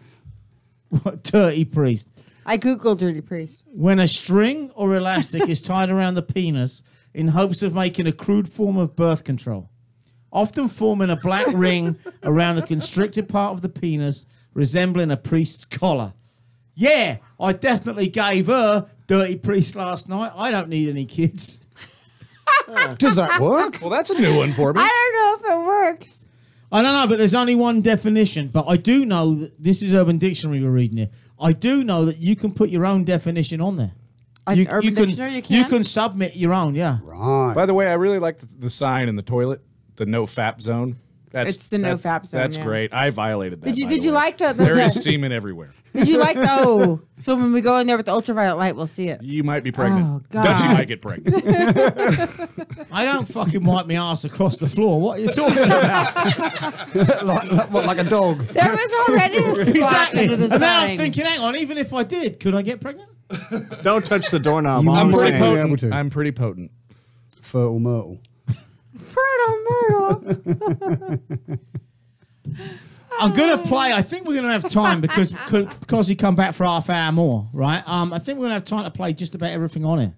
dirty priest. I Googled dirty priest. When a string or elastic is tied around the penis in hopes of making a crude form of birth control, often forming a black ring around the constricted part of the penis, resembling a priest's collar. Yeah, I definitely gave her dirty priest last night. I don't need any kids. Does that work? Well, that's a new one for me. I don't know if it works. I don't know, but there's only one definition. But I do know that this is Urban Dictionary we're reading here. I do know that you can put your own definition on there. Urban Dictionary, you can? You can submit your own, yeah. Right. By the way, I really like the sign in the toilet, the no fap zone. It's the no fap zone. That's great. I violated that. Did you like the There is semen everywhere. Did you like the so when we go in there with the ultraviolet light, we'll see it. You might be pregnant. Oh, God. Dutchie might get pregnant. I don't fucking wipe my ass across the floor. What are you talking about? like a dog? There was already a spot under the And then I'm sign. thinking, hang on, even if I did, could I get pregnant? Don't touch the doorknob. You I'm might pretty be able potent. to. I'm pretty potent. Fertile Myrtle. Fertile Myrtle. I'm gonna play. I think we're gonna have time because we come back for half hour more, right? I think we're gonna have time to play just about everything on it.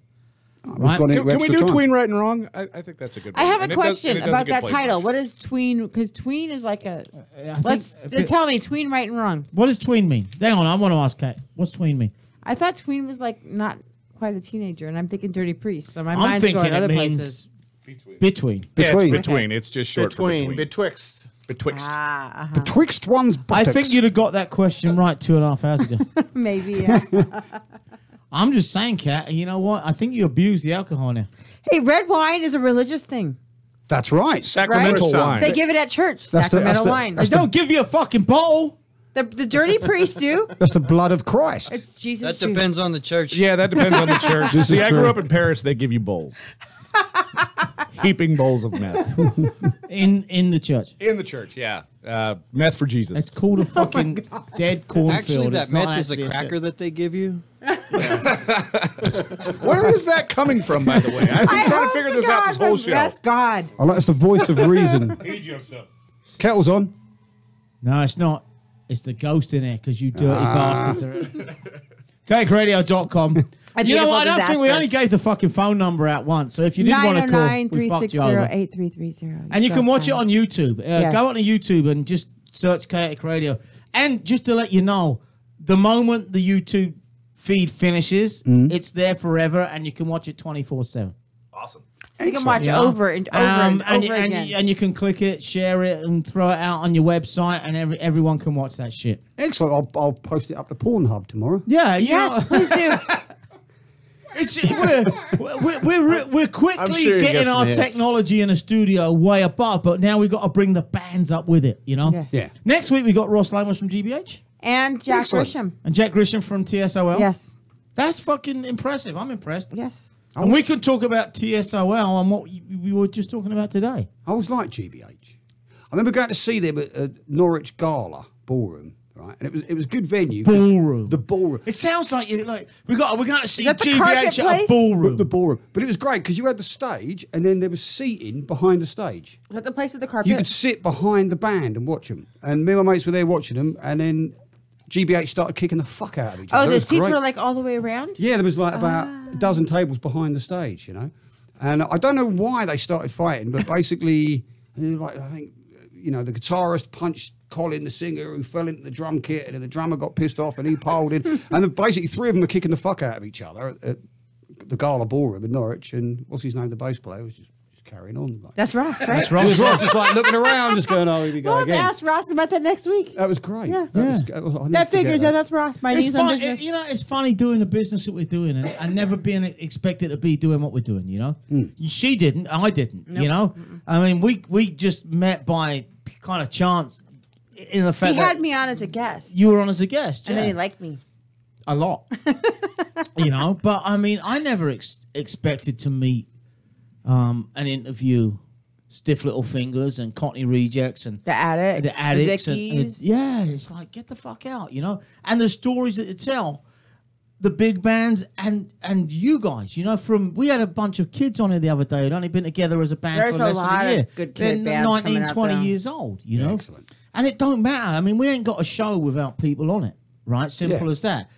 Right? Can we do tween right and wrong? I think that's a good one. I have And a it does- question and it does a about good that play. title. What is tween? Because tween is like a. think- Tell me tween right and wrong. What does tween mean? Hang on, I want to ask Kate. What's tween mean? I thought tween was like not quite a teenager, and I'm thinking Dirty Priest. So my I'm mind's thinking going it other means places. Between. Yeah, Between. it's between. It's just short for between. Betwixt. Betwixt. Betwixt one's I buttocks. think you'd have got that question right 2.5 hours ago. Maybe. Yeah. I'm just saying, Kat. You know what? I think you abuse the alcohol now. Hey, red wine is a religious thing. That's right. Sacramental Right? wine. They give it at church. That's the- Sacramental that's the- wine. They don't give you a fucking bottle. The dirty priests do. That's the blood of Christ. It's Jesus. That juice. depends on the church. Yeah, that depends on the church. This See, is I grew true. up in Paris. They give you bowls. Heaping bowls of meth. In the church. In the church, yeah. Meth for Jesus. It's called a fucking dead cornfield. Actually, that It's not meth is a actually cracker church. that they give you. Where is that coming from, by the way? I've been trying to figure this out this whole show. That's God. I like it's the voice of reason. Feed yourself. Kettle's on. No, it's not. It's the ghost in there because you dirty bastards are. CakeRadio.com. You know what? I don't think we only gave the fucking phone number out once. So if you didn't want to call, we fucked you over. 909-360-8330. And you can watch it on YouTube. Yes. Go onto YouTube and just search Chaotic Radio. And just to let you know, the moment the YouTube feed finishes, it's there forever, and you can watch it 24/7. Awesome. So you can watch over and over and over again. And you can click it, share it, and throw it out on your website, and everyone can watch that shit. Excellent. I'll post it up to Pornhub tomorrow. Yeah, you Yes, know, please do. we're quickly sure you getting get our some hits. technology in the studio way above, but now we've got to bring the bands up with it, you know? Yes. Yeah. Next week we got Ross Lomas from GBH And Jack Excellent. Grisham. and Jack Grisham from TSOL. Yes. That's fucking impressive. I'm impressed. Yes. And we could talk about TSOL and what we were just talking about today. I was like GBH. I remember going to see them at Norwich Gala Ballroom, right? And it was a good venue. 'cause Ballroom. The ballroom. It sounds like we're going to see that the GBH carpet at a place? ballroom. The ballroom. But it was great because you had the stage and then there was seating behind the stage. Is that the place with the carpet? You could sit behind the band and watch them. And me and my mates were there watching them, and then GBH started kicking the fuck out of each other. Oh, It the was seats great. were like all the way around? Yeah, there was like about a dozen tables behind the stage, you know. And I don't know why they started fighting, but basically, like I think, you know, the guitarist punched Colin, the singer, who fell into the drum kit, and then the drummer got pissed off and he piled in. And then basically three of them were kicking the fuck out of each other at the Gala Ballroom in Norwich. And what's his name, the bass player, was just carrying on. Like, That's Ross, right? That's he right. was right, just like looking around, just going, oh, here we go We'll have to again. ask Ross about that next week. That was great. Yeah. I'll never That forget figures. that. That's Ross. My It's knees on fun, business. you know, it's funny doing the business that we're doing and never being expected to be doing what we're doing, you know? She didn't, I didn't, you know? I mean, we just met by kind of chance in the fact He that had me on as a guest. you were on as a guest. And then yeah. he liked me. A lot. You know, but I mean, I never expected to meet and interview Stiff Little Fingers and Cockney Rejects and The Addicts. the Addicts. The and Dickies. yeah, it's like, get the fuck out, you know? And the stories that you tell, the big bands and you guys, you know, we had a bunch of kids on here the other day who'd only been together as a band There's for a less lot than of a year. good kid They're bands 19, coming out 20 there. years old, you know? Excellent. And it don't matter. I mean, we ain't got a show without people on it, right? Simple as that.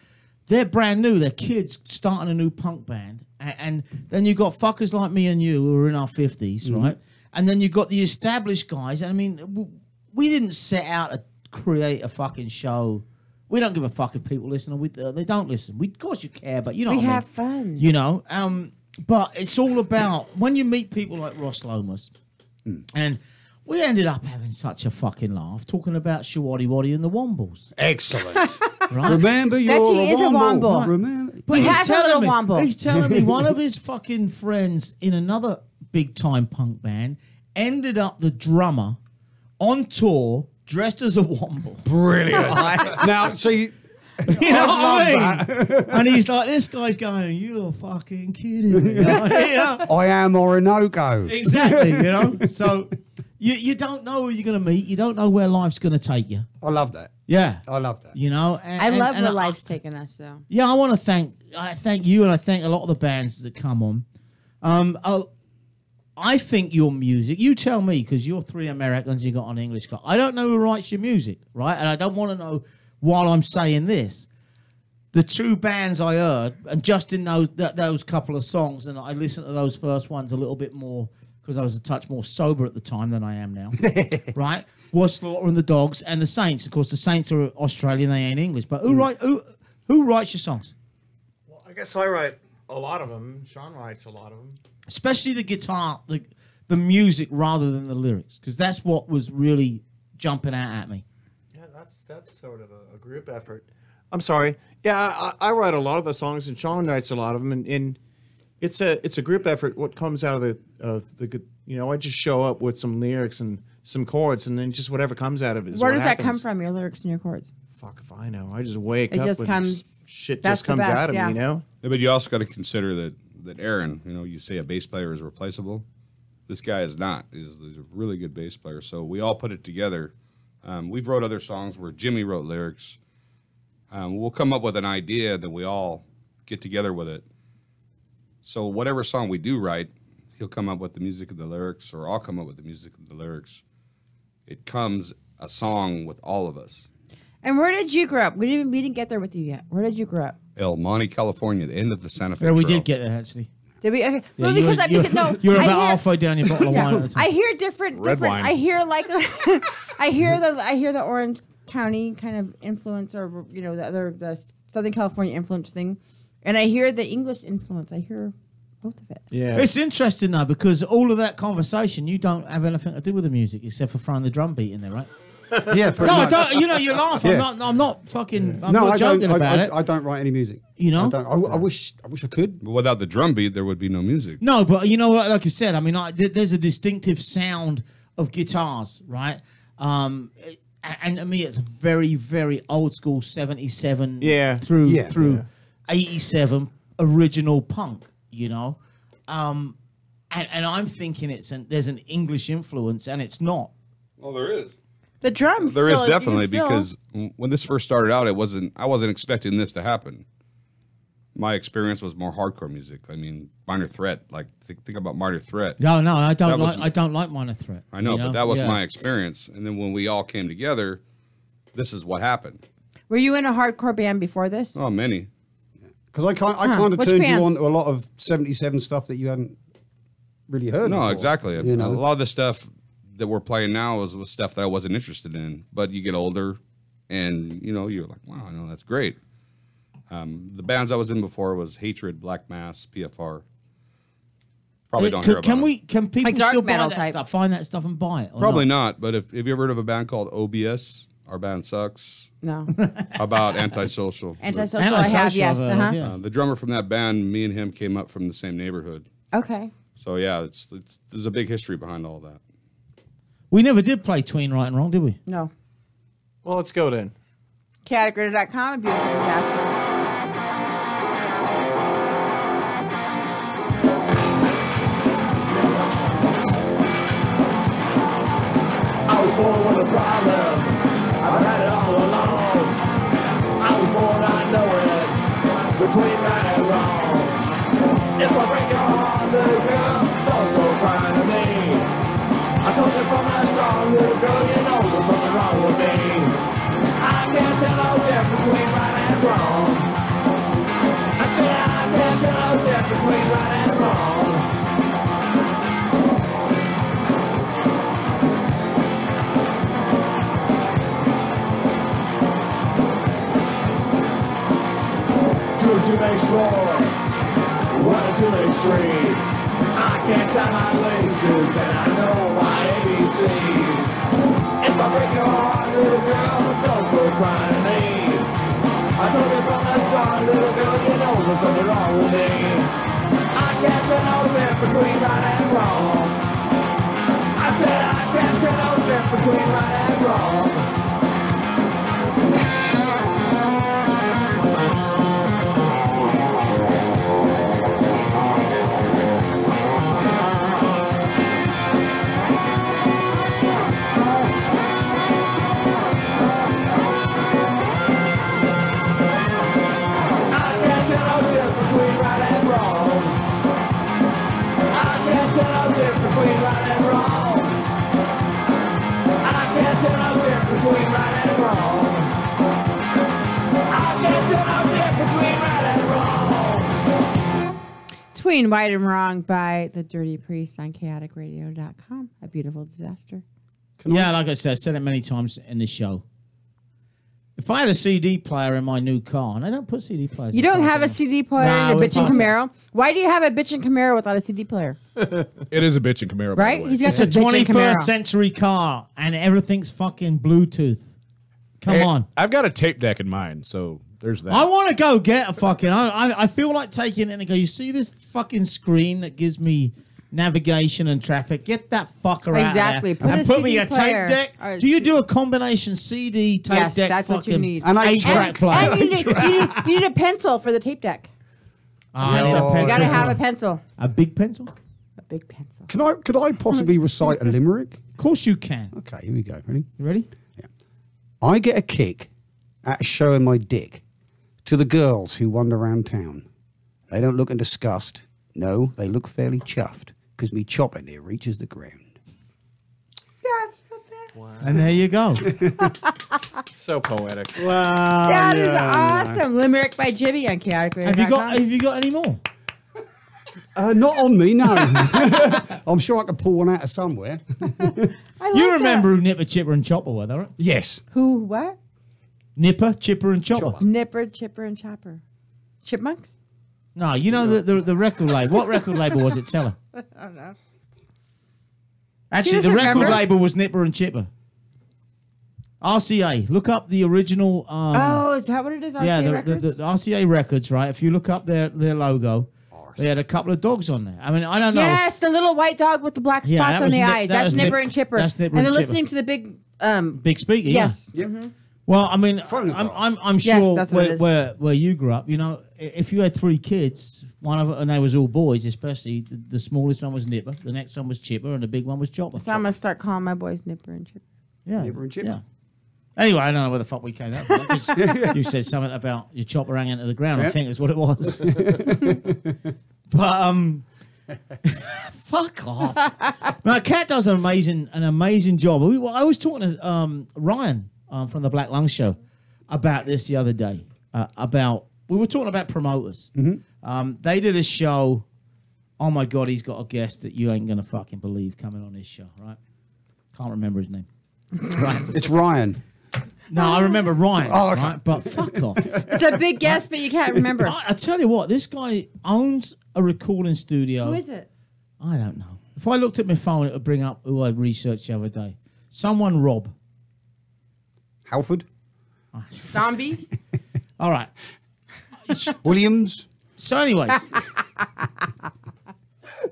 They're brand new. They're kids starting a new punk band. And then you got fuckers like me and you who are in our 50s, right? And then you got the established guys. And I mean, we didn't set out to create a fucking show. We don't give a fuck if people listen or they don't listen. Of course you care, but you know We what I mean. have fun. You know, but it's all about when you meet people like Ross Lomas, and we ended up having such a fucking laugh talking about Shawaddy Waddy and the Wombles. Excellent. Right? Remember, you're She is a womble. Remember. But He he's has a telling little me- womble. He's telling me one of his fucking friends in another big time punk band ended up the drummer on tour, dressed as a womble. Brilliant. Now, see, you know what I mean? And he's like, this guy's going, you're fucking kidding me. You know? I am Orinoco. Exactly, you know? So you don't know who you're going to meet. You don't know where life's going to take you. I love that. Yeah. I love that. You know? I love where life's taking us, though. Yeah, I want to thank you, and I thank a lot of the bands that come on. I think your music, you tell me, because you're 3 Americans, you got an English guy. I don't know who writes your music, right? And I don't want to know while I'm saying this. The 2 bands I heard, and just in those couple of songs, and I listened to those first ones a little bit more because I was a touch more sober at the time than I am now, right? Was Slaughter and the Dogs and the Saints. Of course, the Saints are Australian, they ain't English. But who writes your songs? Well, I guess I write a lot of them. Sean writes a lot of them. Especially the guitar, the music rather than the lyrics, because that's what was really jumping out at me. Yeah, that's sort of a group effort. I'm sorry. Yeah, I write a lot of the songs, and Sean writes a lot of them, and it's a group effort. What comes out of the you know, I just show up with some lyrics and some chords, and then just whatever comes out of it is Where what does happens. that come from? Your lyrics and your chords? Fuck if I know. I just wake It up just and comes. shit That's just comes the best, out of yeah. me, you know. Yeah, but you also got to consider that Aaron, you know, you say a bass player is replaceable. This guy is not. He's a really good bass player. So we all put it together. We've wrote other songs where Jimmy wrote lyrics. We'll come up with an idea that we all get together with it. So whatever song we do write, he'll come up with the music and the lyrics, or I'll come up with the music and the lyrics. It comes a song with all of us. And where did you grow up? We didn't get there with you yet. Where did you grow up? El Monte, California, the end of the Santa Fe Yeah, we Trail. did get there, actually. Did we? Okay. Yeah, Well, because no, you're I about hear- halfway down your bottle of wine. At the time. I hear different. wine. I hear like I hear the Orange County kind of influence, or you know, the Southern California influence thing, and I hear the English influence. I hear both of it. Yeah. It's interesting though, because all of that conversation, you don't have anything to do with the music except for throwing the drum beat in there, right? Yeah, pretty No, I much. don't. You know, you laugh. Yeah. I'm not fucking. I'm No, not I joking don't. about it. I don't write any music. You know? I don't. I wish I could. But without the drum beat, there would be no music. No, but you know what? Like I said, I mean, there's a distinctive sound of guitars, right? And to me, it's very, very old school '77. Yeah. Through '87 original punk. You know, and I'm thinking there's an English influence, and it's not. Well, there is. The drums. There is still, you definitely, still- because when this first started out, I wasn't expecting this to happen. My experience was more hardcore music. I mean, Minor Threat. Like think about Minor Threat. No, I don't That was- like. I don't like Minor Threat. I know, you but that was Yeah. my experience. And then when we all came together, this is what happened. Were you in a hardcore band before this? Oh, many. Because I kind of Which turned bands? you on to a lot of '77 stuff that you hadn't really heard. No, before, exactly. You know, A lot of the stuff that we're playing now was stuff that I wasn't interested in. But you get older, and you know you're like, wow, I know that's great. The bands I was in before was Hatred, Black Mass, PFR. Probably don't hear about them. Can people Like dark still buy metal that type. stuff? Find that stuff and buy it? or Probably not? not. But if you ever heard of a band called OBS, Our Band Sucks. No. How about Antisocial? Antisocial. I have. Yes. I've heard of, Uh-huh. The drummer from that band, me and him came up from the same neighborhood. Okay. So yeah, there's a big history behind all that. We never did play Tween Right and Wrong, did we? No. Well, let's go then. Chaoticradio.com, a beautiful disaster. I was born with a problem. I've had it all along. I was born not knowing between right and wrong. If I break your heart, little girl, don't go crying to me. I told you from that strong little girl, you know there's something wrong with me. I can't tell no difference between right and wrong. I said I can't tell no difference between right and wrong. Two makes four, one and two makes three. I can't tie my laces and I know my ABCs. If I break your heart, little girl, don't go crying to me. I told you from the start, little girl, you know there's something wrong with me. I can't tell no difference between right and wrong. I said I can't tell no difference between right Between Right and Wrong by The Dirty Priest on chaoticradio.com. A beautiful disaster. Like I said it many times in this show. If I had a CD player in my new car, and I don't put CD players. You don't have a CD player in your bitchin' Camaro? Why do you have a bitchin' Camaro without a CD player? It is a bitchin' Camaro, right? He's got it's a 21st century car, and everything's fucking Bluetooth. Come on. I've got a tape deck in mind, so there's that. I want to go get a fucking... I feel like taking it and go, you see this fucking screen that gives me navigation and traffic? Get that fucker exactly. out of there. Put and a put me CD a player. tape deck. Do you do a combination CD, tape yes, deck, that's what you need. And 8-track player? And you need a pencil for the tape deck. You gotta have a pencil. A big pencil? A big pencil. Could I possibly recite a limerick? Of course you can. Okay, here we go. Ready? You ready? Yeah. I get a kick at showing my dick to the girls who wander around town. They don't look in disgust. No, they look fairly chuffed because me chopper near reaches the ground. That's the best. Wow. And there you go. So poetic. Wow. That is awesome. Limerick by Jimmy on chaoticradio.com. Have you got any more? Not on me, no. I'm sure I could pull one out of somewhere. You remember who Nipper, Chipper, and Chopper were, though, right? Yes. Who, what? Nipper, Chipper, and Chopper. Nipper, Chipper, and Chopper. Chipmunks? No, you know the record label. What record label was it, Teller? I don't know. Actually, the record label was Nipper and Chipper. RCA. Look up the original. Oh, is that what it is? RCA Records? The RCA Records, right? If you look up their logo, they had a couple of dogs on there. I mean, I don't know. Yes, the little white dog with the black spots on the eyes. That's Nipper and Chipper. That's Nipper and and they're Chipper. listening to the big... big speaker, yes. Yeah. Mm-hmm. Well, I mean, I'm sure that's what it is. where you grew up, you know, if you had 3 kids, one of and they was all boys, especially the smallest one was Nipper, the next one was Chipper, and the big one was Chopper. So I'm gonna start calling my boys Nipper and Chipper. Yeah, Nipper and Chipper. Yeah. Anyway, I don't know where the fuck we came up from. 'Cause you said something about your chopper hanging to the ground. I think that's what it was. But fuck off. Now, Kat does an amazing job. I was talking to Ryan from the Black Lung Show about this the other day. We were talking about promoters. Mm-hmm. They did a show. Oh my God, he's got a guest that you ain't gonna fucking believe coming on his show, right? Can't remember his name. Right. It's Ryan. No, I remember Ryan. Oh, okay. Right? But fuck off. It's a big guess, but you can't remember. I tell you what, this guy owns a recording studio. Who is it? I don't know. If I looked at my phone, it would bring up who I researched the other day. Someone Rob. Halford. Zombie? All right. Williams. So anyways.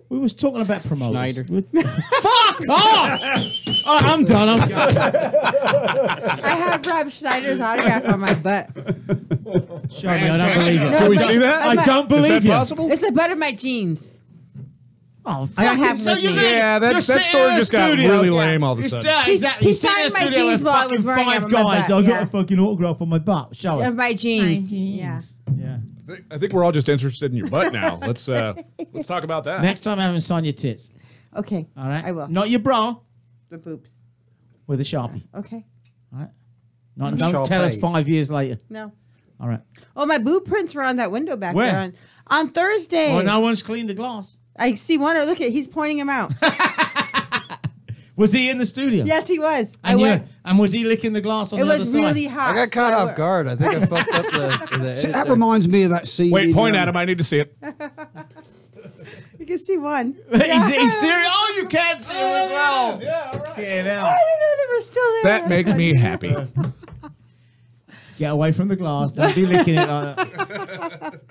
We was talking about promoters. Schneider. Fuck off! Oh, I'm done. I have Rob Schneider's autograph on my butt. Show me. I don't believe it. No, Can we but- see that? I don't believe Is that you. possible? It's the butt of my jeans. Oh, I don't have so with you're me. gonna- Yeah, that you're sitting story in a just got studio. really lame all of a It's sudden. that, exactly. He You're sitting in signed a my studio with jeans while I was fucking wearing 5 them on my guys. butt, I got yeah. a fucking autograph on my butt. Show us. Of my jeans. Yeah. Yeah. I think we're all just interested in your butt now. Let's talk about that. Next time, have him sign your tits. Okay. All right. I will. Not your bra The boobs. with a Sharpie. Okay. All right. Don't tell us 5 years later. No. All right. Oh, my boob prints were on that window back Where? there. On Thursday. Well, no one's cleaned the glass. I see one. Look at, he's pointing him out. Was he in the studio? Yes, he was. And was he licking the glass on It the other was side? really hot. I got caught so off guard. I think I fucked up the See, that reminds me of that scene. Wait, in, point at him. I need to see it. You can see one. He's serious. Oh, you can't see him as well. Yeah, all right. I didn't know they were still there. That makes me happy. Get away from the glass. Don't be licking it like that.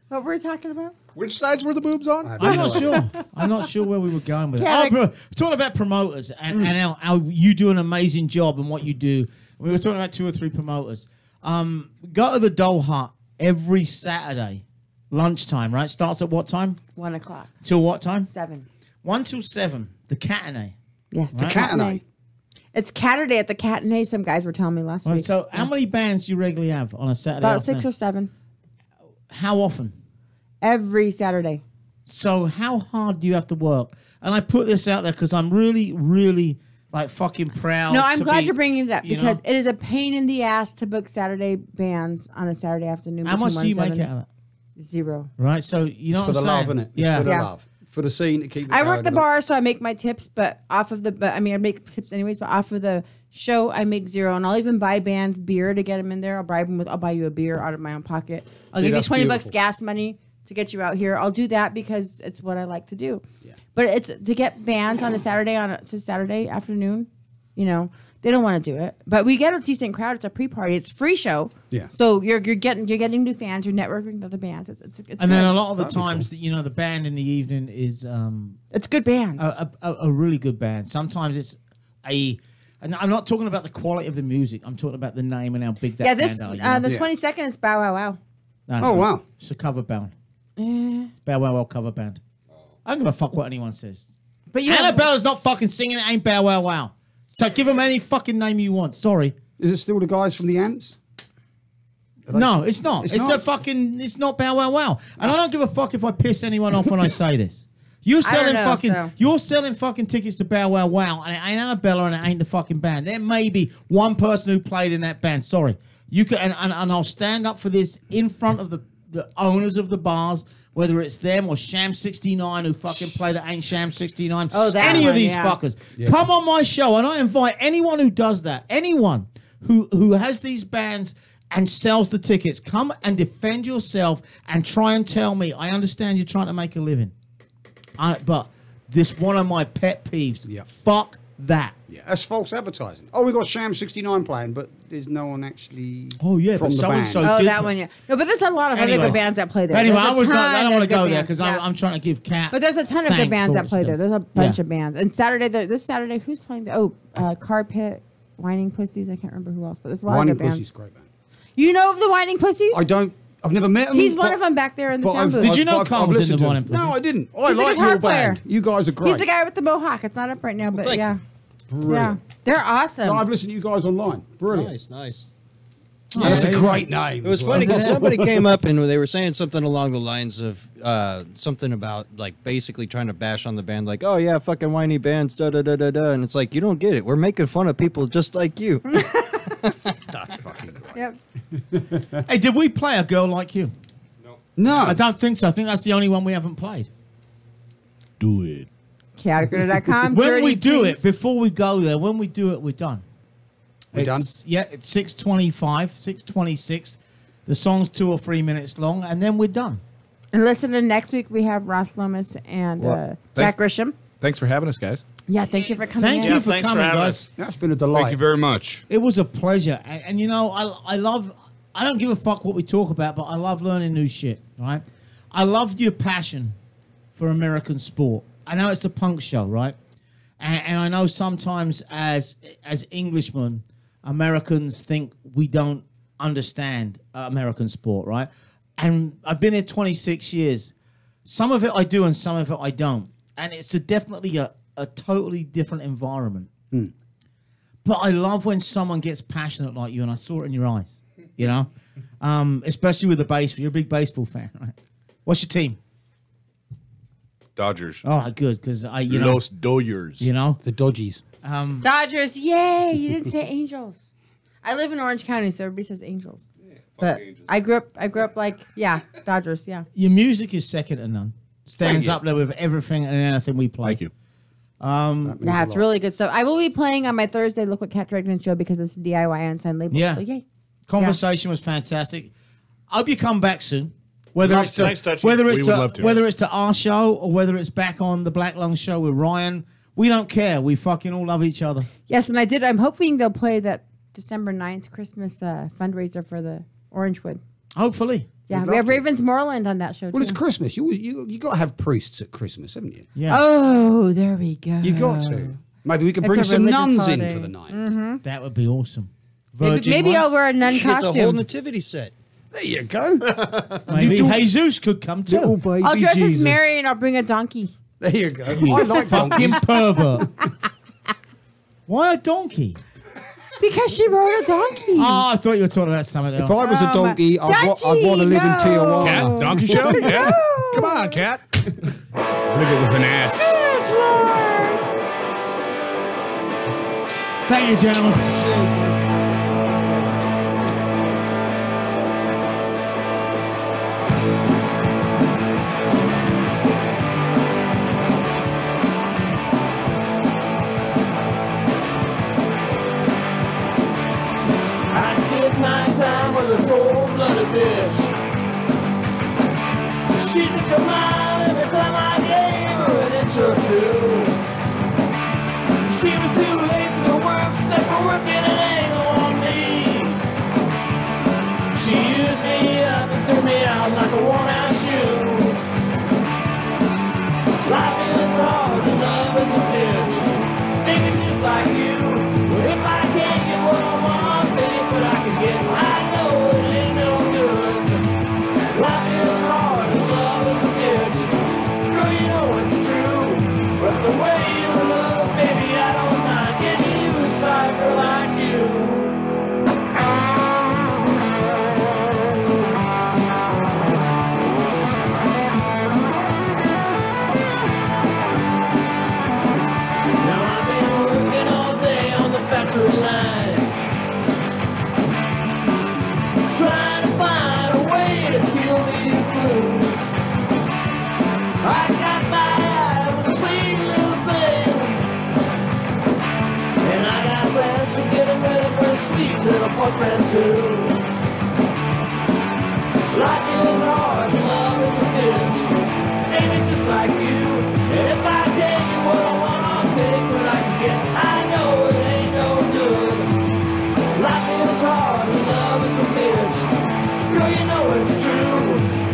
What were we talking about? Which sides were the boobs on? I'm not sure. I'm not sure where we were going with it. Yeah, Oh, bro, we're talking about promoters and how you do an amazing job and what you do. We were talking about 2 or 3 promoters. Go to the Doll Hut every Saturday, lunchtime, right? Starts at what time? 1 o'clock. Till what time? 7. 1 till 7. The Catanay. Yes. The Catanay. It's Saturday at the Catanay. Some guys were telling me last Right, week. so how many bands do you regularly have on a Saturday? About afternoon? 6 or 7. How often? Every Saturday. So how hard do you have to work? And I put this out there because I'm really, really like fucking proud. No, I'm to glad be- you're bringing it up you because know? it is a pain in the ass to book Saturday bands on a Saturday afternoon. How between much do you 1 and make 7. out of that? Zero. Right, so you know It's for what the I'm love, saying? isn't it? Yeah. It's for the Yeah. love. For the scene to keep it I work going the and bar, so I make my tips, but off of I make tips anyways, but off of the show, I make zero. And I'll even buy bands beer to get them in there. I'll buy you a beer out of my own pocket. I'll See, give you that's 20 bucks beautiful. gas money to get you out here. I'll do that because it's what I like to do. Yeah. But it's to get bands on a Saturday Saturday afternoon, you know, they don't want to do it. But we get a decent crowd. It's a pre-party. It's a free show. Yeah. So you're getting new fans. You're networking with other bands. It's And then good. a lot of the times, that, you know, the band in the evening is it's good bands. A really good band. Sometimes it's and I'm not talking about the quality of the music. I'm talking about the name and how big that this band are. the 22nd is Bow Wow Wow. No, it's Oh, not. wow. It's a cover band. Eh. It's Bow Wow Wow cover band. I don't give a fuck what anyone says. But you Annabella's not fucking singing. It ain't Bow Wow Wow. So give them any fucking name you want. Sorry. Is it still the guys from the Ants? No, it's not. It's It's not? a fucking. It's not Bow Wow Wow. And I don't give a fuck if I piss anyone off when I say this. You're selling know, fucking. so. You're selling fucking tickets to Bow Wow Wow, and it ain't Annabella, and it ain't the fucking band. There may be one person who played in that band. Sorry, you can, and I'll stand up for this in front of the owners of the bars, whether it's them or Sham 69 who fucking play that ain't Sham 69. Oh, that any one, of these yeah. fuckers. Come on my show, and I invite anyone who does that. Anyone who has these bands and sells the tickets, come and defend yourself and try and tell me. I understand you're trying to make a living, but this one of my pet peeves. Yeah. Fuck that. Yeah, that's false advertising. Oh, we got Sham 69 playing, but there's no one actually. Oh yeah, from but the so-and-so band. Oh, did- that one, yeah. No, but there's a lot of other Anyways. good bands that play there. Anyway, There's a I don't ton want of to go good there bands, because yeah. I'm trying to give Cat. But there's a ton of good thanks bands for that play what there. she There's a does. bunch Yeah. of bands. And this Saturday, who's playing there? Oh, Carpet, Whining Pussies. I can't remember who else, but there's a lot Whining of good bands. Pussy's great band. You know of the Whining Pussies? I've never met him. He's one of them back there in the sound booth. Did you know I've Carl was in listened the to Whining him. No, I didn't. I He's a like guitar your player. band. You guys are great. He's the guy with the mohawk. It's not up right now, but thank yeah. Brilliant. Yeah. They're awesome. No, I've listened to you guys online. Brilliant. Nice. Yeah, that's a great name. It was as well. funny because somebody came up and they were saying something along the lines of something about like basically trying to bash on the band, like, oh yeah, fucking whiny bands, da da da da da, and it's like you don't get it. We're making fun of people just like you. That's fucking great. Yep. Hey, did we play A Girl Like You? No. I don't think so. I think that's the only one we haven't played. Do it. Chaoticradio.com. When Dirty we do Priest. it, before we go there, when we do it, we're done. We're done? Yeah, it's 6:25, 6:26. The song's 2 or 3 minutes long, and then we're done. And listen to next week, we have Ross Lomas and Jack thanks- Grisham. Thanks for having us, guys. Yeah, thank you for coming Thank in. you for thanks for coming, having guys. us. That's been a delight. Thank you very much. It was a pleasure. And you know, I don't give a fuck what we talk about, but I love learning new shit, right? I love your passion for American sport. I know it's a punk show, right? And I know sometimes as Englishmen, Americans think we don't understand American sport, right? And I've been here 26 years. Some of it I do and some of it I don't. And it's definitely a totally different environment. But I love when someone gets passionate like you, and I saw it in your eyes, you know? Especially with the baseball. You're a big baseball fan, right? What's your team? Dodgers. All right, good, because you know, Los Dodgers. you know, The Dodgies. Dodgers, yay! You didn't say Angels. I live in Orange County, so everybody says Angels. But I grew up like, yeah, Dodgers, yeah. your music is second to none. Stands you. up there with everything and anything we play. Thank you. Yeah, it's really good stuff. I will be playing on my Thursday Look What Cat Dragged In show because it's a DIY unsigned label. Yeah. So yay. Conversation was fantastic. I hope you come back soon. Whether it's Thanks, to Touchy. whether it's We would to love to. whether it's to our show or whether it's back on the Black Lung show with Ryan, we don't care. We fucking all love each other. Yes, and I'm hoping they'll play that December 9th Christmas fundraiser for the Orangewood. Hopefully. Yeah, We'd we have love to. Ravens Moreland on that show Well, it's too. Christmas. You got to have priests at Christmas, haven't you? Yeah. Oh, there we go. You got to. Maybe we could It's bring a some religious nuns holiday. in for the night. That would be awesome. Maybe, Virgin maybe ones? I'll wear a nun Get the whole costume. nativity set. There you go. Maybe do- Jesus could come too. Little baby I'll dress Jesus. as Mary and I'll bring a donkey. There you go. I like Fucking donkeys. pervert. Why a donkey? Because she rode a donkey. Oh, I thought you were talking about something else. If I was a donkey, I'd want to live in Tijuana. Cat, donkey show? Yeah. Come on, cat. What if it was an ass? Thank you, gentlemen. Cheers, man. bitch. She took a mile every time I gave her an inch or two. She was too lazy to work, except for working an angle on me. She used me up and threw me out like a worn-out shoe. Life is hard and love is a bitch. Thinking just like you. If I can't get what I want, I'll take what I can get. I know it ain't no good. Life is hard and love is a bitch. Girl, you know it's true. But the way you love, baby, I don't mind getting used by a girl like you. Line. Trying to find a way to kill these blues. I got my eye on a sweet little thing, and I got plans for getting ready for a sweet little punk band too. Life is hard and love is a bitch. Maybe just like you. And if I take you what I want, I'll take what I can get. I know it ain't no good. Life is hard and love is a bitch. Girl, you know it's true.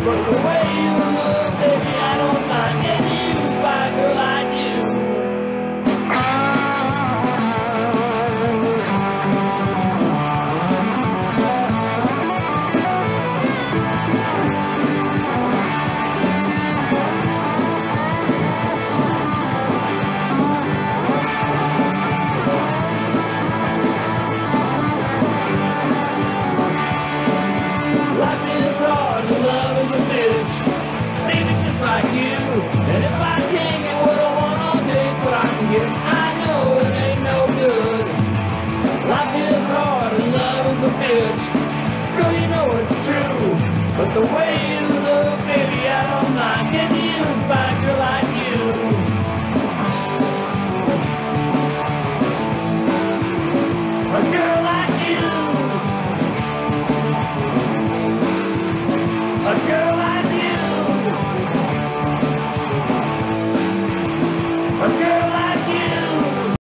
But the way you look, baby, I don't mind getting used by a girl like you. Like you, and if I can't get what I want, I'll take what I can get. I know it ain't no good. Life is hard and love is a bitch. Girl, you know it's true, but the way you